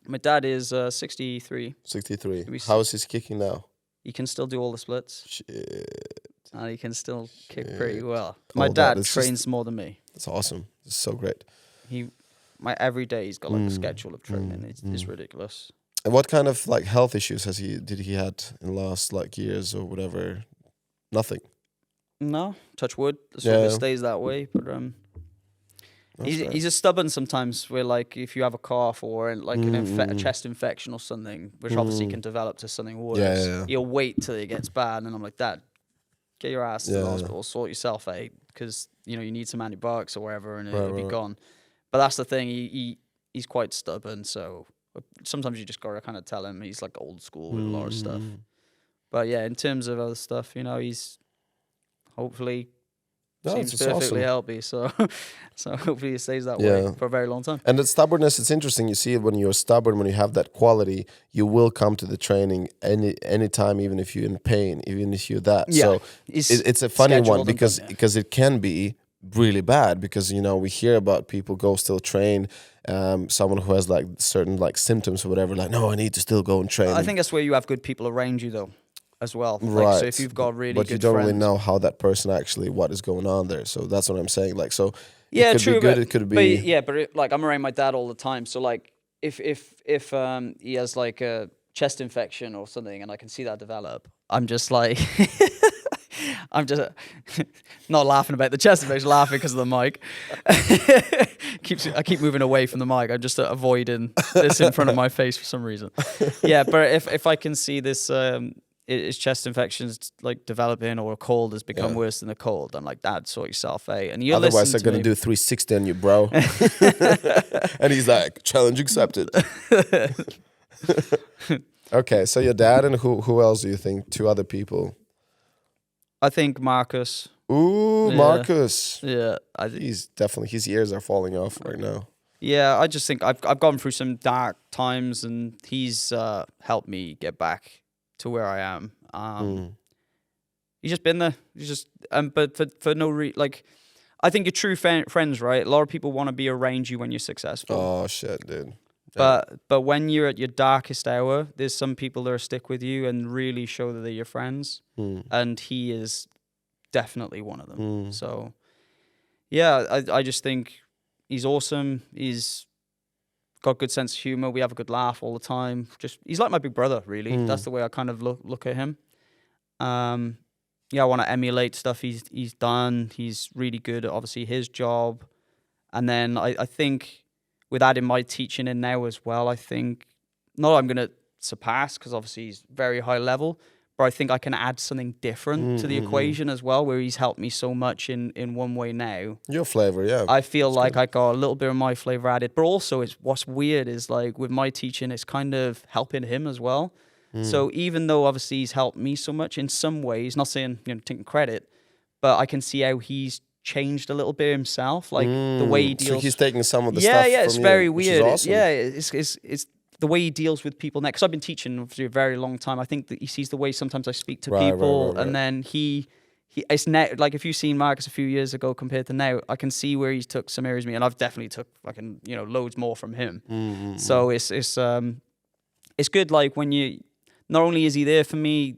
Speaker 3: My dad is 63.
Speaker 2: 63. How is his kicking now?
Speaker 3: He can still do all the splits.
Speaker 2: Shit.
Speaker 3: And he can still kick pretty well. My dad trains more than me.
Speaker 2: That's awesome. It's so great.
Speaker 3: Every day he's got like a schedule of training. It's ridiculous.
Speaker 2: And what kind of like health issues did he had in the last like years or whatever? Nothing.
Speaker 3: No, touch wood. It stays that way. But he's just stubborn sometimes. Where like if you have a cough or like a chest infection or something, which obviously can develop to something worse. He'll wait till it gets bad, and I'm like, Dad, get your ass to the hospital, sort yourself out, because you need some antibiotics or whatever, and it'll be gone. But that's the thing. He's quite stubborn, so sometimes you just gotta kind of tell him. He's like old school with a lot of stuff. But yeah, in terms of other stuff, he's hopefully seems perfectly healthy. So hopefully it stays that way for a very long time.
Speaker 2: And the stubbornness, it's interesting. You see it when you're stubborn, when you have that quality, you will come to the training any time, even if you're in pain, even if you're that.
Speaker 3: Yeah.
Speaker 2: So it's a funny one because it can be really bad, because we hear about people go still train, someone who has like certain like symptoms or whatever, like, no, I need to still go and train.
Speaker 3: I think that's where you have good people around you though as well.
Speaker 2: Right.
Speaker 3: So if you've got really good
Speaker 2: but you don't
Speaker 3: friends,
Speaker 2: really know how that person actually, what is going on there. So that's what I'm saying. Like, so
Speaker 3: yeah,
Speaker 2: it could
Speaker 3: true,
Speaker 2: be good, it could be...
Speaker 3: But I'm around my dad all the time. So like if he has like a chest infection or something and I can see that develop, I'm just like... I'm just not laughing about the chest infection, laughing because of the mic. I keep moving away from the mic. I'm just avoiding this in front of my face for some reason. Yeah, but if I can see this, his chest infections like developing, or a cold has become worse than a cold, I'm like, Dad, sort yourself out. And you
Speaker 2: otherwise they're gonna do 360 on you, bro. And he's like, challenge accepted. Okay, so your dad, and who else do you think? 2 other people.
Speaker 3: I think Marcus.
Speaker 2: Ooh, Marcus.
Speaker 3: Yeah,
Speaker 2: he's definitely, his ears are falling off right now.
Speaker 3: Yeah, I just think I've gone through some dark times, and he's helped me get back to where I am. He's just been there. He's just but for no like, I think your true friends, right? A lot of people want to be around you when you're successful.
Speaker 2: Oh shit, dude.
Speaker 3: But when you're at your darkest hour, there's some people that stick with you and really show that they're your friends, and he is definitely one of them. So yeah, I just think he's awesome. He's got good sense of humor. We have a good laugh all the time. Just he's like my big brother, really. That's the way I kind of look at him. Yeah, I want to emulate stuff he's done. He's really good at obviously his job, and then I think with adding my teaching in now as well, I think not I'm gonna surpass because obviously he's very high level, but I think I can add something different to the equation as well, where he's helped me so much in one way now.
Speaker 2: Your flavor, yeah.
Speaker 3: I feel like I got a little bit of my flavor added, but also what's weird is like with my teaching, it's kind of helping him as well. So even though obviously he's helped me so much in some ways, not saying taking credit, but I can see how he's changed a little bit himself, like the way he deals.
Speaker 2: So he's taking some of the stuff.
Speaker 3: Yeah, it's
Speaker 2: from
Speaker 3: very
Speaker 2: you,
Speaker 3: weird.
Speaker 2: Which is awesome.
Speaker 3: It's the way he deals with people now. Because I've been teaching for a very long time. I think that he sees the way sometimes I speak to people, and then he it's now like if you've seen Marcus a few years ago compared to now, I can see where he's took some areas of me, and I've definitely took fucking loads more from him. So it's good. Like when you not only is he there for me,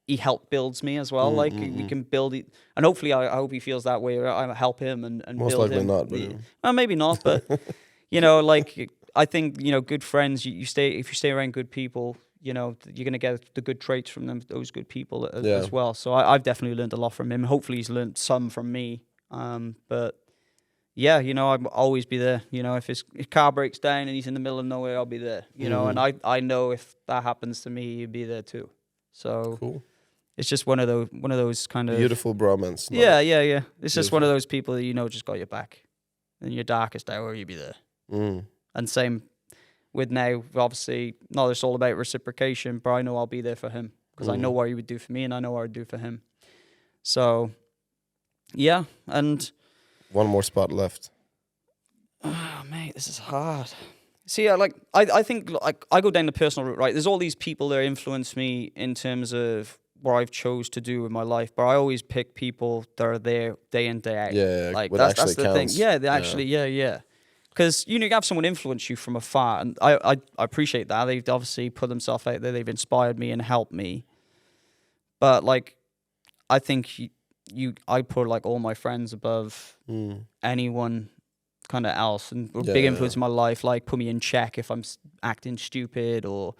Speaker 3: he helped builds me as well. Like we can build it, and hopefully I hope he feels that way. I help him and
Speaker 2: most
Speaker 3: build
Speaker 2: likely
Speaker 3: him.
Speaker 2: not, but
Speaker 3: Well, maybe not, but like I think good friends. You stay if you stay around good people. You're gonna get the good traits from those good people as well. So I've definitely learned a lot from him. Hopefully he's learned some from me. But yeah, I'll always be there. If his car breaks down and he's in the middle of nowhere, I'll be there. And I know if that happens to me, he'd be there too. So
Speaker 2: cool.
Speaker 3: It's just one of those kind of
Speaker 2: Beautiful bromance.
Speaker 3: Yeah. It's just one of those people that just got your back. In your darkest hour, you'd be there. And same with now, obviously, not it's all about reciprocation, but I know I'll be there for him because I know what he would do for me and I know what I'd do for him. So, yeah, and
Speaker 2: one more spot left.
Speaker 3: Oh, mate, this is hard. See, I think like I go down the personal route, right? There's all these people that influence me in terms of what I've chose to do with my life, but I always pick people that are there day in, day out.
Speaker 2: Yeah,
Speaker 3: like
Speaker 2: that's
Speaker 3: the thing. Yeah, they actually, yeah. Because you have someone influence you from afar, and I appreciate that. They've obviously put themselves out there. They've inspired me and helped me. But like, I think I put like all my friends above anyone kind of else, and big influence in my life. Like put me in check if I'm acting stupid or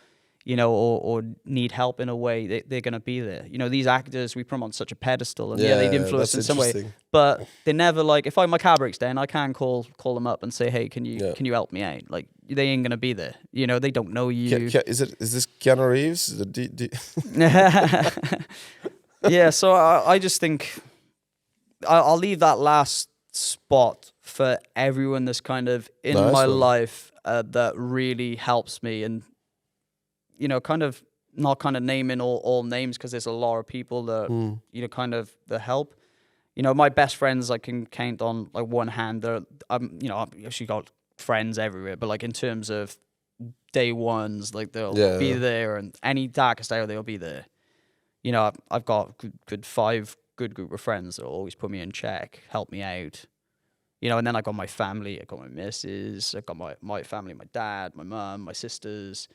Speaker 3: or need help in a way. They're gonna be there. These actors, we put them on such a pedestal, and they'd influence in some way. But they never like if my car breaks down, I can call them up and say, hey, can you help me out? Like they ain't gonna be there. They don't know you.
Speaker 2: Is this Keanu Reeves?
Speaker 3: Yeah. So I just think I'll leave that last spot for everyone that's kind of in my life that really helps me, and kind of not kind of naming all names because there's a lot of people that kind of the help. My best friends I can count on like one hand. They're I've actually got friends everywhere, but like in terms of day ones, like they'll be there, and any darkest hour they'll be there. I've got good 5 good group of friends that will always put me in check, help me out. And then I got my family, I got my missus, I got my family, my dad, my mum, my sisters,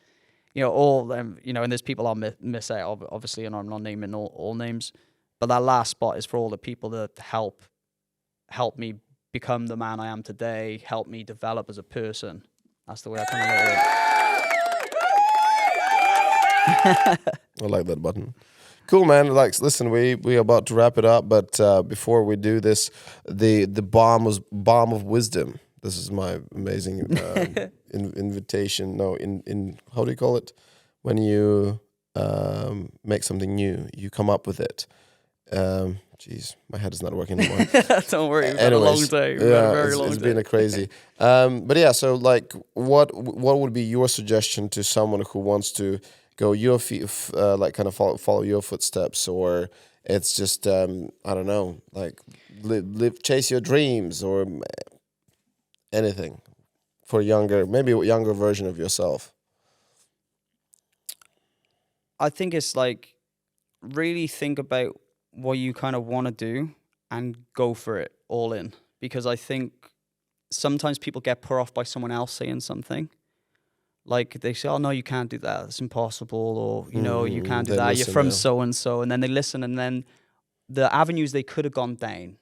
Speaker 3: all them, and there's people I'll miss out, obviously, and I'm not naming all names. But that last spot is for all the people that help me become the man I am today, help me develop as a person. That's the way I kind of look at it.
Speaker 2: I like that button. Cool, man. Like, listen, we're about to wrap it up, but before we do this, the bomb of wisdom. This is my amazing invitation. No, in how do you call it? When you make something new, you come up with it. Jeez, my head is not working anymore.
Speaker 3: Don't worry, we've had a long day.
Speaker 2: It's been a crazy. But yeah, so like, what would be your suggestion to someone who wants to go your feet, like kind of follow your footsteps, or it's just I don't know, like live chase your dreams or anything? for maybe a younger version of yourself?
Speaker 3: I think it's like really think about what you kind of want to do and go for it all in. Because I think sometimes people get put off by someone else saying something. Like they say, oh, no, you can't do that. It's impossible. Or, you know, you can't do that. You're from so-and-so. And then they listen, and then the avenues they could have gone down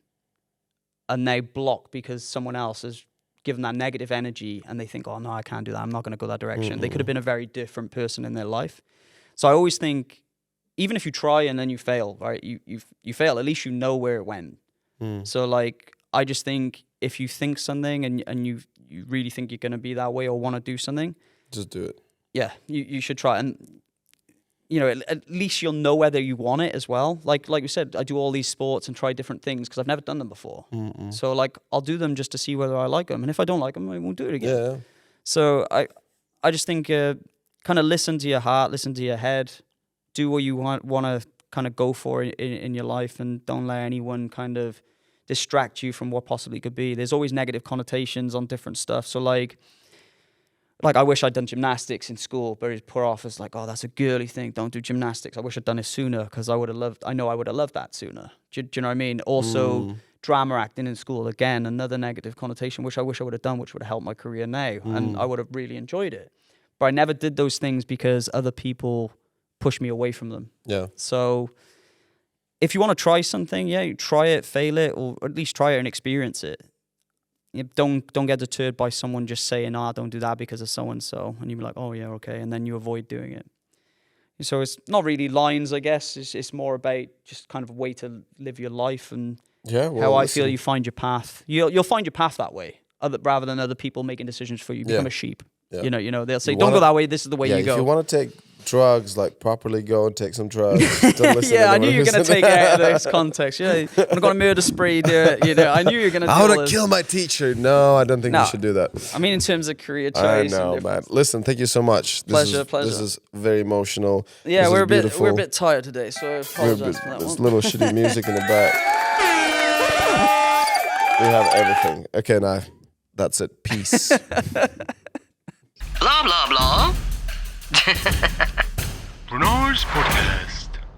Speaker 3: and they block because someone else has given that negative energy, and they think, oh, no, I can't do that. I'm not going to go that direction. They could have been a very different person in their life. So I always think, even if you try and then you fail, right? You fail, at least you know where it went. So like, I just think if you think something and you really think you're going to be that way or want to do something,
Speaker 2: just do it. Yeah,
Speaker 3: you should try. And, you know, at least you'll know whether you want it as well. Like you said, I do all these sports and try different things because I've never done them before. So like, I'll do them just to see whether I like them. And if I don't like them, I won't do it again.
Speaker 2: Yeah.
Speaker 3: So I just think kind of listen to your heart, listen to your head, do what you want to kind of go for in your life, and don't let anyone kind of distract you from what possibly could be. There's always negative connotations on different stuff. So like I wish I'd done gymnastics in school, but it's put off as like, oh, that's a girly thing. Don't do gymnastics. I wish I'd done it sooner because I would have loved that sooner. Do you know what I mean? Also, drama acting in school, again, another negative connotation, which I wish I would have done, which would have helped my career now. And I would have really enjoyed it. But I never did those things because other people pushed me away from them. Yeah. So if you want to try something, you try it, fail it, or at least try it and experience it. You don't get deterred by someone just saying, don't do that because of so-and-so. And you'll be like, oh, yeah, okay. And then you avoid doing it. So it's not really lines, I guess. It's more about just kind of a way to live your life and how I feel you find your path. You'll find your path that way, rather than other people making decisions for you. Become a sheep. Yeah. You know, they'll say, don't go that way. This is the way you go.
Speaker 2: If you want to take drugs, like properly go and take some drugs. Don't listen
Speaker 3: yeah, I knew you were going to take it out of this context. Yeah, I'm going to murder spree, do it. You know, I knew you were going to do
Speaker 2: I want to kill my teacher. No, I don't think you should do that.
Speaker 3: I mean, in terms of career choice.
Speaker 2: I know, man. Listen, thank you so much.
Speaker 3: Pleasure.
Speaker 2: This is very emotional.
Speaker 3: Yeah, we're a bit tired today, so I apologize for that
Speaker 2: There's little shitty music in the back. We have everything. Okay, now that's it. Peace.
Speaker 1: Blah, blah, blah. Renars Podcast.